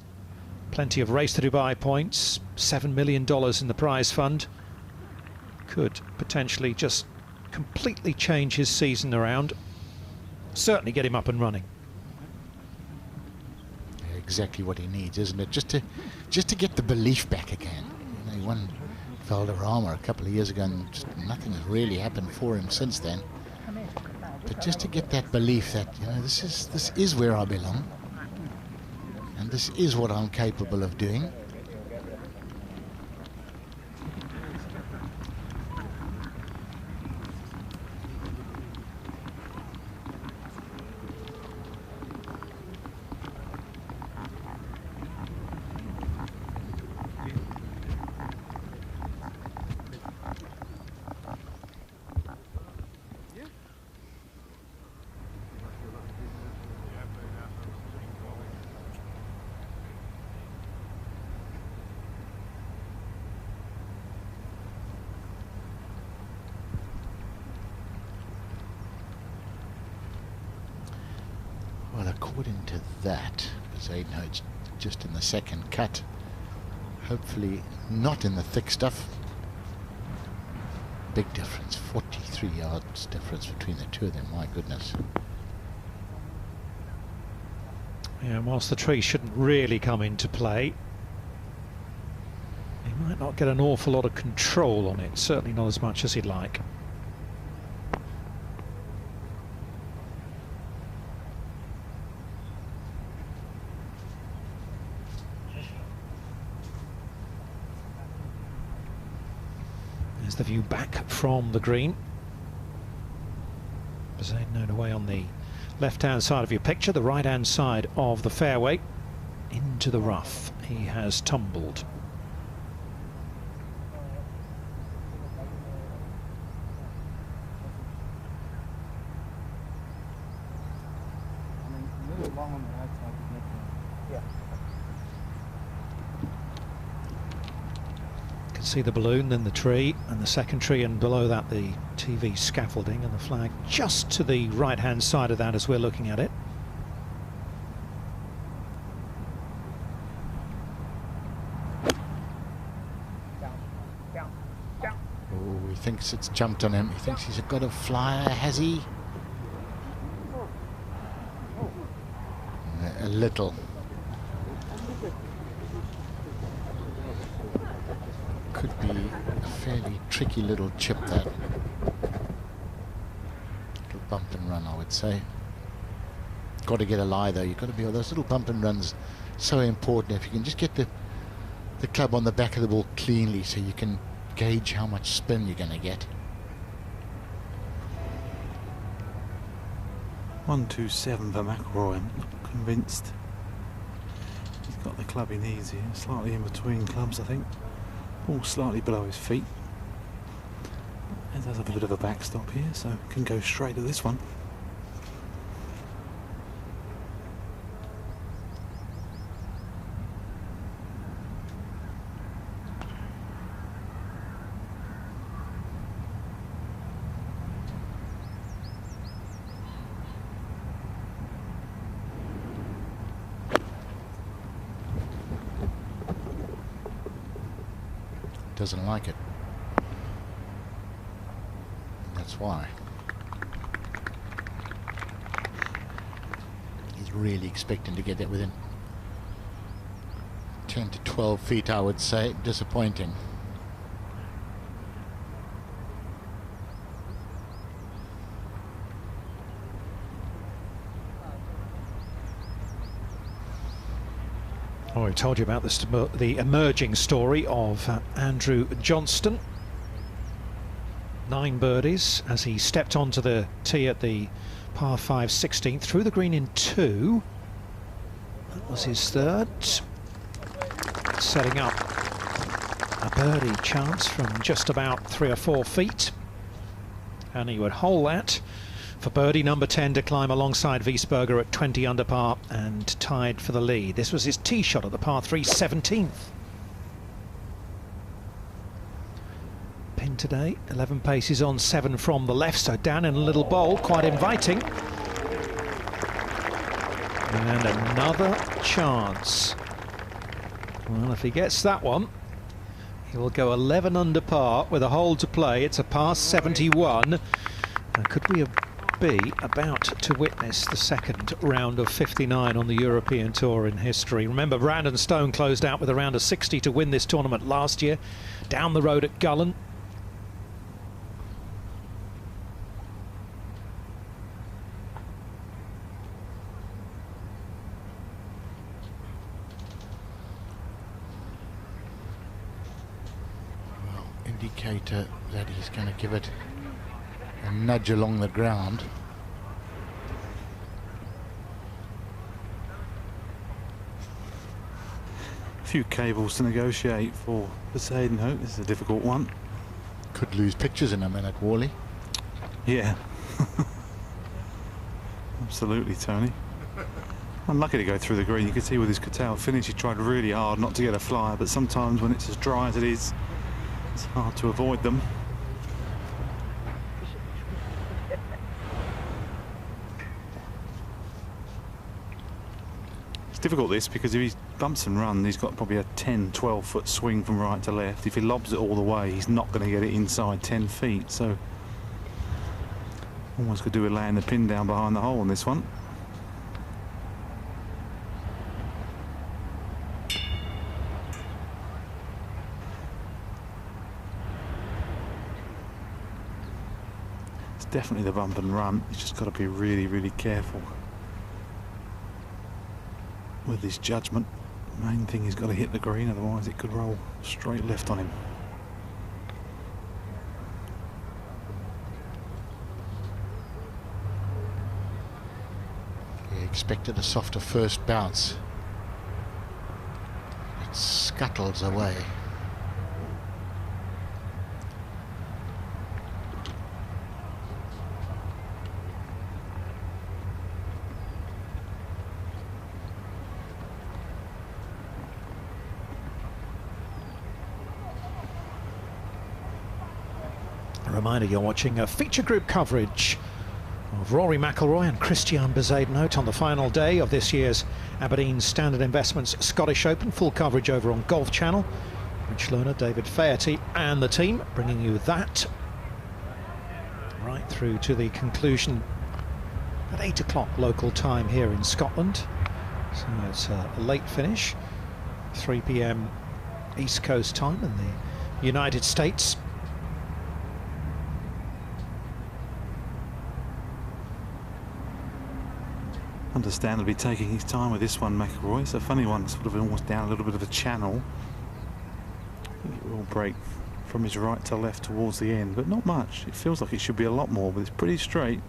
Speaker 1: plenty of Race to Dubai points, $7 million in the prize fund, could potentially just completely change his season around, certainly get him up and running.
Speaker 2: Exactly what he needs, isn't it? Just to get the belief back again. You know, he won Valderrama a couple of years ago and just nothing has really happened for him since then. But just to get that belief that, you know, this is where I belong and this is what I'm capable of doing. according to that, Bezuidenhout's just in the second cut. Hopefully not in the thick stuff. Big difference, 43 yards difference between the two of them, my goodness.
Speaker 1: Yeah, whilst the tree shouldn't really come into play, he might not get an awful lot of control on it, certainly not as much as he'd like. There's the view back from the green. Bezuidenhout away on the left-hand side of your picture, the right-hand side of the fairway, into the rough. He has tumbled. Can see the balloon, then the tree, and the second tree, and below that the TV scaffolding and the flag just to the right-hand side of that as we're looking at it.
Speaker 2: Oh, he thinks it's jumped on him. He thinks he's got a flyer, has he? A little. Could be a fairly tricky little chip, that. Little bump and run, I would say. Got to get a lie though. You've got to be, those little bump and runs so important. If you can just get the club on the back of the ball cleanly, so you can gauge how much spin you're going to get.
Speaker 5: 127 for McIlroy. I'm not convinced. He's got the club he needs here, slightly in between clubs, I think. Ball slightly below his feet. It does have a bit of a backstop here, so can go straight at this one.
Speaker 2: Doesn't like it. That's why. He's really expecting to get that within 10 to 12 feet, I would say. Disappointing.
Speaker 1: Oh, I told you about the emerging story of Andrew Johnston. 9 birdies as he stepped onto the tee at the par 5 16th, through the green in 2. That was his third. Setting up a birdie chance from just about 3 or 4 feet. And he would hole that for birdie number 10 to climb alongside Wiesberger at 20 under par and tied for the lead. This was his tee shot at the par 3 17th. Pin today, 11 paces on, 7 from the left, so down in a little bowl, quite inviting. And another chance. Well, if he gets that one, he will go 11 under par with a hole to play. It's a par 71. And could we be about to witness the second round of 59 on the European Tour in history? Remember, Brandon Stone closed out with a round of 60 to win this tournament last year, down the road at Gullen.
Speaker 2: Well, indicator that he's going to give it a nudge along the ground.
Speaker 5: A few cables to negotiate for Bezuidenhout. This is a difficult one.
Speaker 2: Could lose pictures in a minute, Wally.
Speaker 5: Yeah. Absolutely, Tony. Unlucky to go through the green. You could see with his curtailed finish he tried really hard not to get a flyer, but sometimes when it's as dry as it is, it's hard to avoid them. It's difficult this, because if he bumps and runs, he's got probably a 10-12 foot swing from right to left. If he lobs it all the way, he's not going to get it inside 10 feet. So almost could do with laying the pin down behind the hole on this one. It's definitely the bump and run. He's just got to be really, really careful with his judgment. The main thing, he's got to hit the green, otherwise it could roll straight left on him.
Speaker 2: He expected a softer first bounce. It scuttles away.
Speaker 1: A reminder, you're watching a feature group coverage of Rory McIlroy and Christiaan Bezuidenhout on the final day of this year's Aberdeen Standard Investments Scottish Open. Full coverage over on Golf Channel. Rich Lerner, David Faherty and the team bringing you that right through to the conclusion at 8 o'clock local time here in Scotland. So it's a late finish, 3 p.m. East Coast time in the United States.
Speaker 5: Understandably taking his time with this one, McIlroy. It's a funny one, sort of almost down a little bit of a channel. I think it will break from his right to left towards the end, but not much. It feels like it should be a lot more, but it's pretty straight.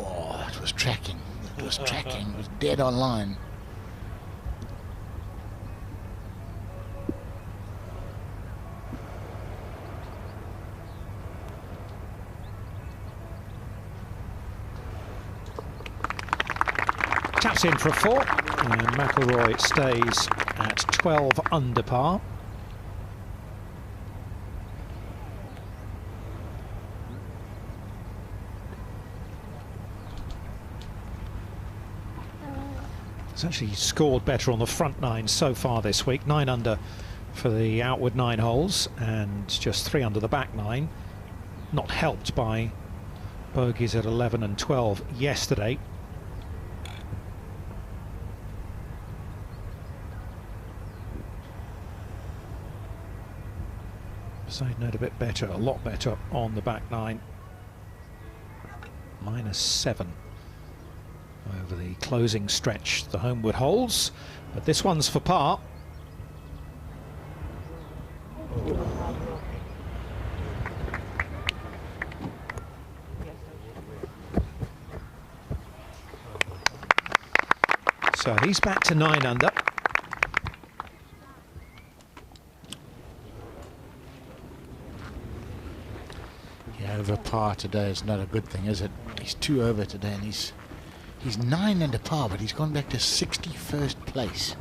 Speaker 2: Oh, it was tracking. It was tracking. It was dead on line.
Speaker 1: Taps in for a 4, and McIlroy stays at 12 under par. He's actually scored better on the front 9 so far this week. 9 under for the outward 9 holes and just 3 under the back 9. Not helped by bogeys at 11 and 12 yesterday. Bezuidenhout a bit better, a lot better on the back 9. -7 over the closing stretch, the homeward holes, but this one's for par. So he's back to 9 under.
Speaker 2: Over par today is not a good thing, is it? He's 2 over today, and he's 9 under par, but he's gone back to 61st place.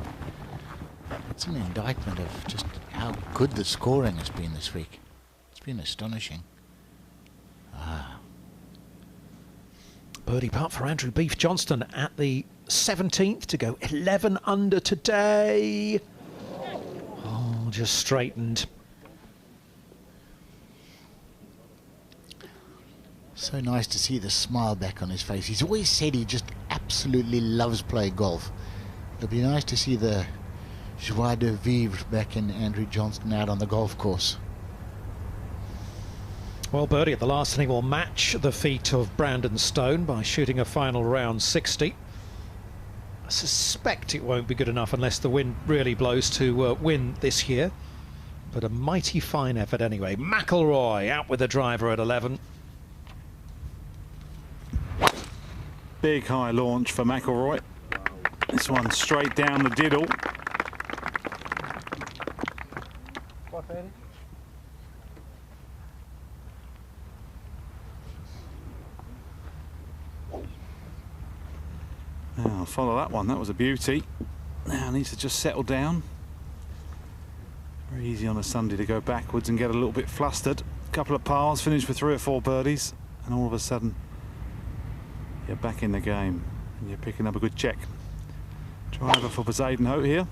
Speaker 2: It's an indictment of just how good the scoring has been this week. It's been astonishing.
Speaker 1: Birdie putt for Andrew Beef Johnston at the 17th to go 11 under today. Oh, just straightened.
Speaker 2: So nice to see the smile back on his face. He's always said he just absolutely loves playing golf. It'll be nice to see the joie de vivre back in Andrew Johnston out on the golf course.
Speaker 1: Well, birdie at the last inning will match the feat of Brandon Stone by shooting a final round 60. I suspect it won't be good enough unless the wind really blows to win this year. But a mighty fine effort anyway. McIlroy out with the driver at 11.
Speaker 5: Big high launch for McIlroy. This one straight down the diddle. Now follow that one, that was a beauty. Now needs to just settle down. Very easy on a Sunday to go backwards and get a little bit flustered. A couple of pars, finished with 3 or 4 birdies, and all of a sudden you're back in the game and you're picking up a good check. Driver for Bezuidenhout here.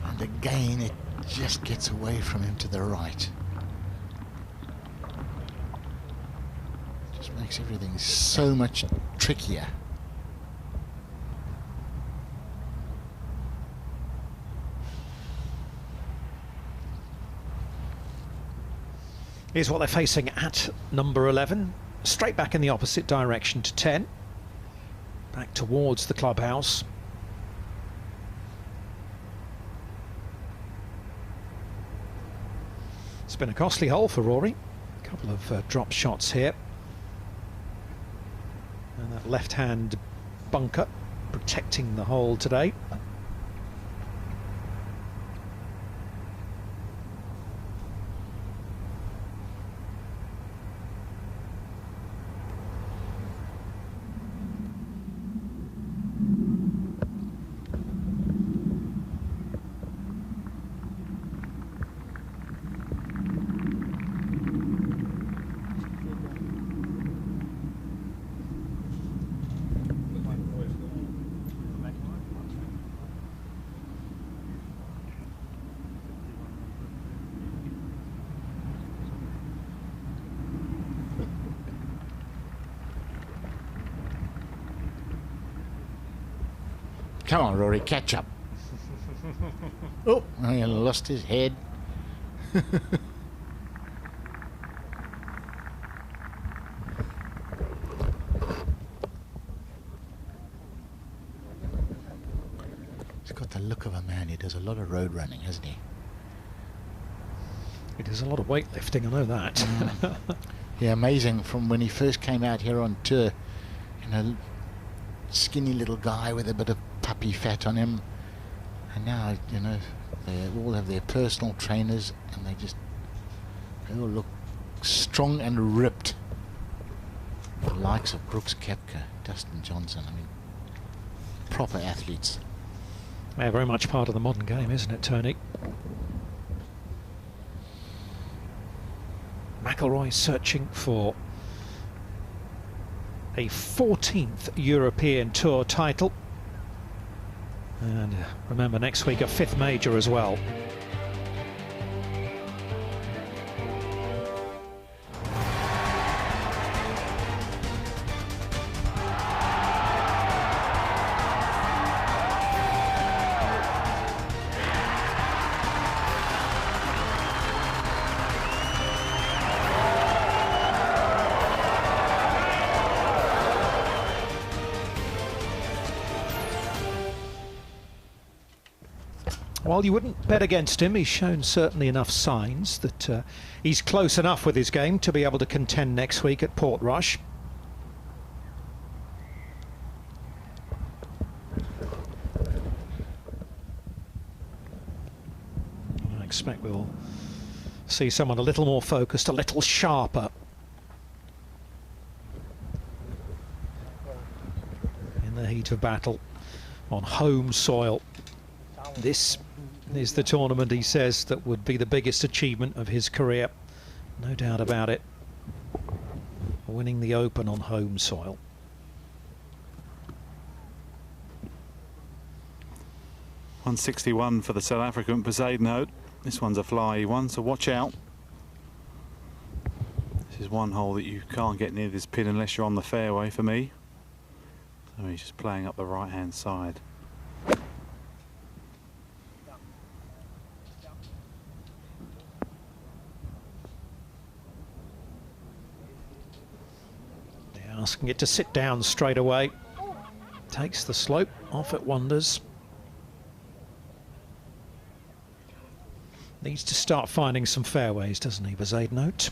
Speaker 2: And again, it just gets away from him to the right. Just makes everything so much trickier.
Speaker 1: Here's what they're facing at number 11. Straight back in the opposite direction to 10. Back towards the clubhouse. It's been a costly hole for Rory. A couple of drop shots here. And that left-hand bunker protecting the hole today.
Speaker 2: Come on, Rory, catch up. Oh, he lost his head. He's got the look of a man who does a lot of road running, hasn't he?
Speaker 1: He does a lot of weightlifting, I know that.
Speaker 2: Yeah, amazing. From when he first came out here on tour, you know, skinny little guy with a bit of puppy fat on him, and now, you know, they all have their personal trainers and they all look strong and ripped. The likes of Brooks Koepka, Dustin Johnson, I mean, proper athletes.
Speaker 1: Yeah, very much part of the modern game, isn't it, Tony? McIlroy searching for a 14th European Tour title. And remember, next week a 5th major as well. While you wouldn't bet against him, he's shown certainly enough signs that he's close enough with his game to be able to contend next week at Portrush. I expect we'll see someone a little more focused, a little sharper in the heat of battle on home soil. This is the tournament, he says, that would be the biggest achievement of his career. No doubt about it. Winning the Open on home soil.
Speaker 5: .161 for the South African Bezuidenhout. This one's a flyy one, so watch out. This is one hole that you can't get near this pin unless you're on the fairway for me. So he's just playing up the right-hand side.
Speaker 1: Asking it to sit down straight away. Takes the slope off at Wonders. Needs to start finding some fairways, doesn't he, Bezuidenhout?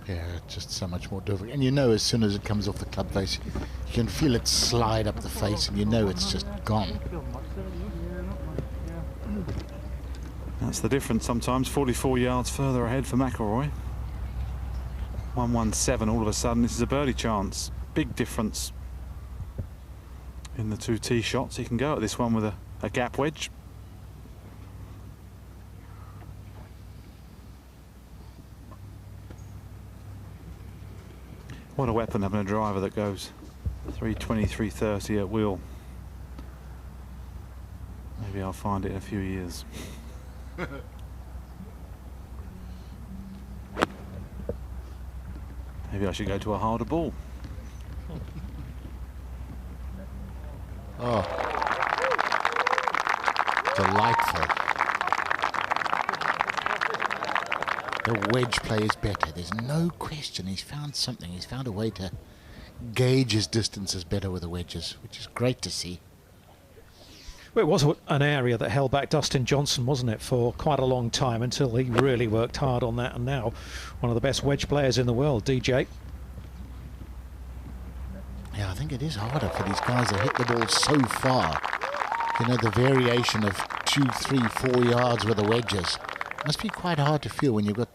Speaker 2: Yeah, just so much more difficult. And you know, as soon as it comes off the club face, you can feel it slide up the face and you know it's just gone.
Speaker 5: That's the difference sometimes. 44 yards further ahead for McIlroy. 117, all of a sudden this is a birdie chance. Big difference In the 2 tee shots, he can go at this one with a gap wedge. What a weapon having a driver that goes 320, 330 at wheel. Maybe I'll find it in a few years. Maybe I should go to a harder ball.
Speaker 2: Oh, delightful. The wedge play is better. There's no question. He's found something. He's found a way to gauge his distances better with the wedges, which is great to see.
Speaker 1: Well, it was an area that held back Dustin Johnson, wasn't it, for quite a long time, until he really worked hard on that, and now one of the best wedge players in the world, DJ.
Speaker 2: Yeah, I think it is harder for these guys that hit the ball so far. You know, the variation of 2, 3, 4 yards with the wedges must be quite hard to feel when you've got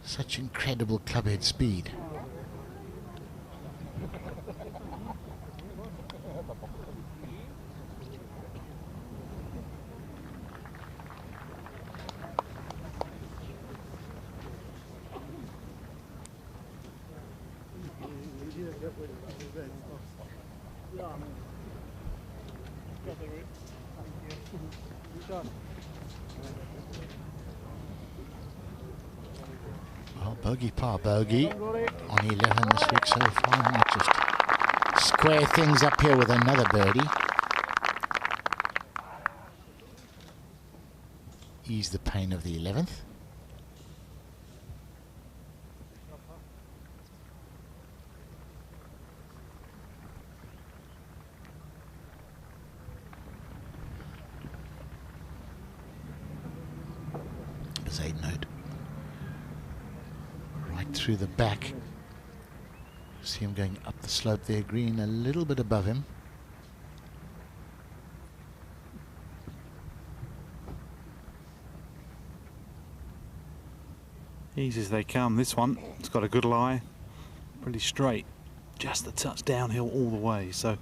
Speaker 2: such incredible clubhead speed. Well, bogey par bogey on 11 this week so far. Might just square things up here with another birdie. Ease the pain of the 11th. Bezuidenhout right through the back. See him going up the slope there, green a little bit above him.
Speaker 5: Easy as they come. This one, it's got a good lie, pretty straight, just a touch downhill all the way, so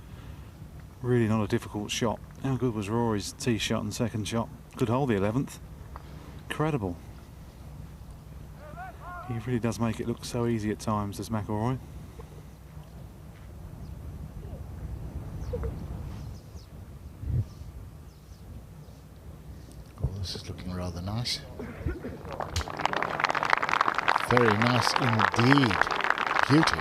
Speaker 5: really not a difficult shot. How good was Rory's tee shot and second shot? Good hole, the 11th. Incredible. He really does make it look so easy at times, does McIlroy.
Speaker 2: Oh, this is looking rather nice. Very nice indeed. Beauty.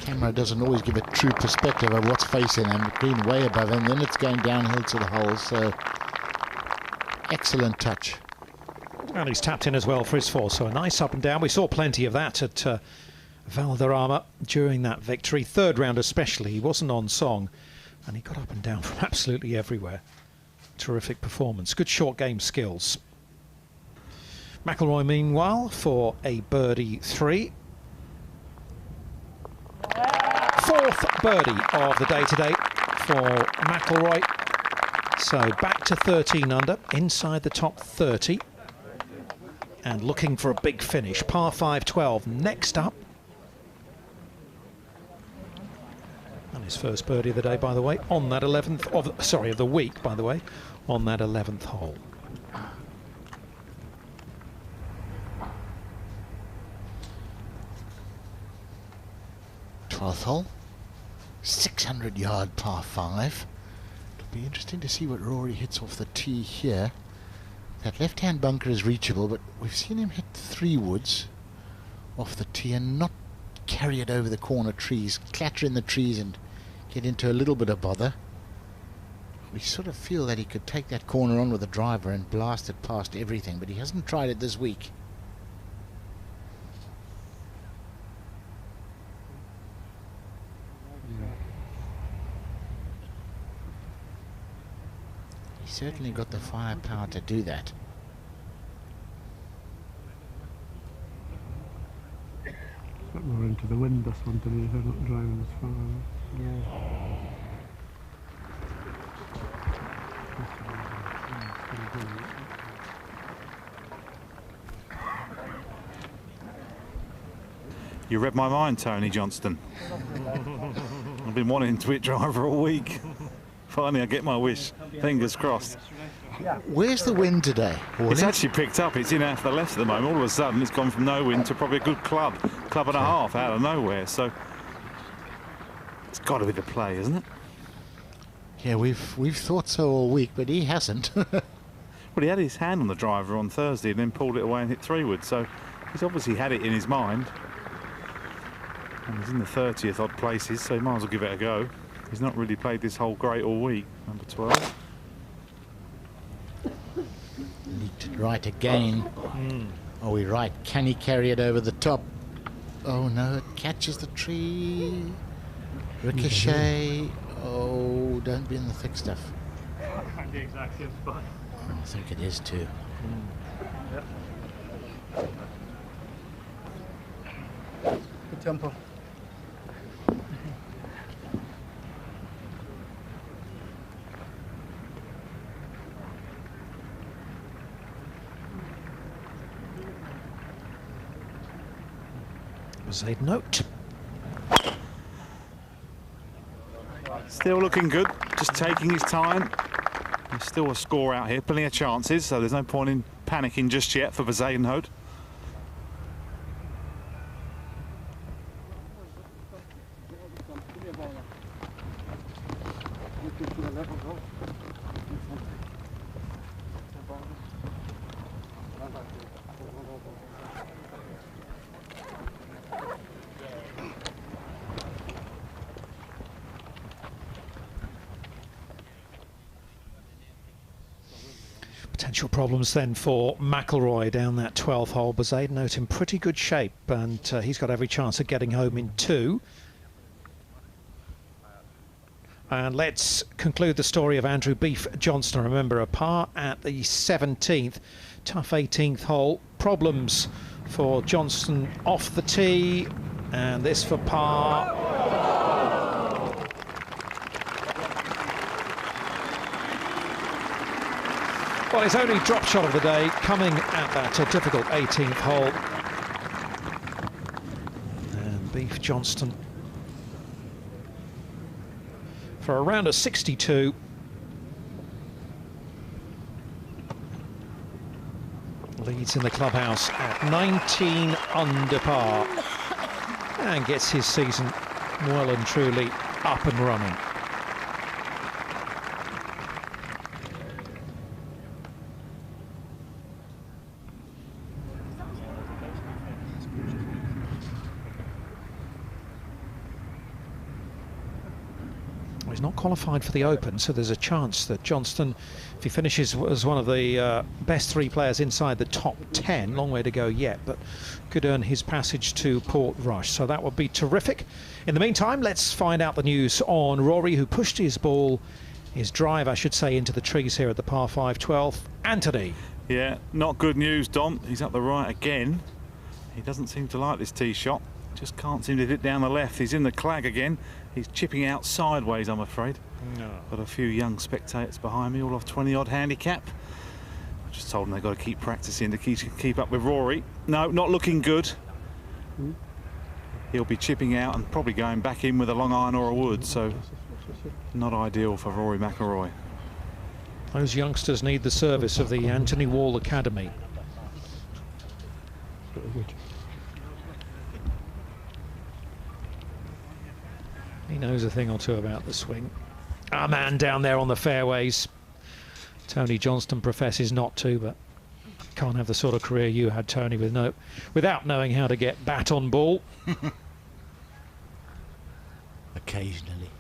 Speaker 2: Camera doesn't always give a true perspective of what's facing him. Green way above him, then it's going downhill to the hole, so excellent touch.
Speaker 1: And he's tapped in as well for his 4, so a nice up and down. We saw plenty of that at Valderrama during that victory. Third round especially, he wasn't on song, and he got up and down from absolutely everywhere. Terrific performance, good short game skills. McIlroy, meanwhile, for a birdie 3. 4th birdie of the day today for McIlroy. So back to 13 under, inside the top 30. And looking for a big finish. Par 5 12 next up. And his first birdie of the day, by the way, on that 11th of the week, by the way, on that 11th hole.
Speaker 2: Hole, 600-yard par 5. It'll be interesting to see what Rory hits off the tee here. That left-hand bunker is reachable, but we've seen him hit 3 woods off the tee and not carry it over the corner trees, clatter in the trees and get into a little bit of bother. We sort of feel that he could take that corner on with a driver and blast it past everything, but he hasn't tried it this week. Certainly got the firepower to do that.
Speaker 7: Rory down to the wind this one today, if I'm not driving as far.
Speaker 5: You read my mind, Tony Johnston. I've been wanting to hit driver all week. Finally, I get my wish. Fingers crossed.
Speaker 2: Where's the wind today?
Speaker 5: It's actually picked up. It's in out to the left at the moment. All of a sudden, it's gone from no wind to probably a good club and a half out of nowhere. So it's got to be the play, isn't it?
Speaker 2: Yeah, we've thought so all week, but he hasn't.
Speaker 5: Well, he had his hand on the driver on Thursday and then pulled it away and hit 3-wood. So he's obviously had it in his mind. And he's in the 30th odd places, so he might as well give it a go. He's not really played this hole great all week. Number 12.
Speaker 2: Right again. Oh, we right. Can he carry it over the top? Oh no, it catches the tree. Ricochet. Oh, don't be in the thick stuff.
Speaker 8: The exact same spot.
Speaker 2: I think it is too.
Speaker 8: Yep.
Speaker 4: Good tempo.
Speaker 1: Bezuidenhout.
Speaker 5: Still looking good, just taking his time. There's still a score out here, plenty of chances, so there's no point in panicking just yet for Bezuidenhout.
Speaker 1: Potential problems then for McIlroy down that 12th hole. Bezuidenhout in pretty good shape, and he's got every chance of getting home in 2. And let's conclude the story of Andrew Beef Johnston. Remember, a par at the 17th, tough 18th hole. Problems for Johnston off the tee, and this for par. Well, his only drop shot of the day coming at that difficult 18th hole. And Beef Johnston for a round of 62. Leads in the clubhouse at 19 under par and gets his season well and truly up and running. He's not qualified for the Open, so there's a chance that Johnston, if he finishes as one of the best 3 players inside the top 10, long way to go yet, but could earn his passage to Portrush, so that would be terrific. In the meantime, let's find out the news on Rory, who pushed his drive, I should say, into the trees here at the par 5 12th. Anthony.
Speaker 5: Yeah, not good news, Dom. He's up the right again. He doesn't seem to like this tee shot. Just can't seem to hit down the left. He's in the clag again. He's chipping out sideways, I'm afraid.
Speaker 1: No.
Speaker 5: Got a few young spectators behind me, all off 20-odd handicap. I just told them they've got to keep practicing to keep up with Rory. No, not looking good. He'll be chipping out and probably going back in with a long iron or a wood, so not ideal for Rory McIlroy.
Speaker 1: Those youngsters need the service of the Anthony Wall Academy. He knows a thing or two about the swing. Our man down there on the fairways. Tony Johnston professes not to, but can't have the sort of career you had, Tony, without knowing how to get bat on ball.
Speaker 2: Occasionally.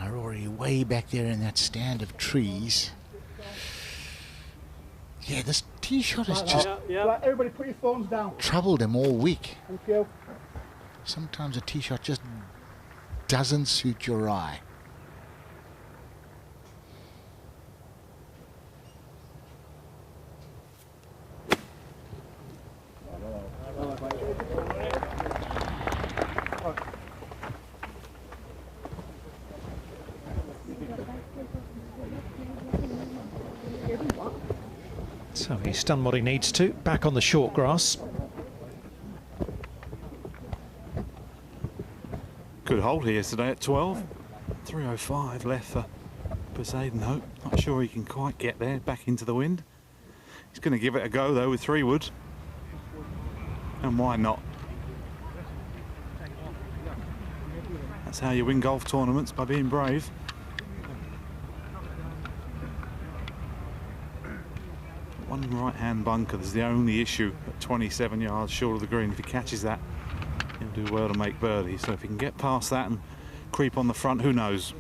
Speaker 2: Rory way back there in that stand of trees. Yeah, this tee shot has just
Speaker 4: Right, everybody put your phones down.
Speaker 2: troubled him all week.
Speaker 4: Thank you.
Speaker 2: Sometimes a tee shot just doesn't suit your eye.
Speaker 1: So he's done what he needs to, back on the short grass.
Speaker 5: Good hold here today at 12. 305 left for Bezuidenhout. Not sure he can quite get there, back into the wind. He's going to give it a go though with 3 wood. And why not? That's how you win golf tournaments, by being brave. One right-hand bunker is the only issue at 27 yards short of the green. If he catches that, he'll do well to make birdie. So if he can get past that and creep on the front, who knows?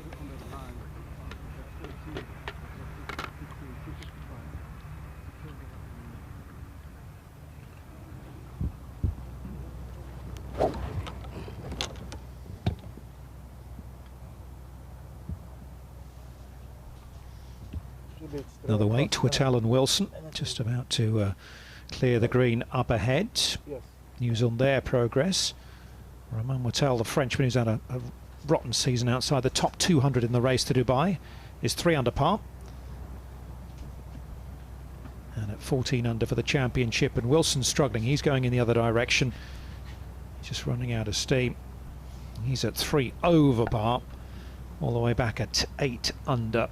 Speaker 1: Another weight, Whittell and Wilson, just about to clear the green up ahead. News on their progress. Romain Whittell, the Frenchman who's had a rotten season outside the top 200 in the race to Dubai, is 3 under par. And at 14 under for the championship, and Wilson's struggling. He's going in the other direction. Just running out of steam. He's at 3 over par, all the way back at 8 under.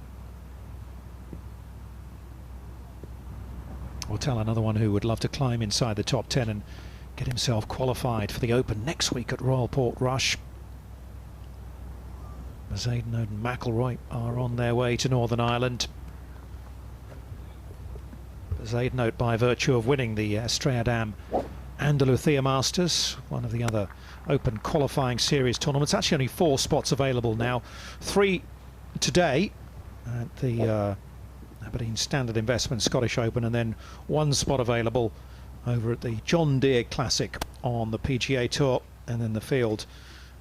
Speaker 1: Whittell, another one who would love to climb inside the top 10 and get himself qualified for the Open next week at Royal Portrush. Bezuidenhout and McIlroy are on their way to Northern Ireland. Bezuidenhout, by virtue of winning the Estrella Andalucía Masters, one of the other Open qualifying series tournaments. Actually only 4 spots available now. 3 today at the Aberdeen Standard Investment Scottish Open, and then 1 spot available over at the John Deere Classic on the PGA Tour, and then the field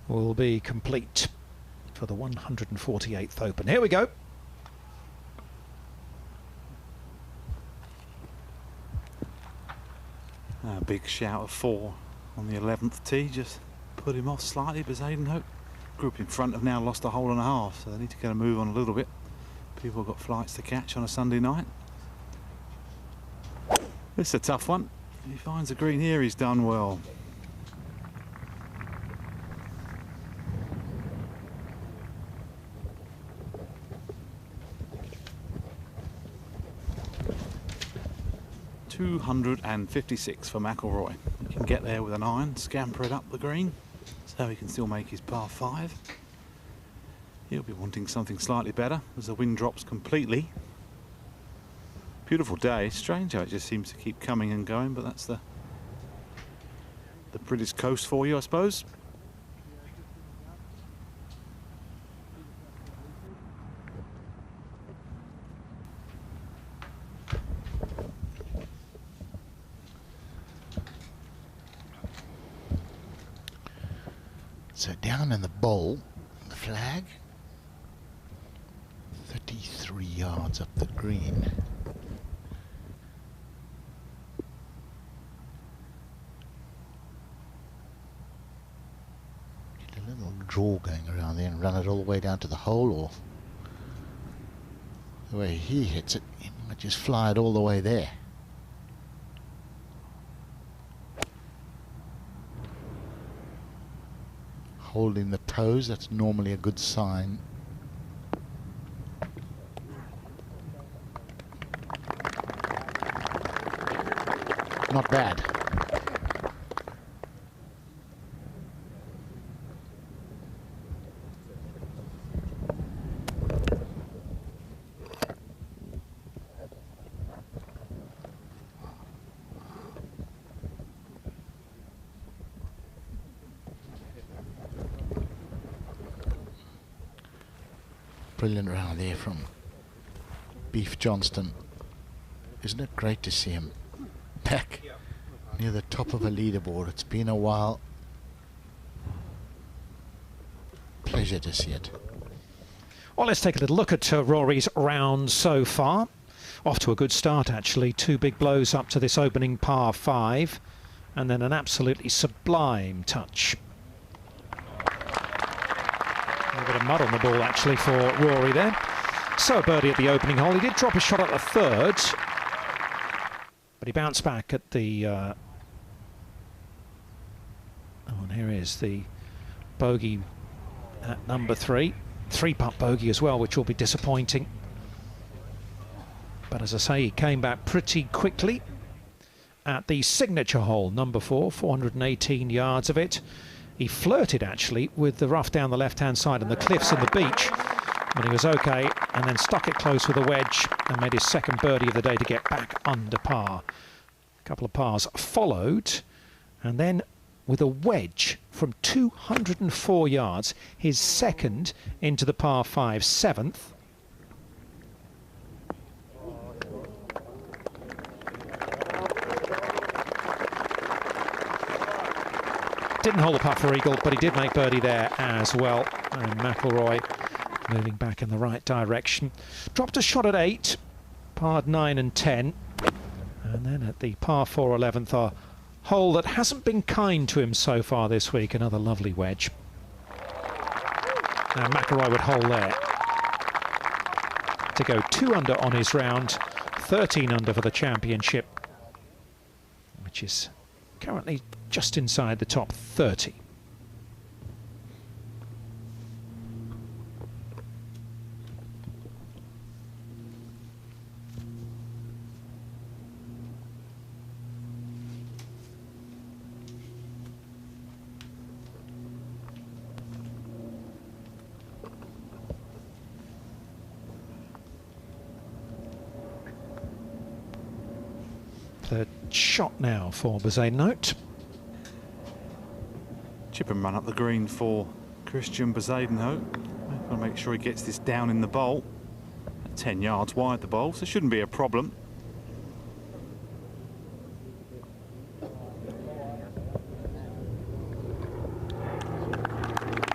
Speaker 1: will be complete for the 148th Open. Here we go.
Speaker 5: A big shout of 4 on the 11th tee, just put him off slightly. Bezuidenhout, group in front have now lost a hole and a half, so they need to get a move on a little bit. People have got flights to catch on a Sunday night. This is a tough one. If he finds a green here, he's done well. $256 for McIlroy. He can get there with an iron, scamper it up the green, so he can still make his par 5. He'll be wanting something slightly better as the wind drops completely. Beautiful day. Strange how it just seems to keep coming and going, but that's the British coast for you, I suppose.
Speaker 2: So down in the bowl, the flag, 33 yards up the green. Get a little draw going around there and run it all the way down to the hole, or the way he hits it, he might just fly it all the way there. Holding the toes, that's normally a good sign. Not bad. Brilliant round there from Beef Johnston. Isn't it great to see him back near the top of a leaderboard? It's been a while. Pleasure to see it.
Speaker 1: Well, let's take a little look at Rory's round so far. Off to a good start, actually. 2 big blows up to this opening par 5, and then an absolutely sublime touch. A bit of mud on the ball, actually, for Rory there. So a birdie at the opening hole. He did drop a shot at the 3rd. But he bounced back at the... oh, and here is the bogey at number 3. 3-putt bogey as well, which will be disappointing. But as I say, he came back pretty quickly at the signature hole, number 4, 418 yards of it. He flirted, actually, with the rough down the left-hand side and the cliffs and the beach, but he was okay, and then stuck it close with a wedge and made his second birdie of the day to get back under par. A couple of pars followed, and then with a wedge from 204 yards, his second into the par 5 7th. Didn't hold the putt for eagle, but he did make birdie there as well. And McIlroy moving back in the right direction. Dropped a shot at 8, parred 9 and 10. And then at the par 4 11th, a hole that hasn't been kind to him so far this week, another lovely wedge. Now McIlroy would hole there to go 2 under on his round, 13 under for the championship, which is currently just inside the top 30. Third shot now for Bezuidenhout.
Speaker 5: Chip and run up the green for Christiaan Bezuidenhout. Got to make sure he gets this down in the bowl. 10 yards wide the bowl, so it shouldn't be a problem.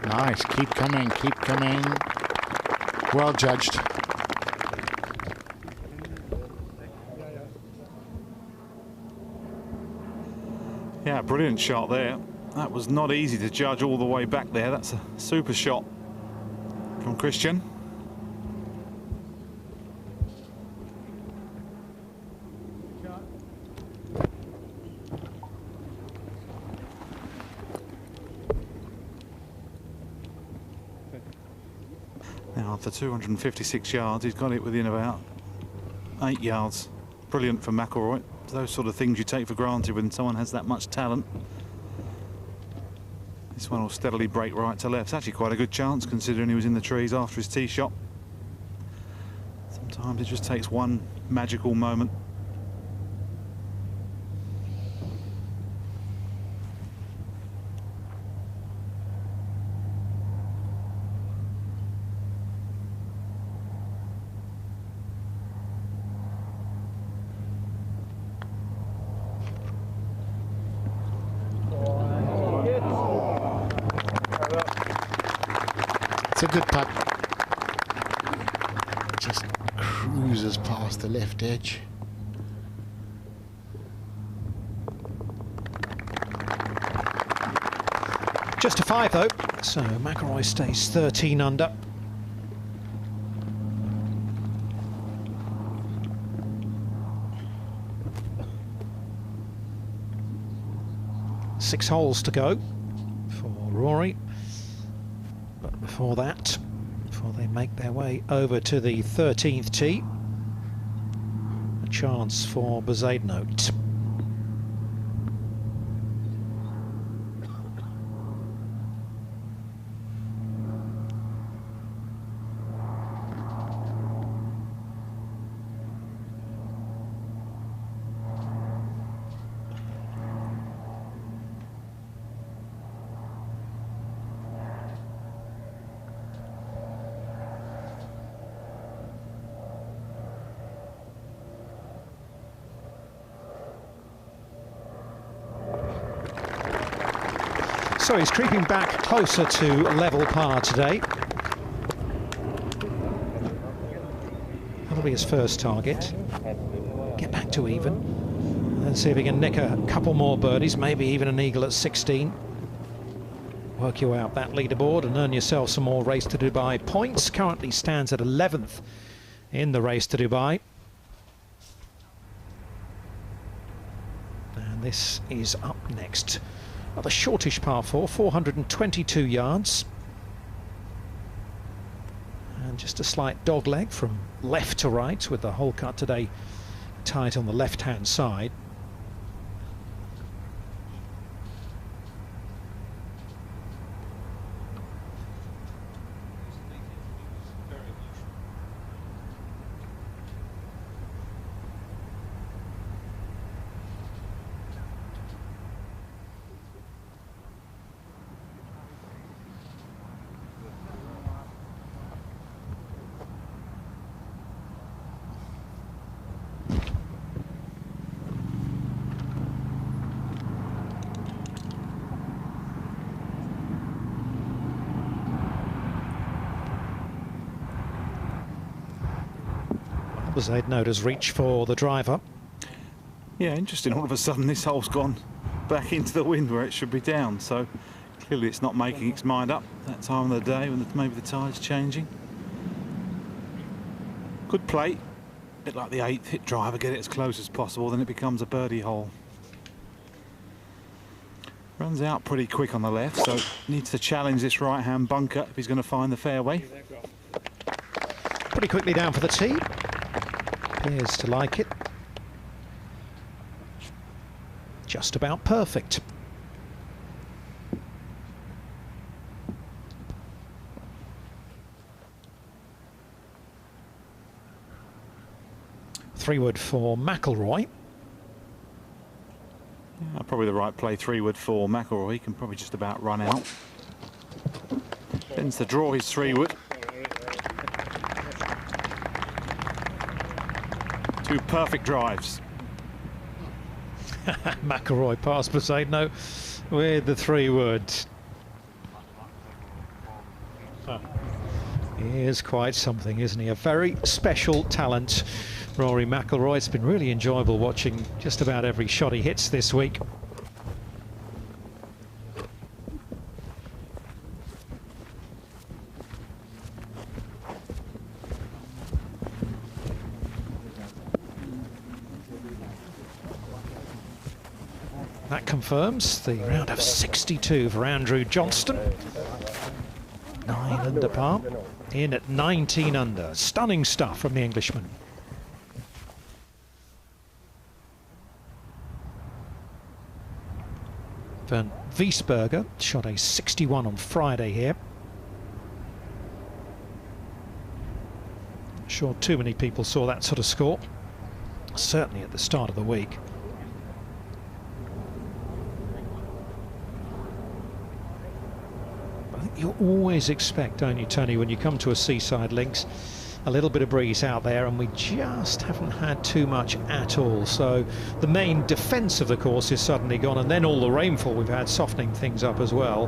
Speaker 2: Nice, keep coming, keep coming. Well judged.
Speaker 5: Yeah, brilliant shot there. That was not easy to judge all the way back there. That's a super shot from Christiaan. Now after 256 yards, he's got it within about 8 yards. Brilliant for McIlroy. Those sort of things you take for granted when someone has that much talent. This one will steadily break right to left. It's actually quite a good chance considering he was in the trees after his tee shot. Sometimes it just takes one magical moment.
Speaker 2: It's a good putt. Just cruises past the left edge.
Speaker 1: Just a 5 though, so McIlroy stays 13 under. Six holes to go for Rory. But before that, before they make their way over to the 13th tee, a chance for Bezuidenhout. So he's creeping back closer to level par today. That'll be his first target. Get back to even. And then see if he can nick a couple more birdies, maybe even an eagle at 16. Work your way up that leaderboard and earn yourself some more Race to Dubai points. Currently stands at 11th in the Race to Dubai. And this is up next. Well, the shortish par 4, 422 yards. And just a slight dog leg from left to right, with the hole cut today tight on the left-hand side. Bezuidenhout has reached for the driver.
Speaker 5: Yeah, interesting. All of a sudden this hole's gone back into the wind where it should be down, so clearly it's not making its mind up that time of the day when maybe the tide's changing. Good play. Bit like the 8th, hit driver, get it as close as possible, then it becomes a birdie hole. Runs out pretty quick on the left, so needs to challenge this right-hand bunker if he's going to find the fairway.
Speaker 1: Pretty quickly down for the tee. Appears to like it. Just about perfect. Three-wood for McIlroy.
Speaker 5: Yeah, probably the right play, three-wood for McIlroy. He can probably just about run out. Tends to draw his three-wood. Two perfect drives.
Speaker 1: McIlroy past Bezuidenhout with the three-wood. He is quite something, isn't he? A very special talent, Rory McIlroy. It's been really enjoyable watching just about every shot he hits this week. That confirms the round of 62 for Andrew Johnston. 9 under par, in at 19 under. Stunning stuff from the Englishman. Van Wiesberger shot a 61 on Friday here. Not sure too many people saw that sort of score, certainly at the start of the week. You always expect, don't you, Tony, when you come to a seaside links, a little bit of breeze out there, and we just haven't had too much at all. So the main defence of the course is suddenly gone, and then all the rainfall we've had softening things up as well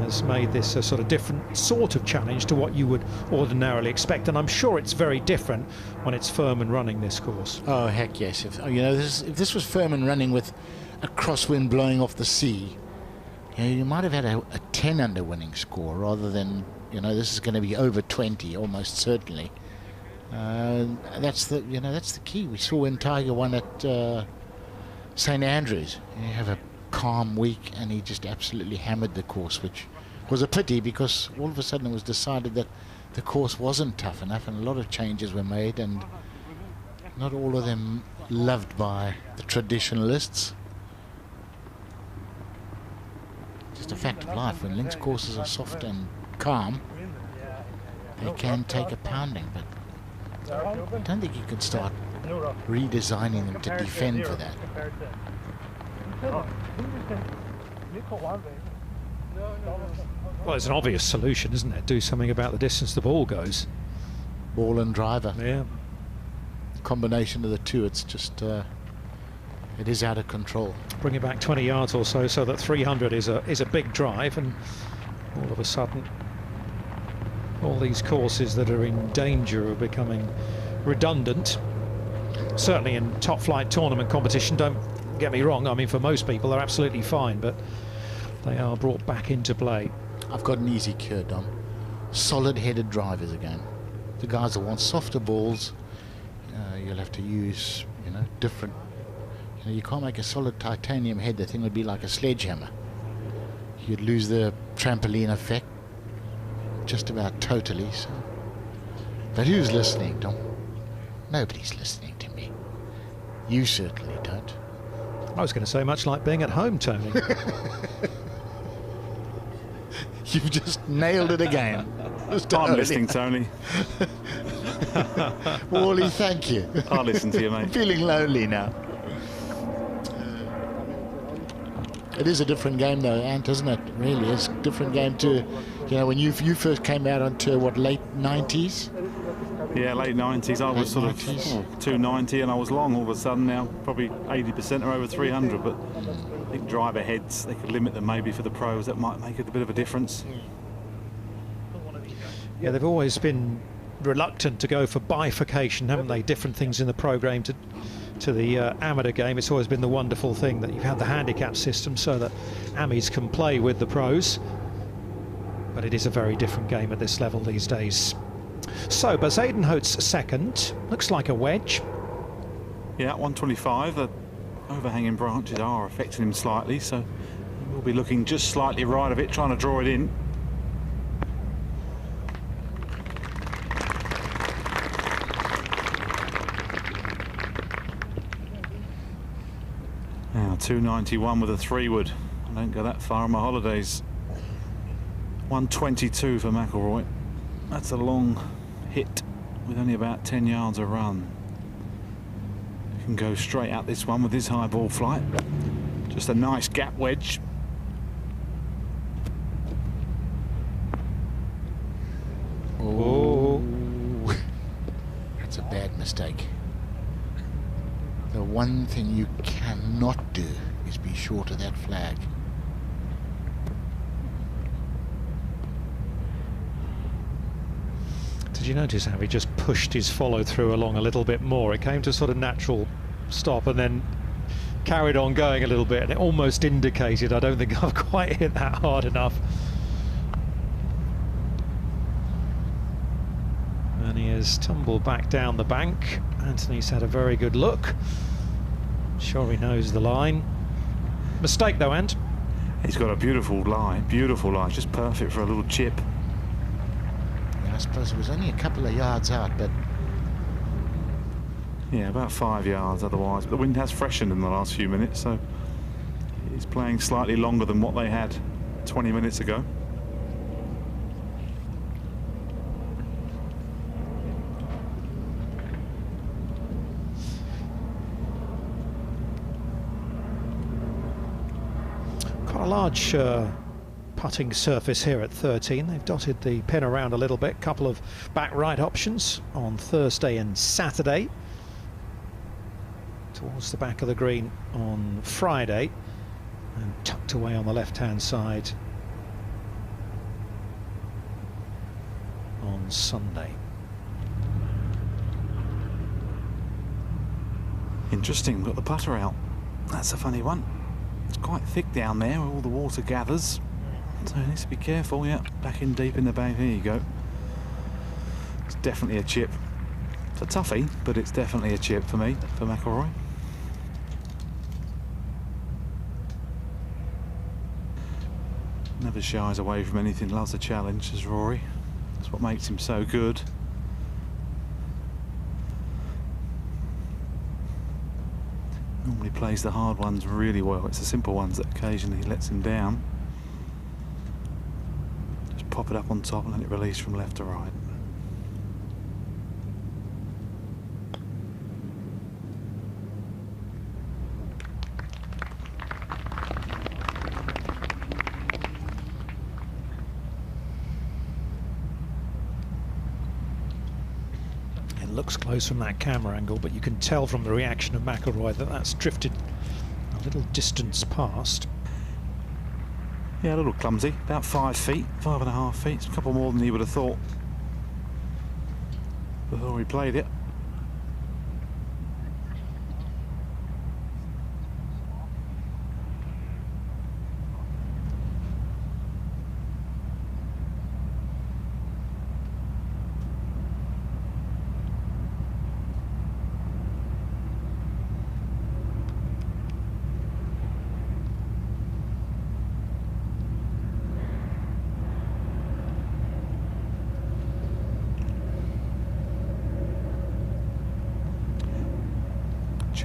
Speaker 1: has made this a sort of different sort of challenge to what you would ordinarily expect. And I'm sure it's very different when it's firm and running, this course.
Speaker 2: Oh, heck yes. If this was firm and running with a crosswind blowing off the sea, you might have had a 10 under winning score rather than, this is going to be over 20 almost certainly. That's the key. We saw when Tiger won at St Andrews. You have a calm week and he just absolutely hammered the course, which was a pity because all of a sudden it was decided that the course wasn't tough enough and a lot of changes were made, and not all of them loved by the traditionalists. Just a fact of life. When links courses are soft and calm, they can take a pounding, but I don't think you could start redesigning them to defend for that.
Speaker 1: Well, it's an obvious solution, isn't it? Do something about the distance the ball goes.
Speaker 2: Ball and driver.
Speaker 1: Yeah.
Speaker 2: Combination of the two, it's just it is out of control.
Speaker 1: Bring it back 20 yards or so that 300 is a big drive, and all of a sudden all these courses that are in danger of becoming redundant, certainly in top flight tournament competition, don't get me wrong, I mean for most people they're absolutely fine, but they are brought back into play.
Speaker 2: I've got an easy cure, Dom. Solid headed drivers again. The guys that want softer balls, you'll have to use different You know, you can't make a solid titanium head. The thing would be like a sledgehammer. You'd lose the trampoline effect just about totally. So. But who's listening, Tom? Nobody's listening to me. You certainly don't.
Speaker 1: I was going to say, much like being at home, Tony.
Speaker 2: You've just nailed it again.
Speaker 5: I'm listening, Tony.
Speaker 2: Wally, thank you.
Speaker 5: I'll listen to you, mate.
Speaker 2: I'm feeling lonely now. It is a different game, though, Ant, isn't it? Really, it's a different game too. You know, when you first came out on tour, what, late 90s?
Speaker 5: Yeah, late 90s. I was sort of 290 and I was long all of a sudden. Now probably 80% are over 300, but I think driver heads, they could limit them maybe for the pros. That might make it a bit of a difference.
Speaker 1: Yeah, they've always been reluctant to go for bifurcation, haven't they? Different things in the program to the amateur game. It's always been the wonderful thing that you've had the handicap system so that amis can play with the pros. But it is a very different game at this level these days. So Bezuidenhout's second, looks like a wedge.
Speaker 5: Yeah, 125. The overhanging branches are affecting him slightly, so we'll be looking just slightly right of it, trying to draw it in. Now 291 with a 3-wood. I don't go that far on my holidays. 122 for McIlroy. That's a long hit with only about 10 yards a run. He can go straight at this one with his high ball flight. Just a nice gap wedge.
Speaker 2: Oh, that's a bad mistake. The one thing you cannot do is be short of that flag.
Speaker 1: Did you notice how he just pushed his follow through along a little bit more? It came to a sort of natural stop and then carried on going a little bit, and it almost indicated, I don't think I've quite hit that hard enough. And he has tumbled back down the bank. Anthony's had a very good look. Sure he knows the line. Mistake though, Ant.
Speaker 5: He's got a beautiful lie, just perfect for a little chip.
Speaker 2: I suppose it was only a couple of yards out, but...
Speaker 5: Yeah, about 5 yards otherwise. But the wind has freshened in the last few minutes, so he's playing slightly longer than what they had 20 minutes ago.
Speaker 1: Quite a large putting surface here at 13. They've dotted the pin around a little bit. Couple of back right options on Thursday and Saturday. Towards the back of the green on Friday, and tucked away on the left-hand side on Sunday.
Speaker 5: Interesting, got the putter out. That's a funny one. It's quite thick down there where all the water gathers. So he needs to be careful. Yeah, back in deep in the bag. There you go. It's definitely a chip. It's a toughie, but it's definitely a chip for me, for McIlroy. Never shies away from anything, loves a challenge, as Rory. That's what makes him so good. Normally plays the hard ones really well. It's the simple ones that occasionally lets him down. Just pop it up on top and let it release from left to right.
Speaker 1: Looks close from that camera angle, but you can tell from the reaction of McIlroy that that's drifted a little distance past.
Speaker 5: Yeah, a little clumsy, about 5 feet, 5.5 feet. It's a couple more than he would have thought before he played it.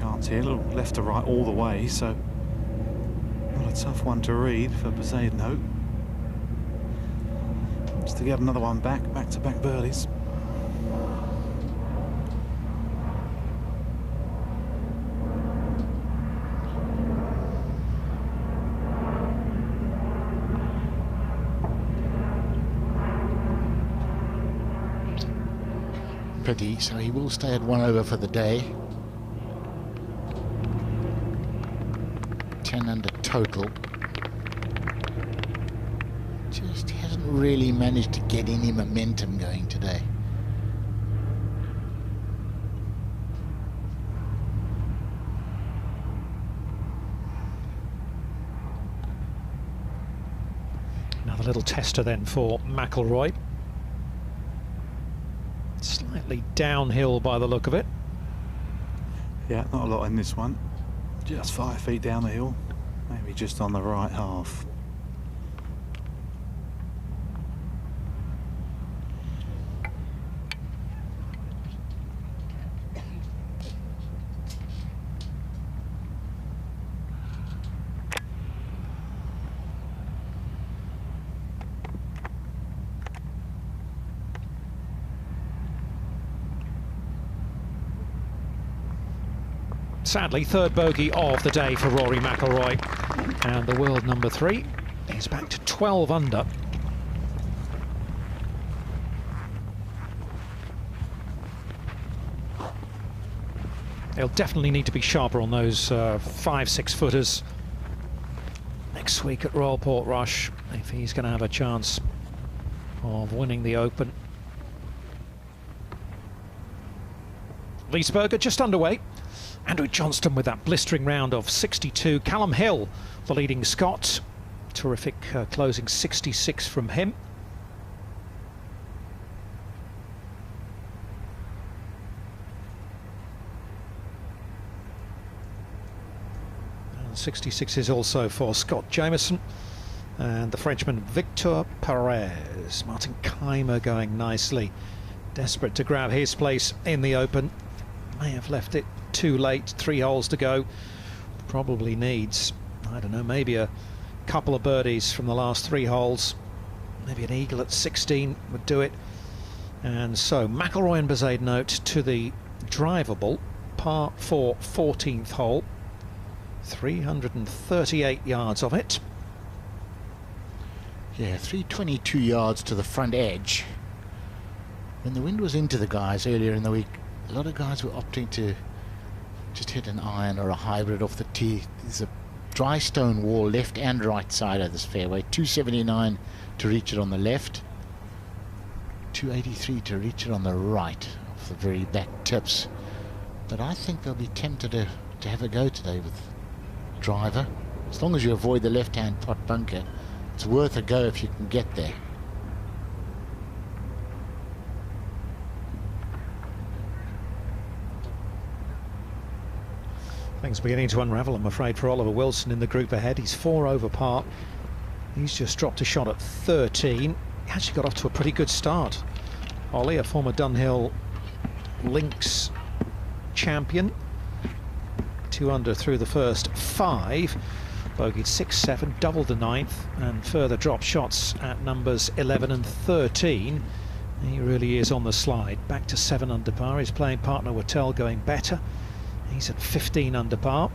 Speaker 5: chance here. A little left to right all the way, so not a tough one to read for Bezuidenhout. Just to get another one back-to-back birdies.
Speaker 2: Pity, so he will stay at 1 over for the day. 10 under total. Just hasn't really managed to get any momentum going today.
Speaker 1: Another little tester then for McIlroy. Slightly downhill by the look of it.
Speaker 5: Yeah, not a lot in this one. Just 5 feet down the hill. Maybe just on the right half.
Speaker 1: Sadly, third bogey of the day for Rory McIlroy, and the world number 3 is back to 12 under. He'll definitely need to be sharper on those 5-6 footers next week at Royal Portrush if he's going to have a chance of winning the Open. Liesberger just underway. Andrew Johnston with that blistering round of 62. Callum Hill, the leading Scot. Terrific closing 66 from him. And 66 is also for Scott Jameson. And the Frenchman Victor Perez. Martin Keimer going nicely. Desperate to grab his place in the Open. May have left it too late. 3 holes to go. Probably needs, I don't know, maybe a couple of birdies from the last 3 holes. Maybe an eagle at 16 would do it. And so McIlroy and Bezuidenhout to the drivable par 4 14th hole. 338 yards of it.
Speaker 2: Yeah, 322 yards to the front edge. When the wind was into the guys earlier in the week, a lot of guys were opting to just hit an iron or a hybrid off the tee. There's a dry stone wall left and right side of this fairway. 279 to reach it on the left. 283 to reach it on the right off the very back tips. But I think they'll be tempted to have a go today with driver. As long as you avoid the left-hand pot bunker, it's worth a go if you can get there.
Speaker 1: Things beginning to unravel, I'm afraid, for Oliver Wilson in the group ahead. He's 4 over par. He's just dropped a shot at 13. He actually got off to a pretty good start. Ollie, a former Dunhill Links champion. 2 under through the first 5. Bogeyed 6, 7, doubled the 9th, and further drop shots at numbers 11 and 13. He really is on the slide. Back to 7 under par. His playing partner Wattell going better. He's at 15 under par.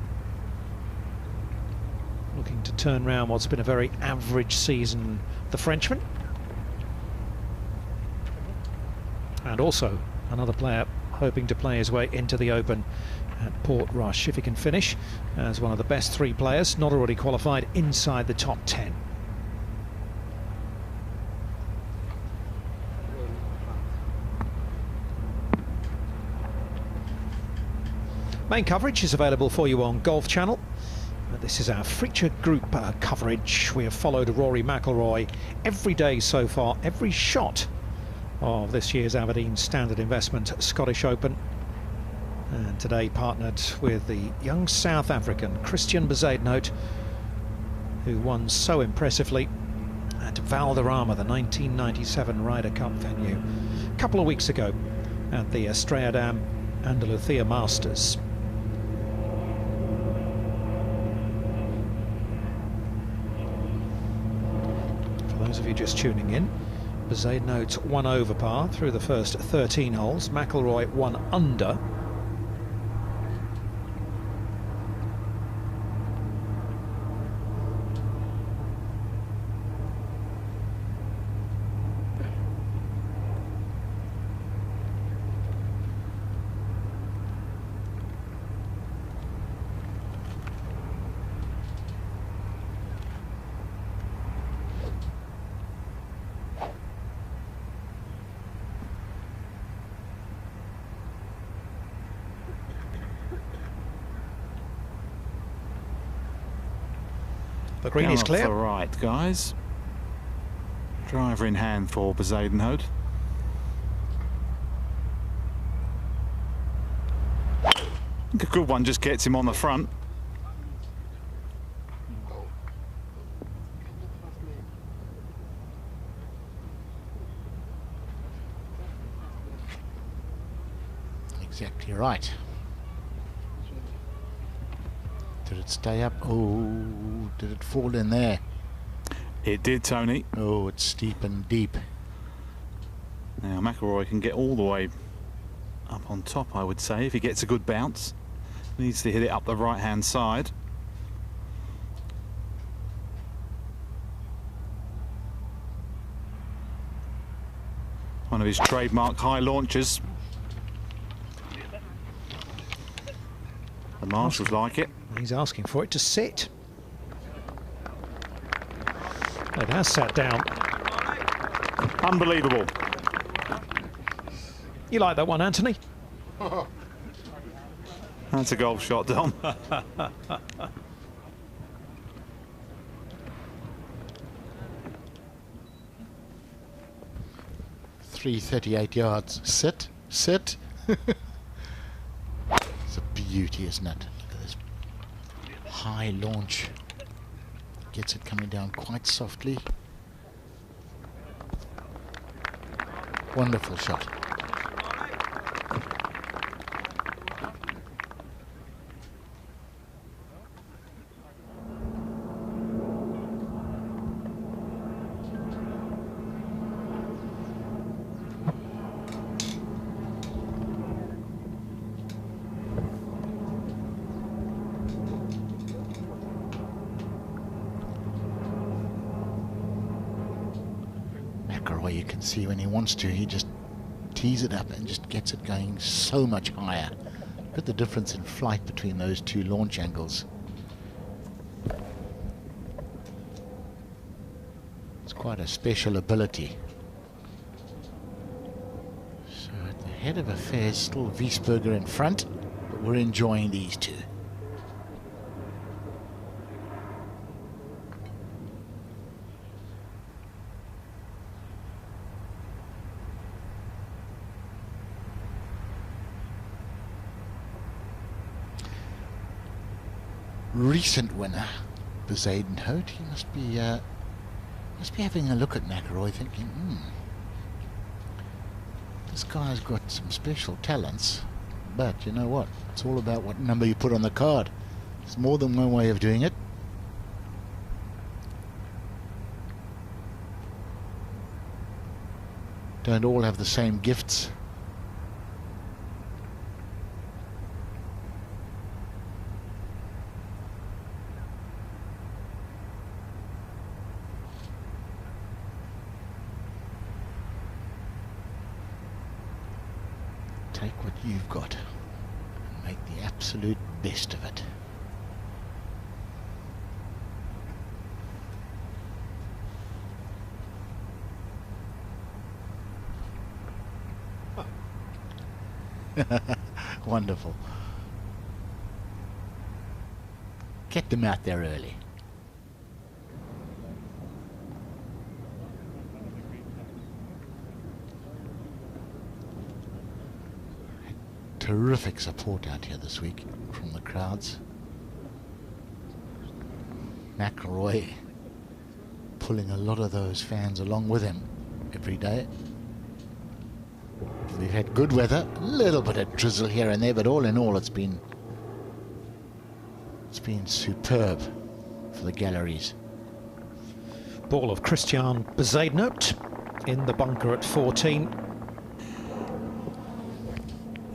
Speaker 1: Looking to turn round what's been a very average season, the Frenchman. And also another player hoping to play his way into the Open at Portrush, if he can finish as one of the best 3 players not already qualified inside the top 10. Main coverage is available for you on Golf Channel. This is our feature group coverage. We have followed Rory McIlroy every day so far, every shot of this year's Aberdeen Standard Investment Scottish Open. And today partnered with the young South African Christiaan Bezuidenhout, who won so impressively at Valderrama, the 1997 Ryder Cup venue, a couple of weeks ago at the Estrella Damm Andalucía Masters. those of you just tuning in. Bezuidenhout 1 over par through the first 13 holes. McIlroy 1 under. The green is clear.
Speaker 5: All right, guys. Driver in hand for Bezuidenhout. A good one just gets him on the front.
Speaker 2: Exactly right. Did it stay up? Oh, did it fall in there?
Speaker 5: It did, Tony.
Speaker 2: Oh, it's steep and deep.
Speaker 5: Now McIlroy can get all the way up on top, I would say, if he gets a good bounce. Needs to hit it up the right-hand side. One of his trademark high launches. The marshals like it.
Speaker 1: He's asking for it to sit. It has sat down.
Speaker 5: Unbelievable.
Speaker 1: You like that one, Anthony?
Speaker 5: That's a golf shot, Dom.
Speaker 2: 338 yards. Sit, sit. It's a beauty, isn't it? Look at this high launch. Gets it coming down quite softly. Wonderful shot. McIlroy, you can see when he wants to, he just tees it up and just gets it going so much higher. Look at the difference in flight between those two launch angles. It's quite a special ability. So at the head of affairs, still Wiesberger in front, but we're enjoying these two. Recent winner, Bezuidenhout. He must be having a look at McIlroy, thinking, this guy's got some special talents. But you know what? It's all about what number you put on the card. There's more than one way of doing it. Don't all have the same gifts. Take what you've got and make the absolute best of it. Wonderful. Get them out there early. Terrific support out here this week from the crowds. McIlroy pulling a lot of those fans along with him every day. We've had good weather, a little bit of drizzle here and there, but all in all it's been superb for the galleries.
Speaker 1: Ball of Christiaan Bezuidenhout in the bunker at 14.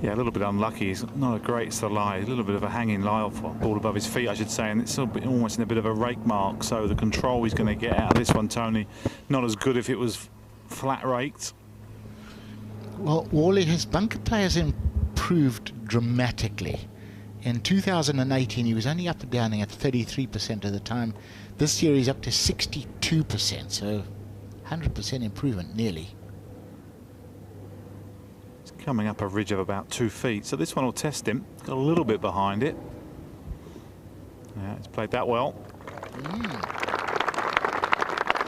Speaker 5: Yeah, a little bit unlucky. He's not a great lie. A little bit of a hanging lie off, ball above his feet, I should say, and it's almost in a bit of a rake mark. So the control he's going to get out of this one, Tony, not as good if it was flat raked.
Speaker 2: Well, Wally, his bunker play has improved dramatically. In 2018, he was only up and downing at 33% of the time. This year, he's up to 62%, so 100% improvement, nearly.
Speaker 5: It's coming up a ridge of about 2 feet, so this one will test him. Got a little bit behind it. Yeah, he's played that well.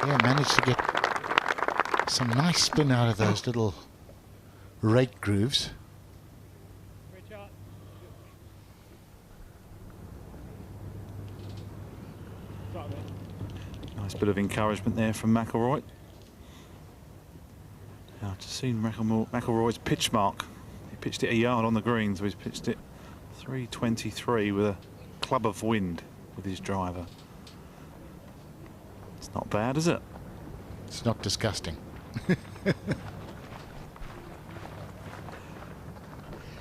Speaker 2: Yeah, managed to get some nice spin out of those little rake grooves.
Speaker 5: Nice bit of encouragement there from McIlroy. Now, I've just seen McIlroy's pitch mark. He pitched it a yard on the green, so he's pitched it 323 with a club of wind with his driver. It's not bad, is it?
Speaker 2: It's not disgusting.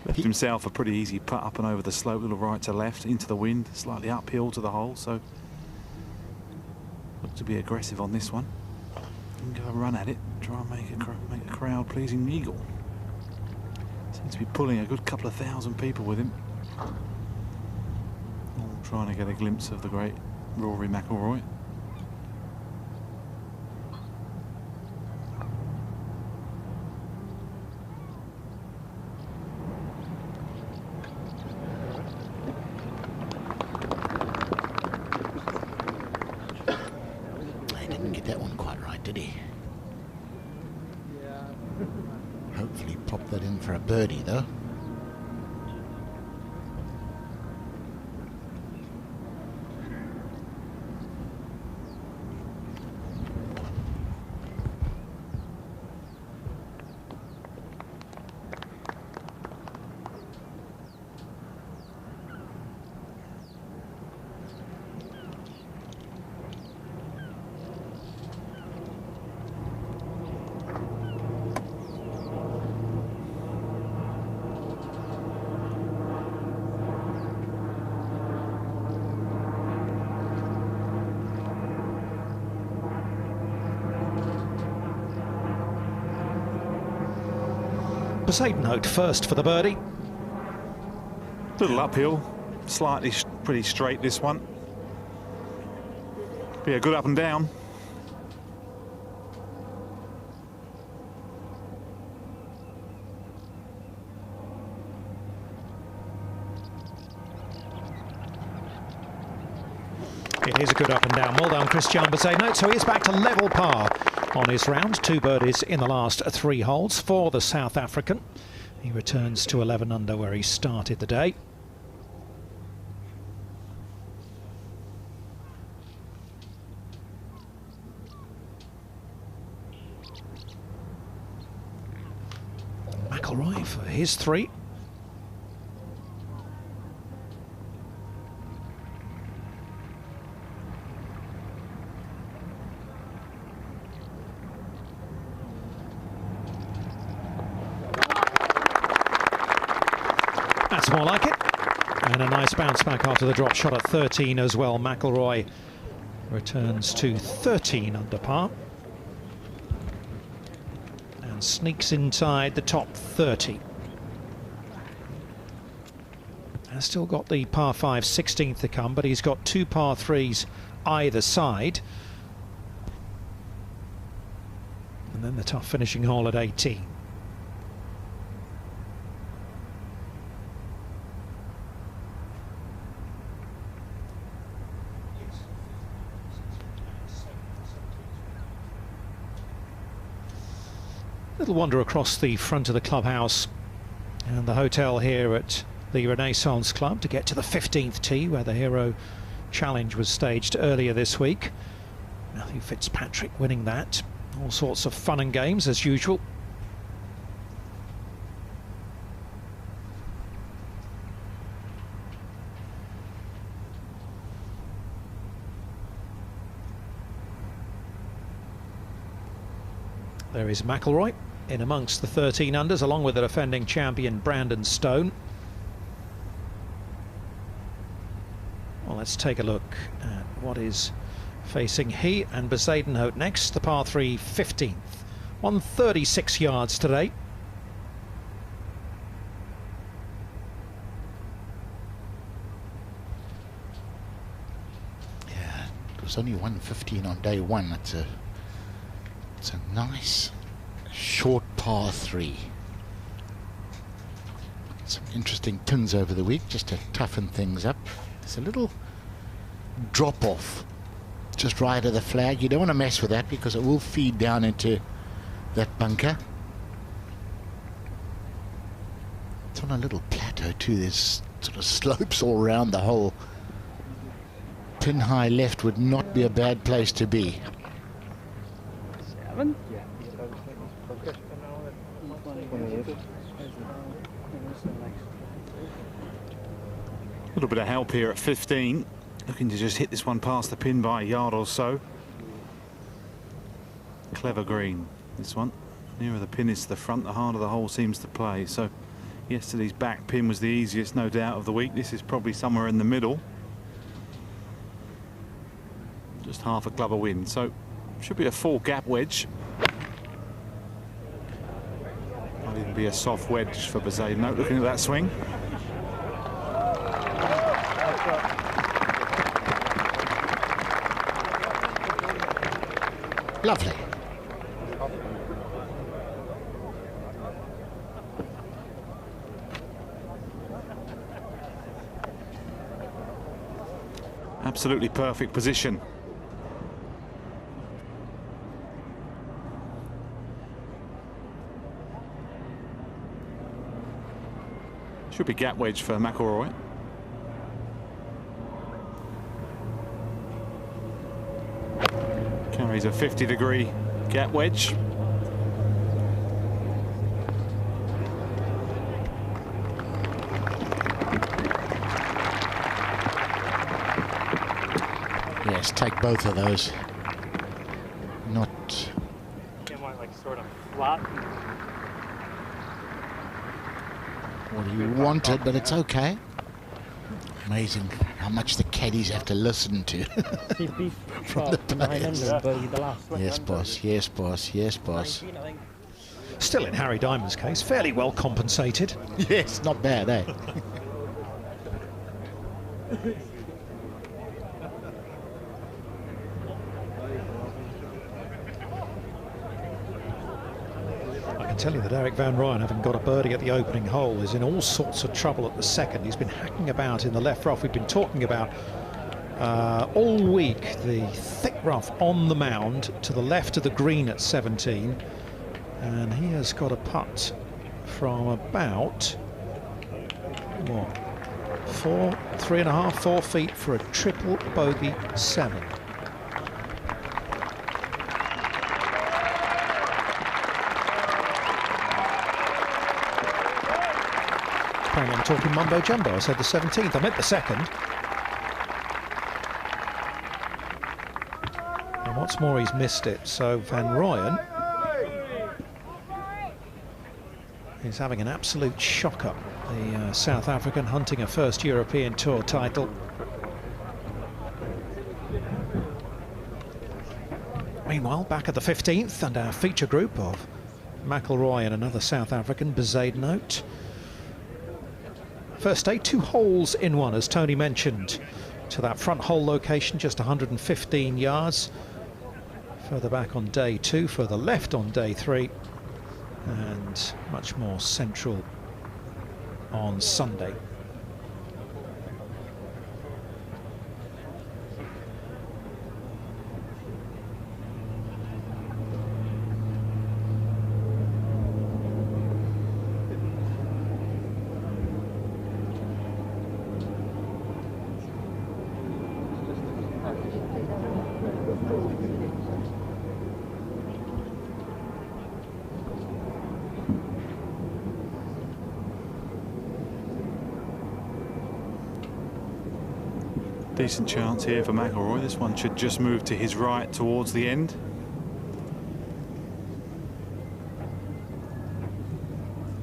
Speaker 5: Left himself a pretty easy putt up and over the slope, little right to left, into the wind, slightly uphill to the hole, so look to be aggressive on this one. And go run at it, try and make a crowd-pleasing eagle. Seems to be pulling a good couple of thousand people with him. All trying to get a glimpse of the great Rory McIlroy.
Speaker 2: That one quite right, did he?
Speaker 4: Yeah.
Speaker 2: Hopefully pop that in for a birdie, though.
Speaker 1: Bezuidenhout first for the birdie.
Speaker 5: Little uphill, slightly pretty straight this one. Be a good up and down.
Speaker 1: It is a good up and down. Well done, Christiaan Bezuidenhout. So he is back to level par on his round. 2 birdies in the last 3 holes for the South African. He returns to 11 under where he started the day. McIlroy for his 3. That's more like it. And a nice bounce back after the drop shot at 13 as well. McIlroy returns to 13 under par and sneaks inside the top 30. Has still got the par 5 16th to come, but he's got 2 par 3s either side. And then the tough finishing hole at 18. Little wander across the front of the clubhouse and the hotel here at the Renaissance Club to get to the 15th tee where the Hero Challenge was staged earlier this week. Matthew Fitzpatrick winning that. All sorts of fun and games as usual. There is McIlroy in amongst the 13 unders, along with the defending champion Brandon Stone. Well, let's take a look at what is facing he and Bezuidenhout next. The par 3 15th, 136 yards today.
Speaker 2: Yeah, it was only 115 on day one. It's a nice short par 3. Some interesting pins over the week just to toughen things up. There's a little drop off just right of the flag. You don't want to mess with that because it will feed down into that bunker. It's on a little plateau too. There's sort of slopes all around the hole. Pin high left would not be a bad place to be.
Speaker 8: 7?
Speaker 5: A little bit of help here at 15. Looking to just hit this one past the pin by a yard or so. Clever green, this one. Nearer the pin is to the front, the harder the hole seems to play. So yesterday's back pin was the easiest, no doubt, of the week. This is probably somewhere in the middle. Just half a club of wind, so should be a full gap wedge. Might even be a soft wedge for Bezuidenhout, looking at that swing.
Speaker 2: Lovely.
Speaker 5: Absolutely perfect position. Should be gap wedge for McIlroy. Carries a 50-degree gap wedge.
Speaker 2: Yes, take both of those. Not.
Speaker 8: It went like sort of flat.
Speaker 2: What you wanted, but it's okay. Amazing how much the caddies have to listen to from the players. Yes, boss. Yes, boss. Yes, boss.
Speaker 1: Still, in Harry Diamond's case, fairly well compensated.
Speaker 2: Yes, not bad, eh?
Speaker 1: I can tell you that Eric Van Ryan, having got a birdie at the opening hole, is in all sorts of trouble at the second. He's been hacking about in the left rough. We've been talking about all week the thick rough on the mound to the left of the green at 17, and he has got a putt from about what, 3.5, 4 feet for a triple bogey 7. Apparently I'm talking mumbo jumbo. I said the 17th. I meant the second. And what's more, he's missed it. So Van Ryan is having an absolute shocker. The South African hunting a first European Tour title. Meanwhile, back at the 15th, and our feature group of McIlroy and another South African, Bezuidenhout. First day, 2 holes in one, as Tony mentioned, to that front hole location, just 115 yards. Further back on day 2, further left on day 3, and much more central on Sunday.
Speaker 5: Decent chance here for McIlroy. This one should just move to his right towards the end.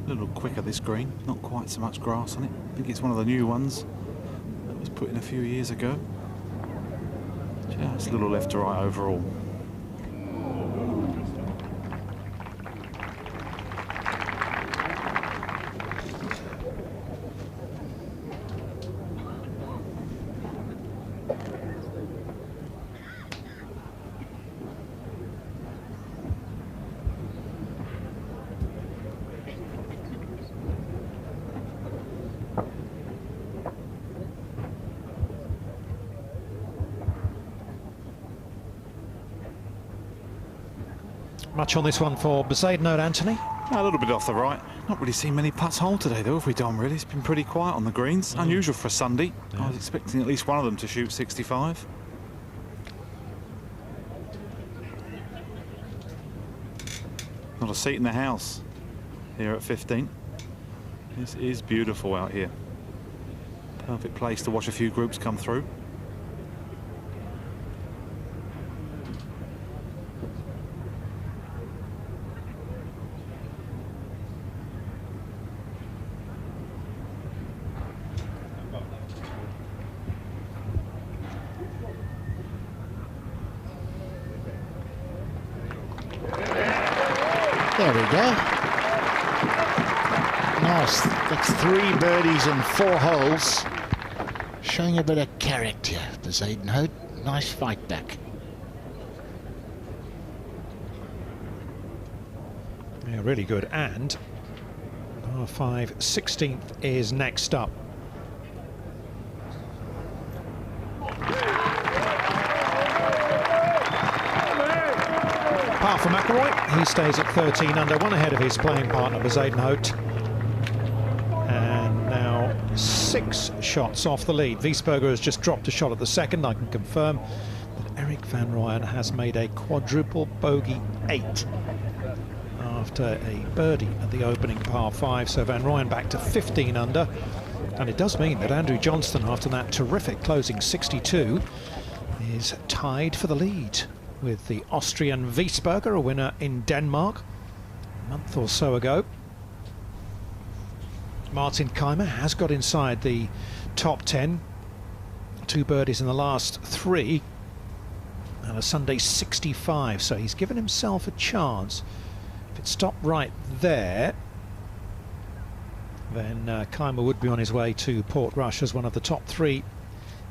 Speaker 5: A little quicker this green, not quite so much grass on it. I think it's one of the new ones that was put in a few years ago. Just a little left to right overall.
Speaker 1: Much on this one for Bezuidenhout, Anthony?
Speaker 5: A little bit off the right. Not really seen many putts hole today, though, have we, Dom, really? It's been pretty quiet on the greens. Unusual for a Sunday. Yeah. I was expecting at least one of them to shoot 65. Not a seat in the house here at 15. This is beautiful out here. Perfect place to watch a few groups come through.
Speaker 2: There we go. Nice. That's 3 birdies in 4 holes. Showing a bit of character, Bezuidenhout. Nice fight back.
Speaker 1: Yeah, really good. And par 5, 16th is next up. Par for McIlroy. He stays at 13 under, one ahead of his playing partner Bezuidenhout. And now 6 shots off the lead. Wiesberger has just dropped a shot at the second. I can confirm that Eric van Rooyen has made a quadruple bogey 8 after a birdie at the opening par 5. So Van Rooyen back to 15 under. And it does mean that Andrew Johnston, after that terrific closing 62, is tied for the lead with the Austrian Wiesberger, a winner in Denmark a month or so ago. Martin Keimer has got inside the top 10. 2 birdies in the last 3 and a Sunday 65, so he's given himself a chance. If it stopped right there, then Keimer would be on his way to Portrush as one of the top 3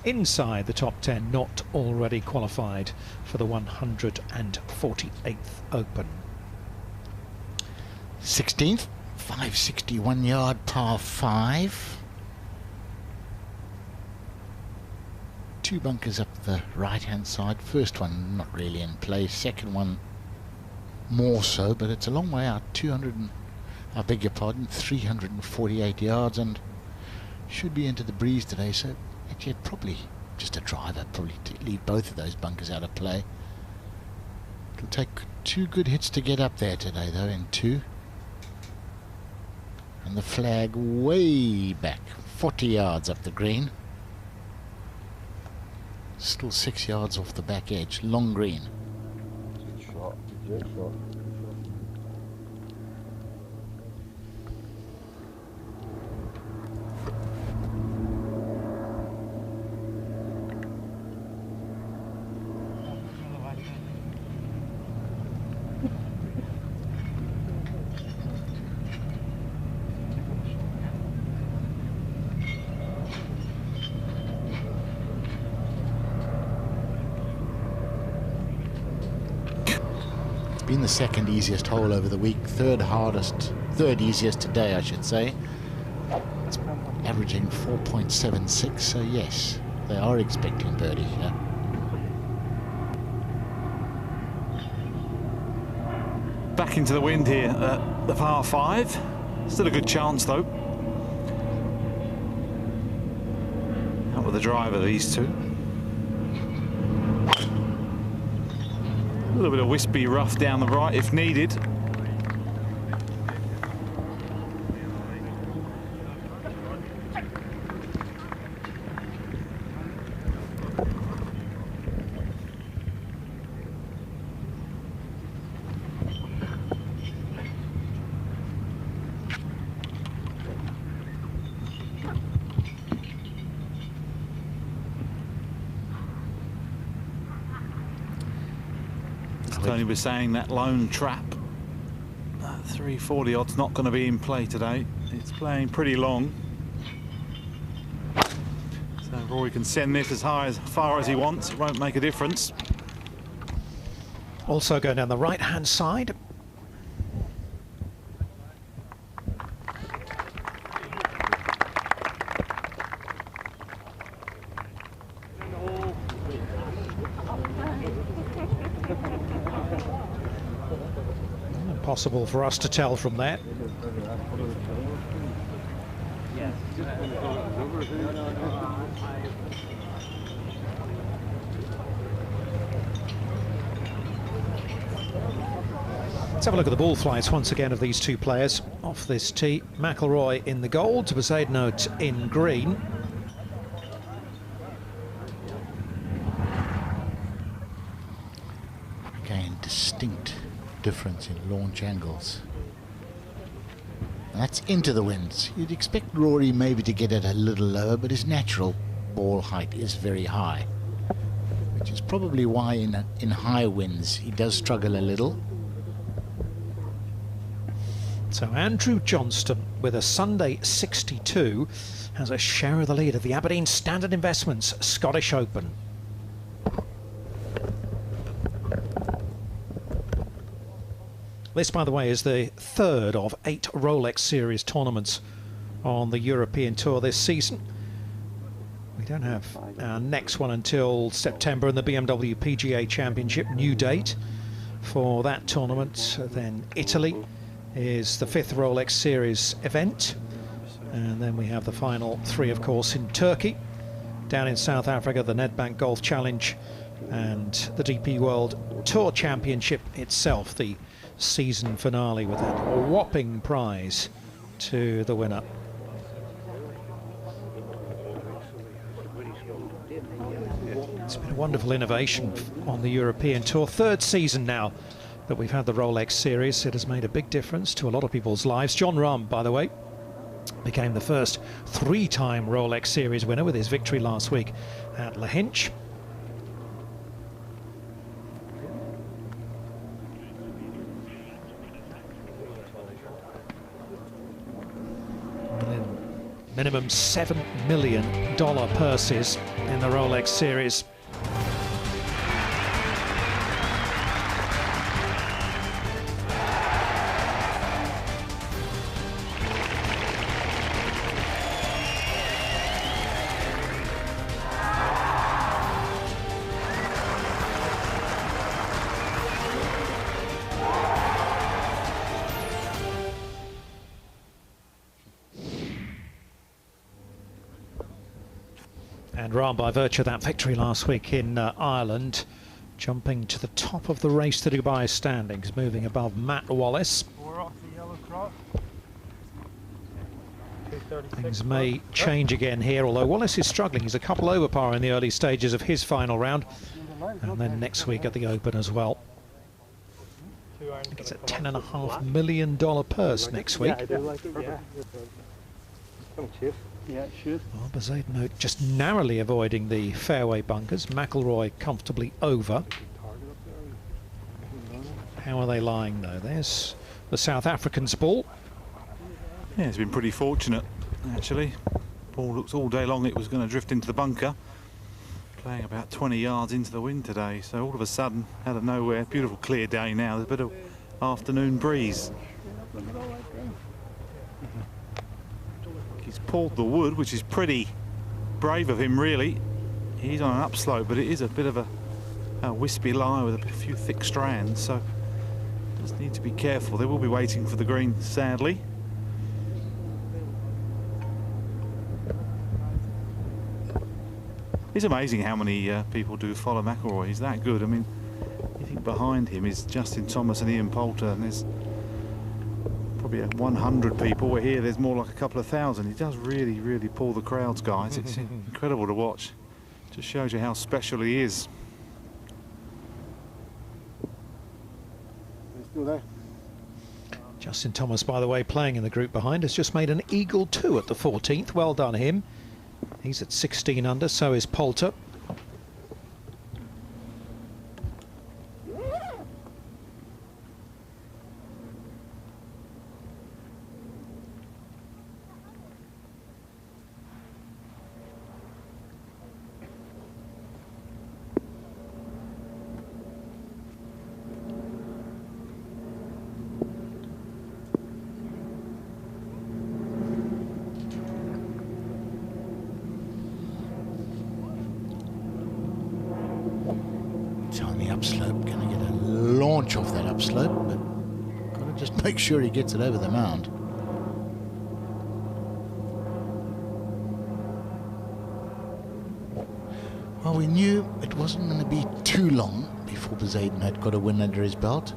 Speaker 1: inside the top 10, not already qualified for the 148th Open.
Speaker 2: 16th, 561 yard par 5. 2 bunkers up the right hand side. First one not really in play, second one more so, but it's a long way out. 348 yards, and should be into the breeze today, so actually probably just a driver, probably to leave both of those bunkers out of play. It'll take 2 good hits to get up there today though, in 2. And the flag way back, 40 yards up the green. Still 6 yards off the back edge, long green.
Speaker 4: Good shot, good shot.
Speaker 2: Been the second easiest hole over the week, third easiest today, I should say. It's averaging 4.76, so yes, they are expecting birdie here.
Speaker 5: Back into the wind here at the par 5. Still a good chance though. Out with the driver, these two. A little bit of wispy rough down the right if needed. Tony was saying that lone trap, 340 odd's not going to be in play today. It's playing pretty long. So Rory can send this as far as he wants. It won't make a difference.
Speaker 1: Also going down the right-hand side. Impossible for us to tell from there. Let's have a look at the ball flights once again of these two players off this tee. McIlroy in the gold, Bezuidenhout in green.
Speaker 2: Again, distinct difference in launch angles. That's into the winds. You'd expect Rory maybe to get it a little lower, but his natural ball height is very high, which is probably why in high winds he does struggle a little.
Speaker 1: So Andrew Johnston with a Sunday 62 has a share of the lead of the Aberdeen Standard Investments Scottish Open. This, by the way, is the third of 8 Rolex Series tournaments on the European Tour this season. We don't have our next one until September in the BMW PGA Championship. New date for that tournament. Then Italy is the 5th Rolex Series event. And then we have the final 3, of course, in Turkey. Down in South Africa, the Nedbank Golf Challenge and the DP World Tour Championship itself, the season finale with that whopping prize to the winner. It's been a wonderful innovation on the European Tour. 3rd season now that we've had the Rolex Series. It has made a big difference to a lot of people's lives. Jon Rahm, by the way, became the first 3-time Rolex Series winner with his victory last week at Lahinch. Minimum $7 million purses in the Rolex Series. And Rahm, by virtue of that victory last week in Ireland, jumping to the top of the race to Dubai standings, moving above Matt Wallace. Things may change again here, although Wallace is struggling. He's a couple over par in the early stages of his final round, and then next week at the Open as well. I think it's a $10.5 million purse next week.
Speaker 4: Yeah, it should.
Speaker 1: Well, Bezuidenhout just narrowly avoiding the fairway bunkers. McIlroy comfortably over. How are they lying, though? There's the South African's ball.
Speaker 5: Yeah, he's been pretty fortunate, actually. Ball looks all day long it was going to drift into the bunker. Playing about 20 yards into the wind today, so all of a sudden, out of nowhere, beautiful clear day now, there's a bit of afternoon breeze. He's pulled the wood, which is pretty brave of him, really. He's on an upslope, but it is a bit of a wispy lie with a few thick strands, so just need to be careful. They will be waiting for the green, sadly. It's amazing how many people do follow McIlroy. He's that good. I mean, you think behind him is Justin Thomas and Ian Poulter, and there's probably 100 people. We're here, there's more like a couple of thousand. He does really, really pull the crowds, guys. It's incredible to watch. Just shows you how special he is.
Speaker 4: He's still there.
Speaker 1: Justin Thomas, by the way, playing in the group behind, has just made an eagle 2 at the 14th. Well done him. He's at 16 under, so is Poulter.
Speaker 2: upslope, but got to just make sure he gets it over the mound. Well, we knew it wasn't going to be too long before Bezuidenhout got a win under his belt.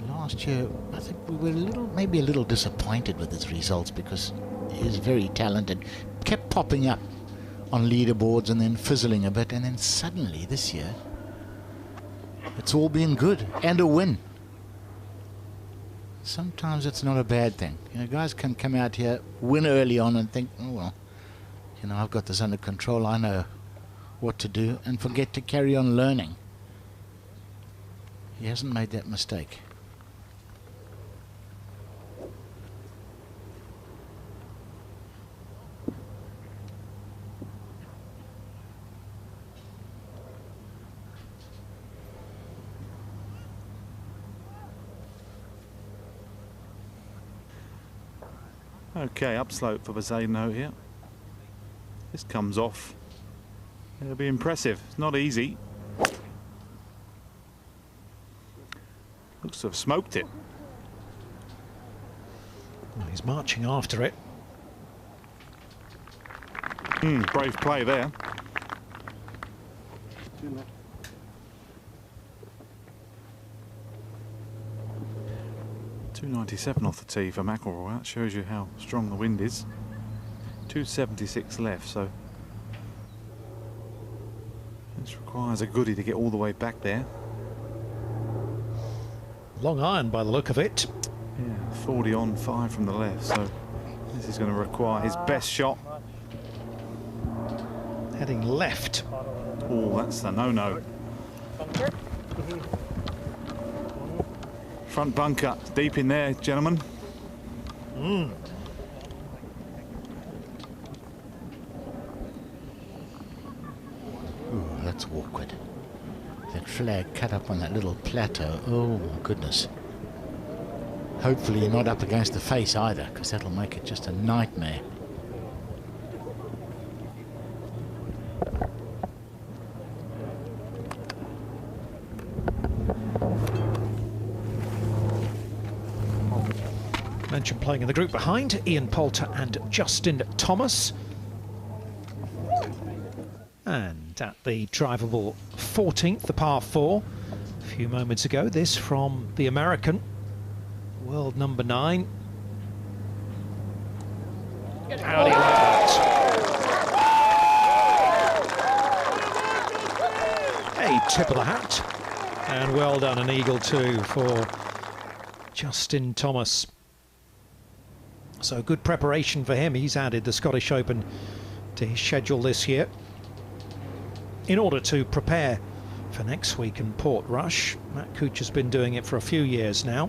Speaker 2: Last year, I think we were maybe a little disappointed with his results because he is very talented. Kept popping up on leaderboards and then fizzling a bit, and then suddenly this year, it's all been good and a win. Sometimes it's not a bad thing. You know, guys can come out here, win early on and think, oh well, you know, I've got this under control, I know what to do, and forget to carry on learning. He hasn't made that mistake.
Speaker 5: Okay, upslope for Bezuidenhout here. This comes off. It'll be impressive. It's not easy. Looks to have smoked it.
Speaker 1: Well, he's marching after it.
Speaker 5: Brave play there. 297 off the tee for McIlroy. That shows you how strong the wind is. 276 left, so this requires a goodie to get all the way back there.
Speaker 1: Long iron by the look of it.
Speaker 5: Yeah, 40 on, 5 from the left, so this is going to require his best shot.
Speaker 1: Heading left.
Speaker 5: Oh, that's a no-no. Front bunker, deep in there, gentlemen.
Speaker 2: Ooh, that's awkward. That flag cut up on that little plateau. Oh my goodness. Hopefully you're not up against the face either, because that'll make it just a nightmare.
Speaker 1: Mentioned playing in the group behind, Ian Poulter and Justin Thomas. And at the drivable 14th, the par 4, a few moments ago, this from the American, world number 9. How do you like that? A tip of the hat. And well done, an eagle too for Justin Thomas. So good preparation for him. He's added the Scottish Open to his schedule this year in order to prepare for next week in Portrush. Matt Couch has been doing it for a few years now.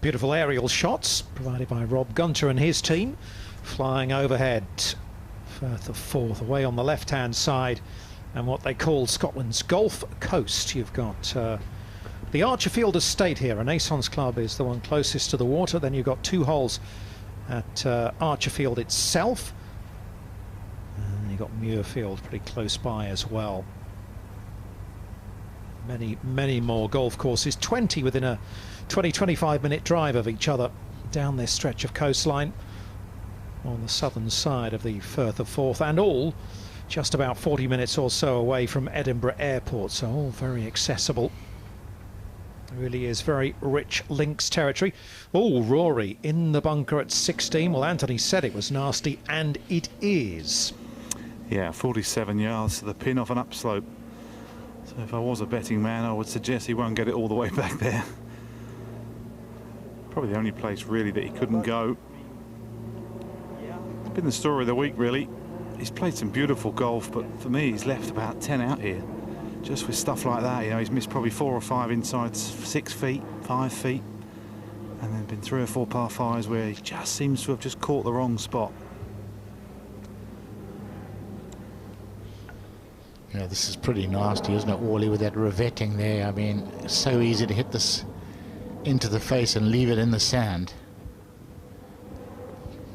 Speaker 1: Beautiful aerial shots provided by Rob Gunter and his team. Flying overhead, Firth of 4th, away on the left-hand side, and what they call Scotland's Gulf Coast. You've got the Archerfield Estate here. Renaissance Club is the one closest to the water. Then you've got 2 holes at Archerfield itself. And you've got Muirfield pretty close by as well. Many more golf courses, 20 within a 20-25 minute drive of each other down this stretch of coastline on the southern side of the Firth of Forth, and all just about 40 minutes or so away from Edinburgh Airport, so all very accessible. It really is very rich links territory. Oh, Rory in the bunker at 16. Well, Anthony said it was nasty, and it is.
Speaker 5: Yeah, 47 yards to the pin off an upslope. So if I was a betting man, I would suggest he won't get it all the way back there. Probably the only place really that he couldn't go. It's been the story of the week really. He's played some beautiful golf, but for me he's left about 10 out here. just with stuff like that, you know, he's missed probably 4 or 5 inside 6 feet, 5 feet, and then been 3 or 4 par 5s where he just seems to have just caught the wrong spot.
Speaker 2: Yeah, this is pretty nasty, isn't it, Wally, with that revetting there? I mean, it's so easy to hit this into the face and leave it in the sand.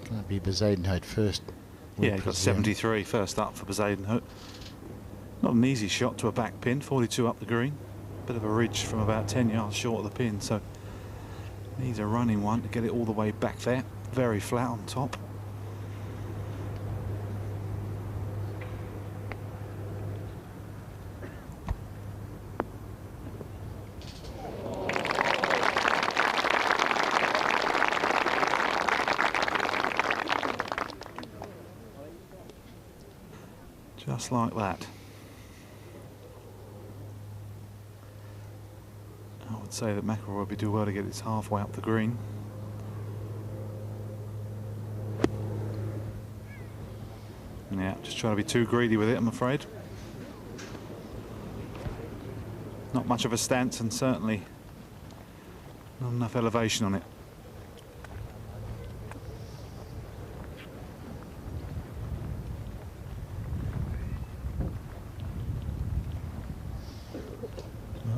Speaker 2: Going to be Bezuidenhout first.
Speaker 5: Yeah, he's got 73 first up for Bezuidenhout. Not an easy shot to a back pin, 42 up the green. Bit of a ridge from about 10 yards short of the pin, so needs a running one to get it all the way back there. Very flat on top. Just like that. I would say that McIlroy would do well to get it halfway up the green. Yeah, just trying to be too greedy with it, I'm afraid. Not much of a stance and certainly not enough elevation on it.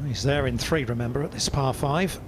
Speaker 1: He's there in 3, remember, at this par 5.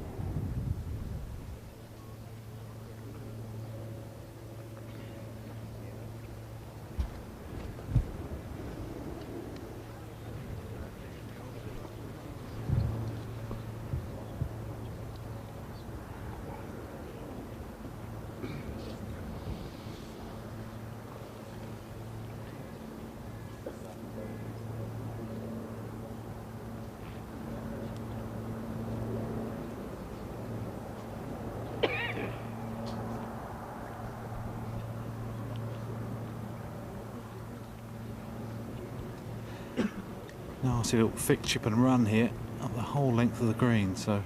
Speaker 1: Nasty little thick chip and run here up the whole length of the green, so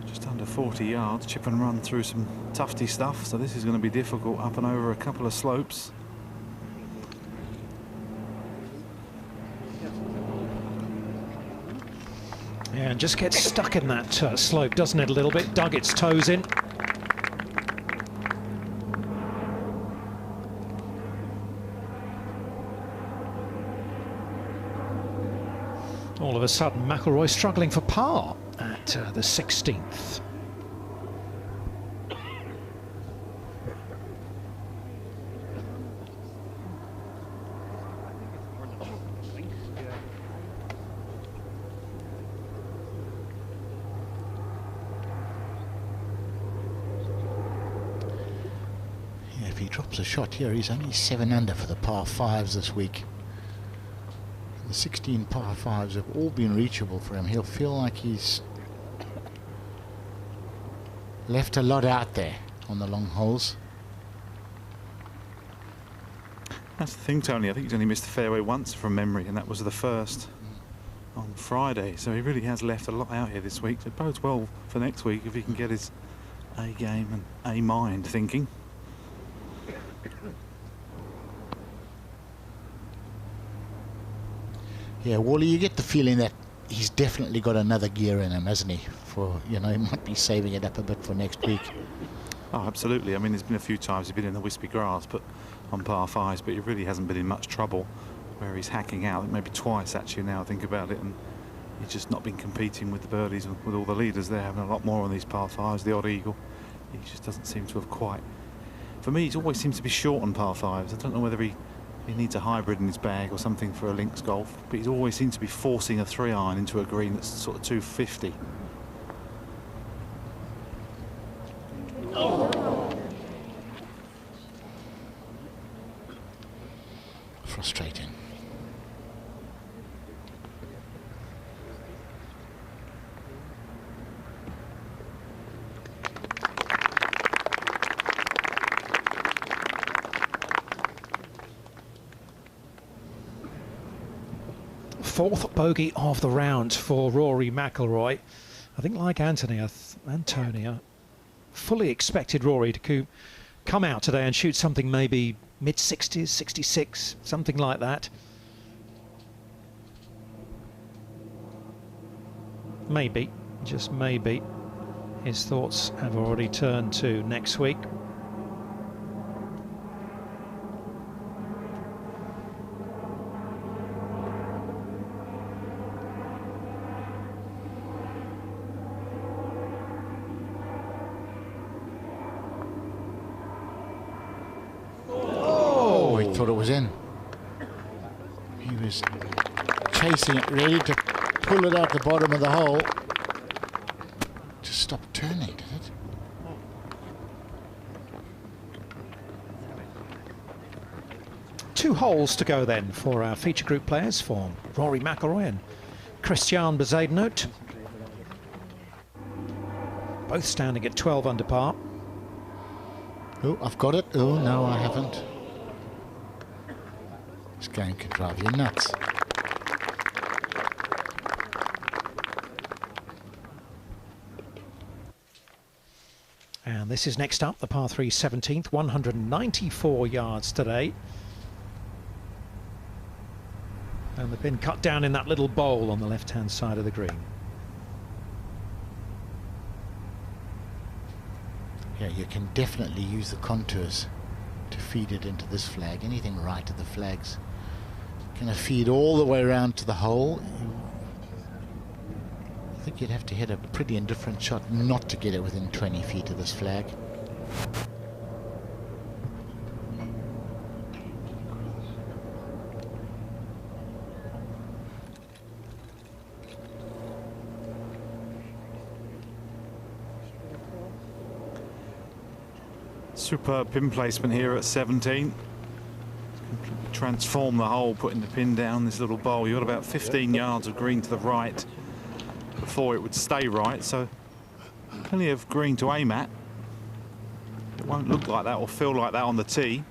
Speaker 1: just under 40 yards, chip and run through some tufty stuff, so this is going to be difficult up and over a couple of slopes. Yeah, and just gets stuck in that slope, doesn't it, a little bit? Dug its toes in. All of a sudden, McIlroy struggling for par at the 16th.
Speaker 2: Yeah, if he drops a shot here, he's only 7 under for the par 5s this week. The 16 par 5s have all been reachable for him. He'll feel like he's left a lot out there on the long holes.
Speaker 5: That's the thing, Tony. I think he's only missed the fairway once from memory, and that was the first on Friday. So he really has left a lot out here this week. It bodes well for next week if he can get his A game and A mind thinking.
Speaker 2: Yeah, Wally, you get the feeling that he's definitely got another gear in him, hasn't he? For, you know, he might be saving it up a bit for next week.
Speaker 5: Oh, absolutely. I mean, there's been a few times he's been in the wispy grass, but on par 5s, but he really hasn't been in much trouble where he's hacking out. Maybe twice, actually, now I think about it, and he's just not been competing with the birdies with all the leaders. They're having a lot more on these par 5s, the odd eagle. He just doesn't seem to have quite. For me, he always seems to be short on par 5s. I don't know whether he needs a hybrid in his bag or something for a links golf, but he always seems to be forcing a 3-iron into a green that's sort of 250.
Speaker 2: Frustrating.
Speaker 1: Fourth bogey of the round for Rory McIlroy. I think, like Antonia, fully expected Rory to come out today and shoot something maybe mid-60s, 66, something like that. maybe, just maybe, his thoughts have already turned to next week.
Speaker 2: Oh, he thought it was in. He was chasing it, ready to pull it out the bottom of the hole. Just stopped turning, did it?
Speaker 1: Two holes to go then for our feature group players, for Rory McIlroy and Christiaan Bezuidenhout. Both standing at 12 under par.
Speaker 2: Oh, I've got it. Oh, no, I haven't. This game can drive you nuts.
Speaker 1: And this is next up, the par 3 17th, 194 yards today. And the pin cut down in that little bowl on the left-hand side of the green.
Speaker 2: Yeah, you can definitely use the contours to feed it into this flag. Anything right of the flag's going to feed all the way around to the hole. I think you'd have to hit a pretty indifferent shot not to get it within 20 feet of this flag.
Speaker 5: Superb pin placement here at 17. Transform the hole, putting the pin down this little bowl. You've got about 15 yards of green to the right before it would stay right, so plenty of green to aim at. It won't look like that or feel like that on the tee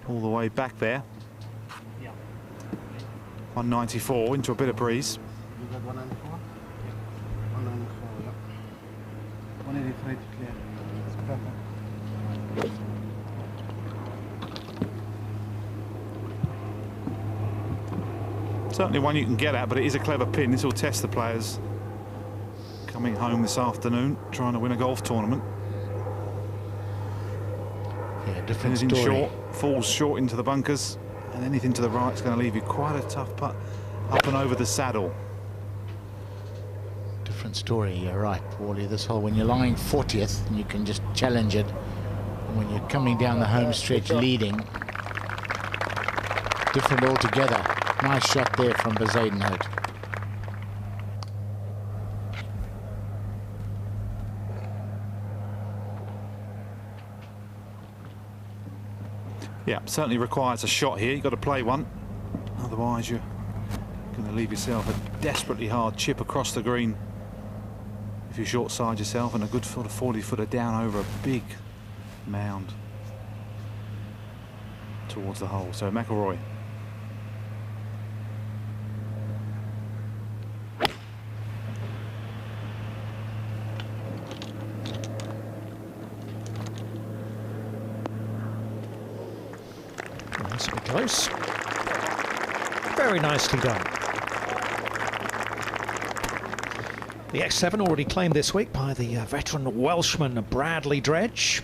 Speaker 5: all the way back there. 194 into a bit of breeze.
Speaker 4: You got 194? 194, yeah. 183 to clear. It's perfect.
Speaker 5: Certainly one you can get at, but it is a clever pin. This will test the players coming home this afternoon, trying to win a golf tournament.
Speaker 2: Yeah, different
Speaker 5: Anything
Speaker 2: story.
Speaker 5: short, falls short into the bunkers, and anything to the right is going to leave you quite a tough putt up and over the saddle.
Speaker 2: Different story, you're right, Wally. This hole, when you're lying 40th and you can just challenge it, and when you're coming down the home stretch leading, different altogether. Nice shot there from Bezuidenhout.
Speaker 5: Yeah, certainly requires a shot here. You've got to play one. Otherwise, you're going to leave yourself a desperately hard chip across the green if you short side yourself, and a good sort of 40-footer down over a big mound towards the hole. So McIlroy.
Speaker 1: That's a bit close. Very nicely done. The X7 already claimed this week by the veteran Welshman Bradley Dredge.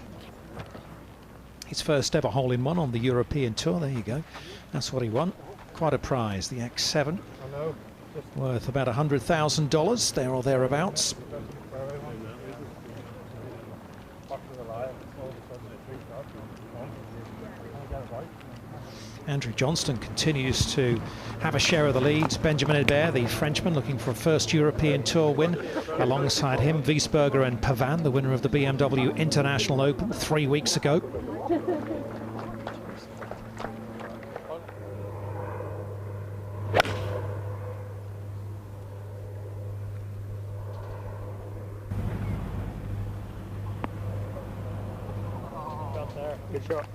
Speaker 1: His first ever hole-in-one on the European Tour. There you go. That's what he won. Quite a prize, the X7. Worth about $100,000 there or thereabouts. Andrew Johnston continues to have a share of the lead. Benjamin Hebert, the Frenchman, looking for a first European Tour win. Alongside him, Wiesberger and Pavan, the winner of the BMW International Open 3 weeks ago.
Speaker 4: Good shot.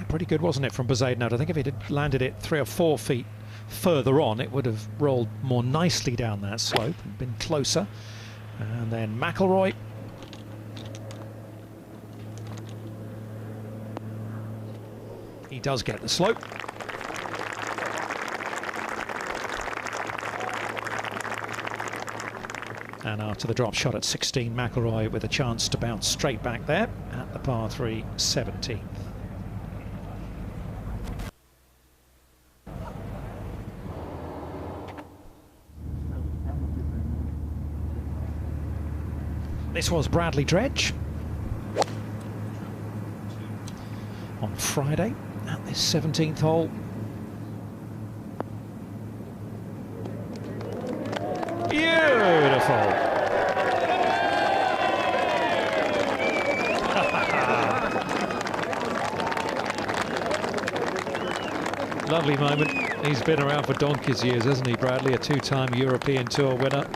Speaker 1: Pretty good, wasn't it, from Bezuidenhout? I think if he'd landed it 3 or 4 feet further on, it would have rolled more nicely down that slope and been closer. And then McIlroy. He does get the slope. And after the drop shot at 16, McIlroy with a chance to bounce straight back there at the par 3 17th. This was Bradley Dredge on Friday at this 17th hole. Beautiful. Lovely moment. He's been around for donkey's years, hasn't he, Bradley? A two-time European Tour winner.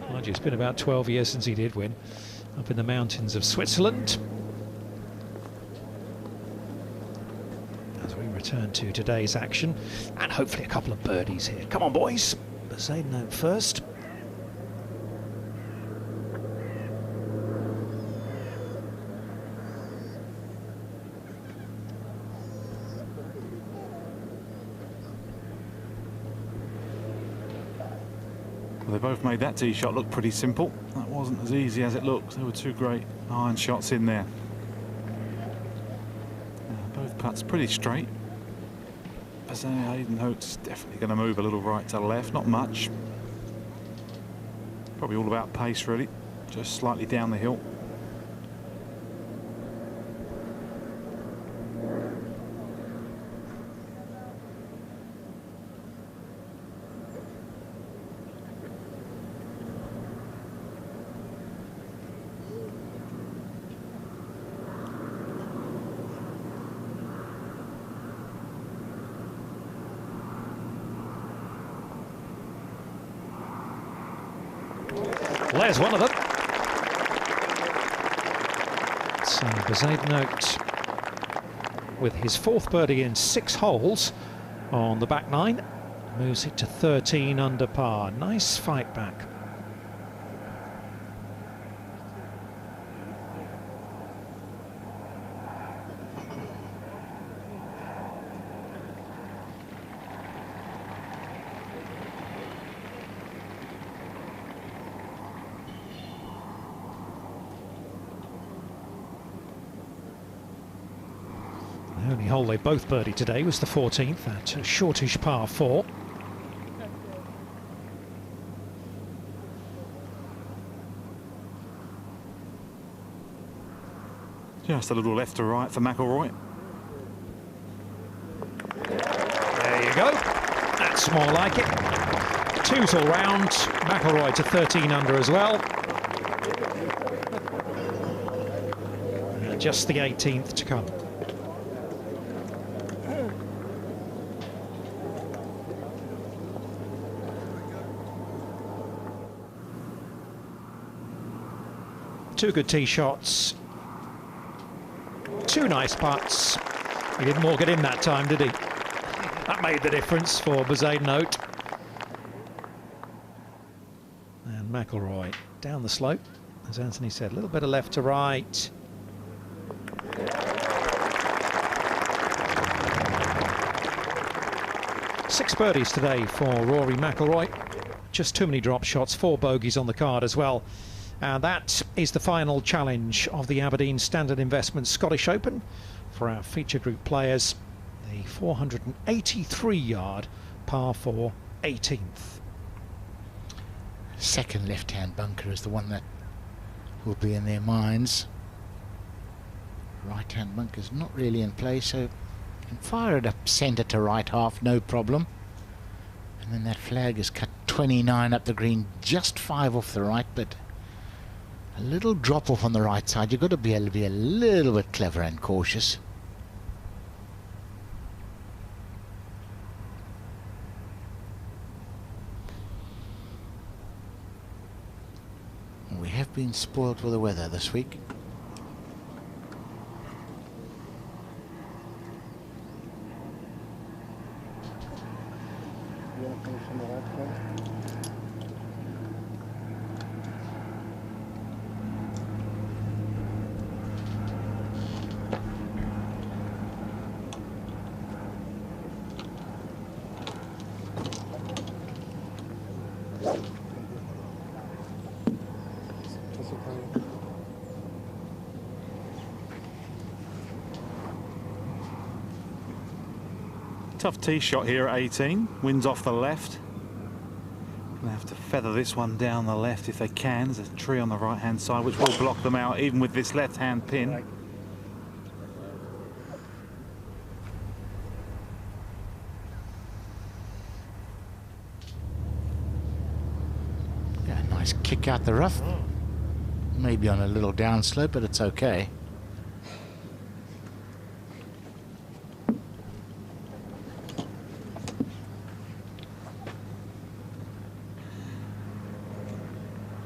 Speaker 1: Mind you, it's been about 12 years since he did win, up in the mountains of Switzerland. As we return to today's action, and hopefully a couple of birdies here. Come on, boys. Bezuidenhout first.
Speaker 5: Well, they both made that tee shot look pretty simple. That wasn't as easy as it looks. There were two great iron shots in there. Both putts pretty straight. Bezuidenhout's definitely going to move a little right to the left, not much. Probably all about pace, really, just slightly down the hill.
Speaker 1: There's one of them. So Bezuidenhout with his fourth birdie in 6 holes on the back 9 moves it to 13 under par. Nice fight back. The only hole they both birdied today was the 14th, that shortish par 4.
Speaker 5: Just a little left to right for McIlroy.
Speaker 1: There you go. That's more like it. 2's all round. McIlroy to 13 under as well. Just the 18th to come. Two good tee shots, 2 nice putts. He didn't walk it in that time, did he? That made the difference for Bezuidenhout. And McIlroy down the slope, as Anthony said, a little bit of left to right. Six birdies today for Rory McIlroy. Just too many drop shots, 4 bogeys on the card as well. And that is the final challenge of the Aberdeen Standard Investments Scottish Open for our feature group players. The 483-yard par 4 18th.
Speaker 2: Second left-hand bunker is the one that will be in their minds. Right-hand bunker's not really in play, so you can fire it up centre to right half, no problem. And then that flag is cut 29 up the green, just 5 off the right, but a little drop off on the right side. You've got to be able to be a little bit clever and cautious. We have been spoiled with the weather this week.
Speaker 5: Tough tee shot here at 18. Wind's off the left. Gonna have to feather this one down the left if they can. There's a tree on the right-hand side which will block them out, even with this left-hand pin.
Speaker 2: Yeah, nice kick out the rough. Maybe on a little downslope, but it's okay.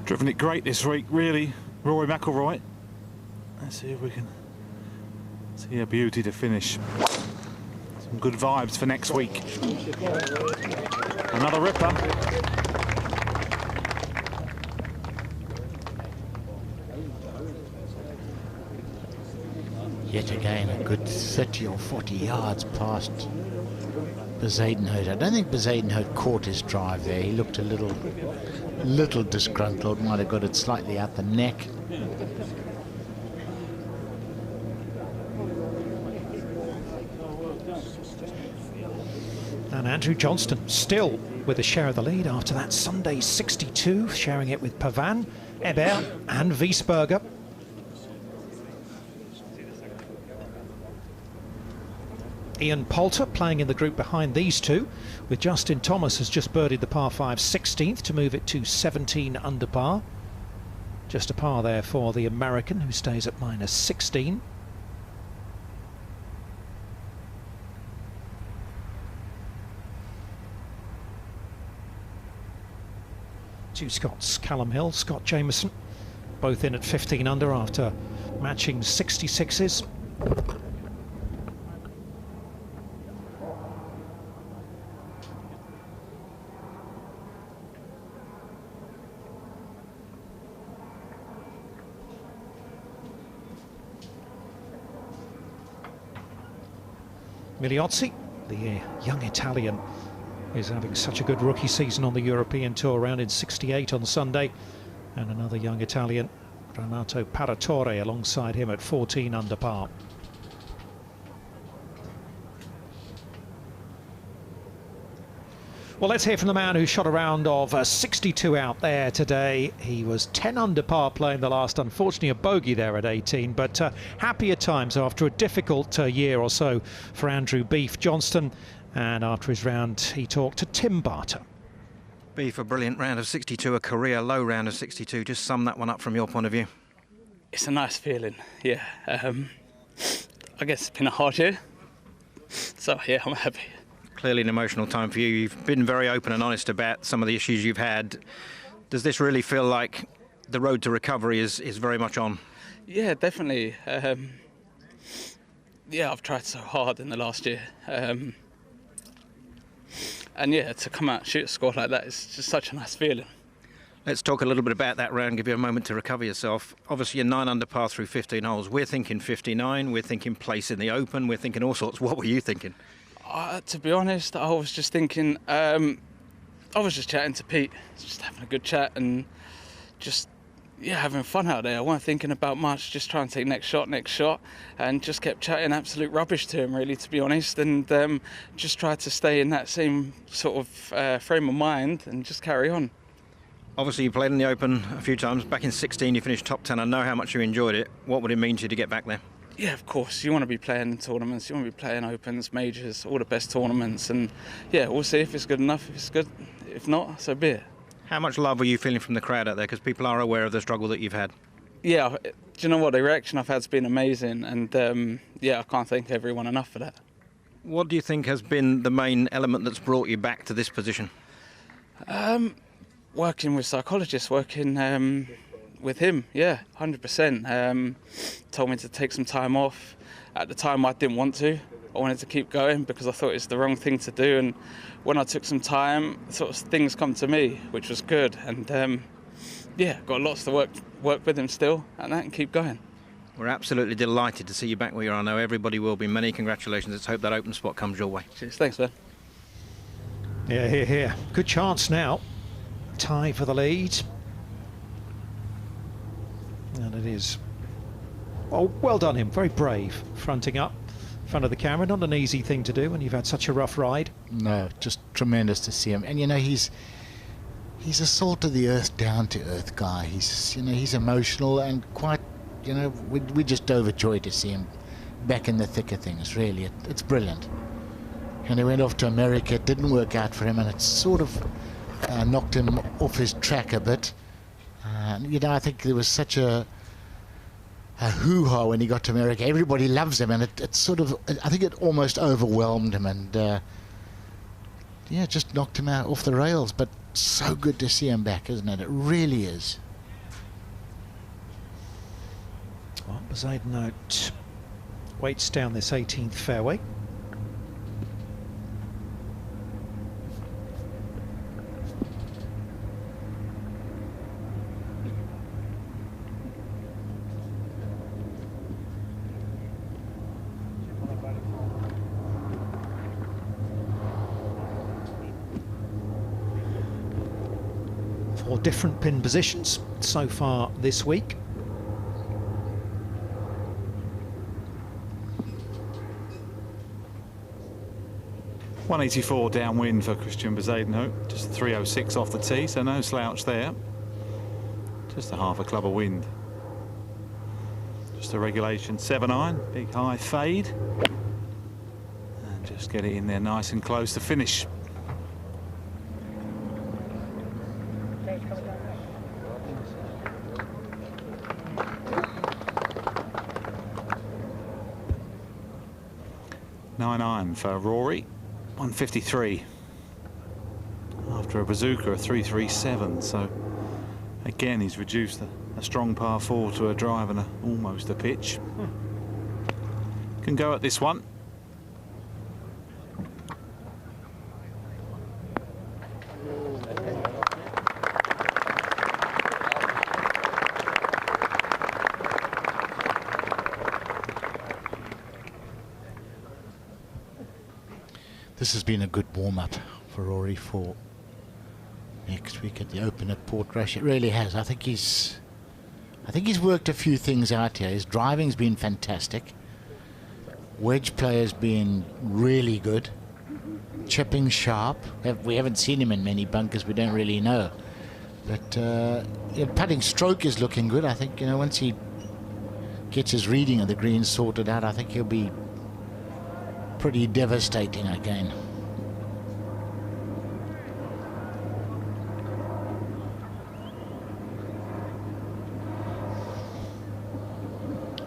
Speaker 5: Driven it great this week, really, Rory McIlroy. Let's see if we can see a beauty to finish. Some good vibes for next week. Another ripper.
Speaker 2: Yet again, a good 30 or 40 yards past Bezuidenhout. I don't think Bezuidenhout caught his drive there. He looked a little disgruntled, might have got it slightly out the neck.
Speaker 1: And Andrew Johnston still with a share of the lead after that Sunday 62, sharing it with Pavan, Ebert and Wiesberger. Ian Poulter playing in the group behind these two, with Justin Thomas has just birdied the par 5 16th to move it to 17 under par. Just a par there for the American, who stays at -16. Two Scots, Callum Hill, Scott Jameson, both in at 15 under after matching 66s. Migliozzi, the young Italian, is having such a good rookie season on the European Tour, rounded 68 on Sunday. And another young Italian, Renato Paratore, alongside him at 14 under par. Well, let's hear from the man who shot a round of 62 out there today. He was 10 under par playing the last, unfortunately a bogey there at 18, but happier times after a difficult year or so for Andrew Beef Johnston. And after his round, he talked to Tim Barter.
Speaker 9: Beef, a brilliant round of 62, a career low round of 62. Just sum that one up from your point of view.
Speaker 10: It's a nice feeling, yeah. I guess it's been a hard year, so yeah, I'm happy.
Speaker 9: Clearly an emotional time for you. You've been very open and honest about some of the issues you've had. Does this really feel like the road to recovery is very much on?
Speaker 10: Yeah, definitely. Yeah, I've tried so hard in the last year. And yeah, to come out and shoot a score like that is just such a nice feeling.
Speaker 9: Let's talk a little bit about that round, give you a moment to recover yourself. Obviously, you're 9 under par through 15 holes. We're thinking 59, we're thinking place in the Open, we're thinking all sorts. What were you thinking?
Speaker 10: To be honest, I was just thinking, I was just chatting to Pete, just having a good chat and just, yeah, having fun out there. I wasn't thinking about much, just trying to take next shot, and just kept chatting absolute rubbish to him, really, to be honest, and just tried to stay in that same sort of frame of mind and just carry on.
Speaker 9: Obviously, you played in the Open a few times. Back in 16, you finished top 10. I know how much you enjoyed it. What would it mean to you to get back there?
Speaker 10: Yeah, of course. You want to be playing tournaments. You want to be playing Opens, majors, all the best tournaments. And yeah, we'll see if it's good enough. If it's good, if not, so be it.
Speaker 9: How much love are you feeling from the crowd out there? Because people are aware of the struggle that you've had.
Speaker 10: Yeah, do you know what? The reaction I've had's been amazing. And yeah, I can't thank everyone enough for that.
Speaker 9: What do you think has been the main element that's brought you back to this position?
Speaker 10: Working with psychologists, working with him, yeah, 100%. Told me to take some time off. At the time, I didn't want to. I wanted to keep going because I thought it's the wrong thing to do. And when I took some time, sort of things come to me, which was good. And yeah, got lots to work with him still, and keep going.
Speaker 9: We're absolutely delighted to see you back where you are. I know everybody will be. Many congratulations. Let's hope that Open spot comes your way.
Speaker 10: Cheers. Thanks, man.
Speaker 1: Yeah, here. Good chance now. Tie for the lead. And it is, well done him, very brave, fronting up front of the camera. Not an easy thing to do when you've had such a rough ride.
Speaker 2: No, just tremendous to see him. And you know, he's a salt of the earth, down to earth guy. He's, you know, he's emotional and quite, you know, we're just overjoyed to see him back in the thick of things. Really, it's brilliant. And he went off to America. It didn't work out for him, and it sort of knocked him off his track a bit. You know, I think there was such a hoo-ha when he got to America. Everybody loves him, and it sort of, I think it almost overwhelmed him, and yeah, just knocked him out off the rails. But so good to see him back, isn't it? It really is.
Speaker 1: Well, Bezuidenhout waits down this 18th fairway. Four different pin positions so far this week.
Speaker 5: .184 downwind for Christiaan Bezuidenhout, just 306 off the tee, so no slouch there. Just a half a club of wind. Just a regulation 7-iron, big high fade. And just get it in there nice and close to finish. Nine-iron for Rory. 153 after a bazooka of 337, so again he's reduced a strong par 4 to a drive and almost a pitch. Can go at this one.
Speaker 2: This has been a good warm-up for Rory for next week at the Open at Portrush. It really has. I think he's worked a few things out here. His driving's been fantastic. Wedge player's been really good. Chipping sharp. We haven't seen him in many bunkers. We don't really know. But putting stroke is looking good. I think, you know, once he gets his reading of the greens sorted out, I think he'll be pretty devastating again.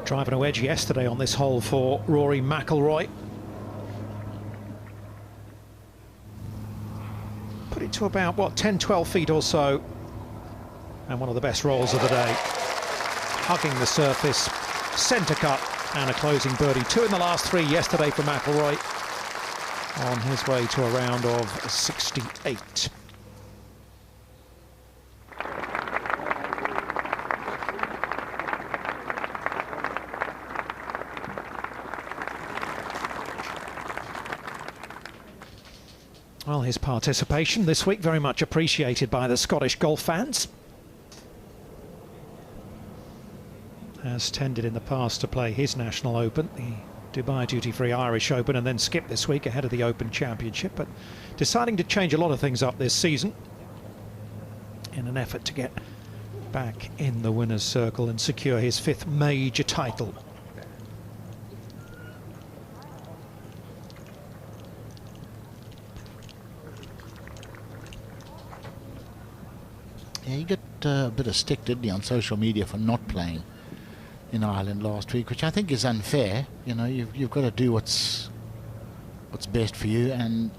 Speaker 1: Driving a wedge yesterday on this hole for Rory McIlroy. Put it to about, what, 10-12 feet or so. And one of the best rolls of the day. Hugging the surface, centre cut, and a closing birdie. 2 in the last 3 yesterday for McIlroy, on his way to a round of 68. Well, his participation this week very much appreciated by the Scottish golf fans. Has tended in the past to play his National Open, the Dubai Duty-Free Irish Open, and then skip this week ahead of the Open Championship, but deciding to change a lot of things up this season in an effort to get back in the winner's circle and secure his 5th major title.
Speaker 2: Yeah, he got a bit of stick, didn't he, on social media for not playing in Ireland last week, which I think is unfair. You know, you've got to do what's best for you, and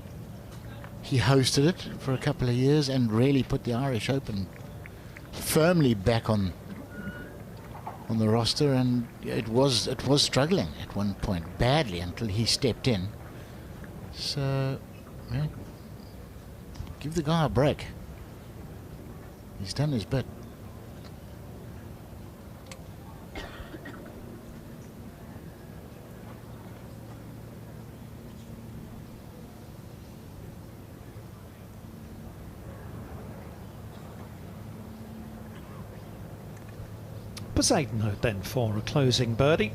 Speaker 2: he hosted it for a couple of years and really put the Irish Open firmly back on the roster, and it was struggling at one point badly until he stepped in. So, yeah, give the guy a break. He's done his bit.
Speaker 1: Bezuidenhout then for a closing birdie.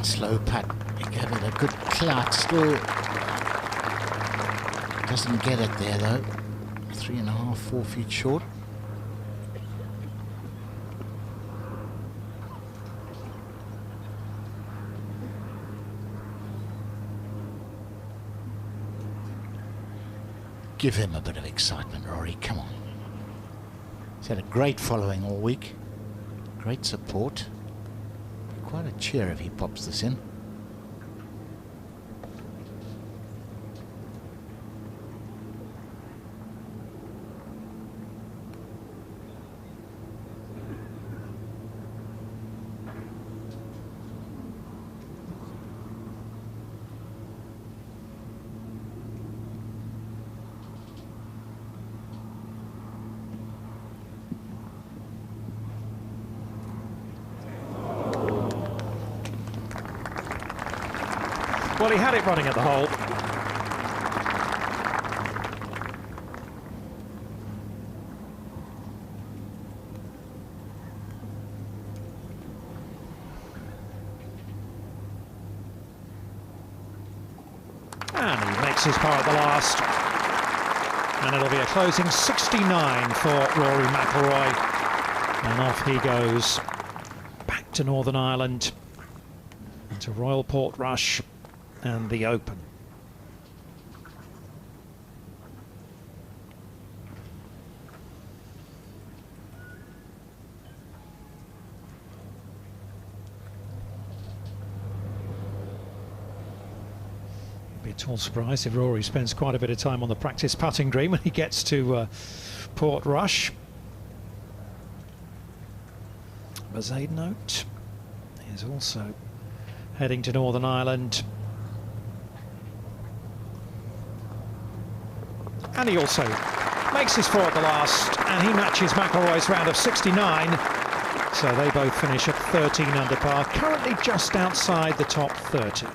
Speaker 2: slow putt. He gave it a good clout. Still doesn't get it there though. 3.5, 4 feet short. Give him a bit of excitement, Rory. Come on. He's had a great following all week. Great support. Quite a cheer if he pops this in.
Speaker 1: Well, he had it running at the hole. And he makes his par at the last. And it'll be a closing 69 for Rory McIlroy. And off he goes back to Northern Ireland, to Royal Portrush and the Open. Be a tall surprise if Rory spends quite a bit of time on the practice putting green when he gets to Portrush. Bezuidenhout is also heading to Northern Ireland. And he also makes his 4 at the last, and he matches McIlroy's round of 69. So they both finish at 13 under par, currently just outside the top 30.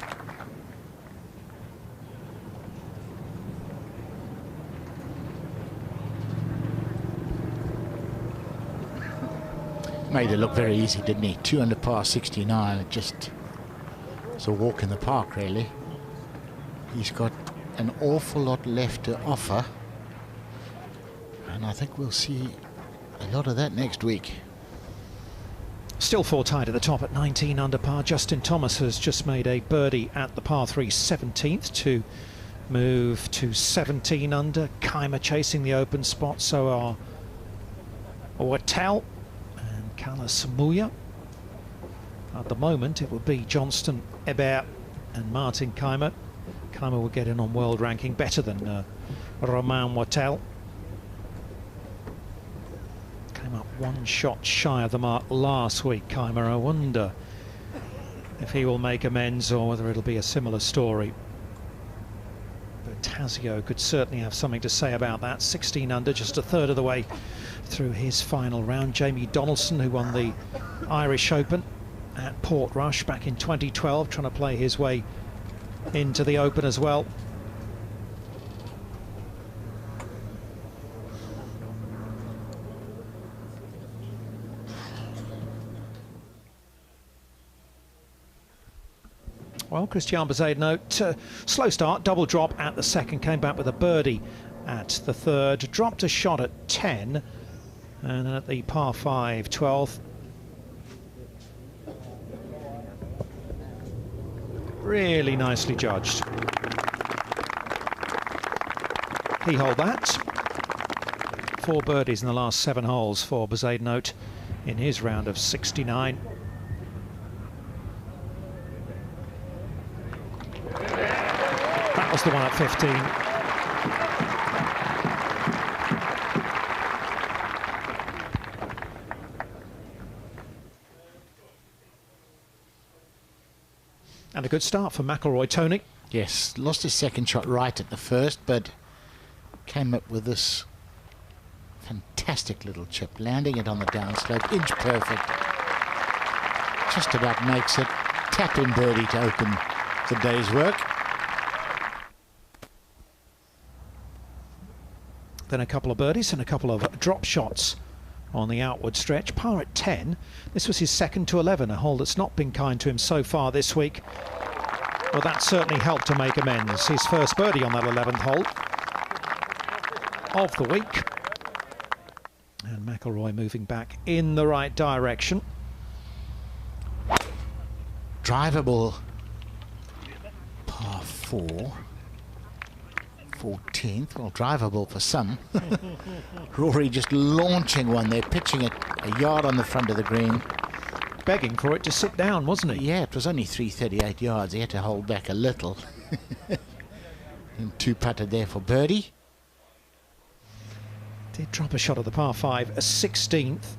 Speaker 2: Made it look very easy, didn't he? 2 under par, 69. It just was a walk in the park, really. He's got an awful lot left to offer, and I think we'll see a lot of that next week.
Speaker 1: Still 4 tied at the top at 19 under par. Justin Thomas has just made a birdie at the par 3 17th to move to 17 under. Keimer chasing the open spot, so are Watel and Kalasamuya. At the moment it will be Johnston, Ebert and Martin Keimer. Keimer will get in on world ranking better than Romain Watel. Came up 1 shot shy of the mark last week, Keimer. I wonder if he will make amends or whether it'll be a similar story. But Tazio could certainly have something to say about that. 16 under, just a third of the way through his final round. Jamie Donaldson, who won the Irish Open at Portrush back in 2012, trying to play his way into the Open as well. Well, Christiaan Bezuidenhout, slow start, double drop at the second, came back with a birdie at the third, dropped a shot at 10, and at the par 5 12th, really nicely judged. He holed that. 4 birdies in the last 7 holes for Bezuidenhout in his round of 69. That was the one at 15. And a good start for McIlroy, Tony.
Speaker 2: Yes, lost his second shot right at the first, but came up with this fantastic little chip, landing it on the downslope, inch perfect. Just about makes it. Tap-in birdie to open the day's work.
Speaker 1: Then a couple of birdies and a couple of drop shots on the outward stretch. Par at 10. This was his second to 11, a hole that's not been kind to him so far this week. Well, that certainly helped to make amends. His first birdie on that 11th hole of the week. And McIlroy moving back in the right direction.
Speaker 2: Drivable par 4. 14th, well, drivable for some. Rory just launching one there, pitching it a yard on the front of the green.
Speaker 1: Begging for it to sit down, wasn't he?
Speaker 2: Yeah, it was only 338 yards. He had to hold back a little. And 2-putted there for birdie.
Speaker 1: Did drop a shot at the par 5, a 16th.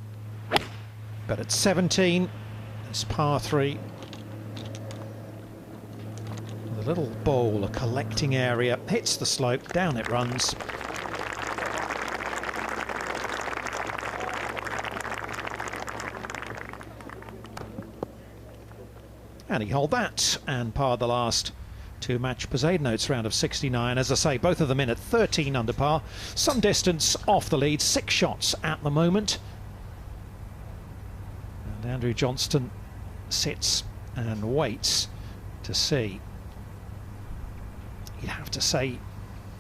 Speaker 1: But at 17, it's par 3. The little bowl, a collecting area, hits the slope, down it runs. And he holed that and parred the last to match Bezuidenhout's round of 69. As I say, both of them in at 13 under par, some distance off the lead, 6 shots at the moment. And Andrew Johnston sits and waits to see. You'd have to say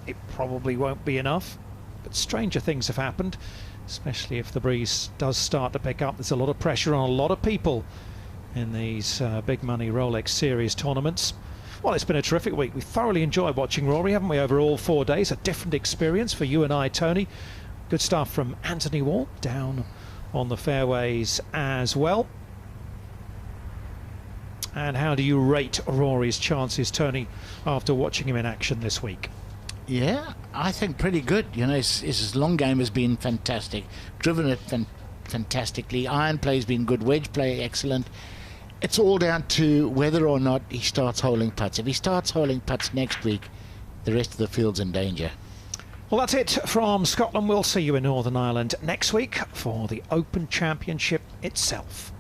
Speaker 1: it probably won't be enough, but stranger things have happened, especially if the breeze does start to pick up. There's a lot of pressure on a lot of people in these big money Rolex Series tournaments. Well, it's been a terrific week. We thoroughly enjoyed watching Rory, haven't we, over all 4 days? A different experience for you and I, Tony. Good stuff from Anthony Wall down on the fairways as well. And how do you rate Rory's chances, Tony, after watching him in action this week?
Speaker 2: Yeah, I think pretty good. You know, his long game has been fantastic. Driven it fantastically. Iron play's been good. Wedge play excellent. It's all down to whether or not he starts holding putts. If he starts holding putts next week, the rest of the field's in danger.
Speaker 1: Well, that's it from Scotland. We'll see you in Northern Ireland next week for the Open Championship itself.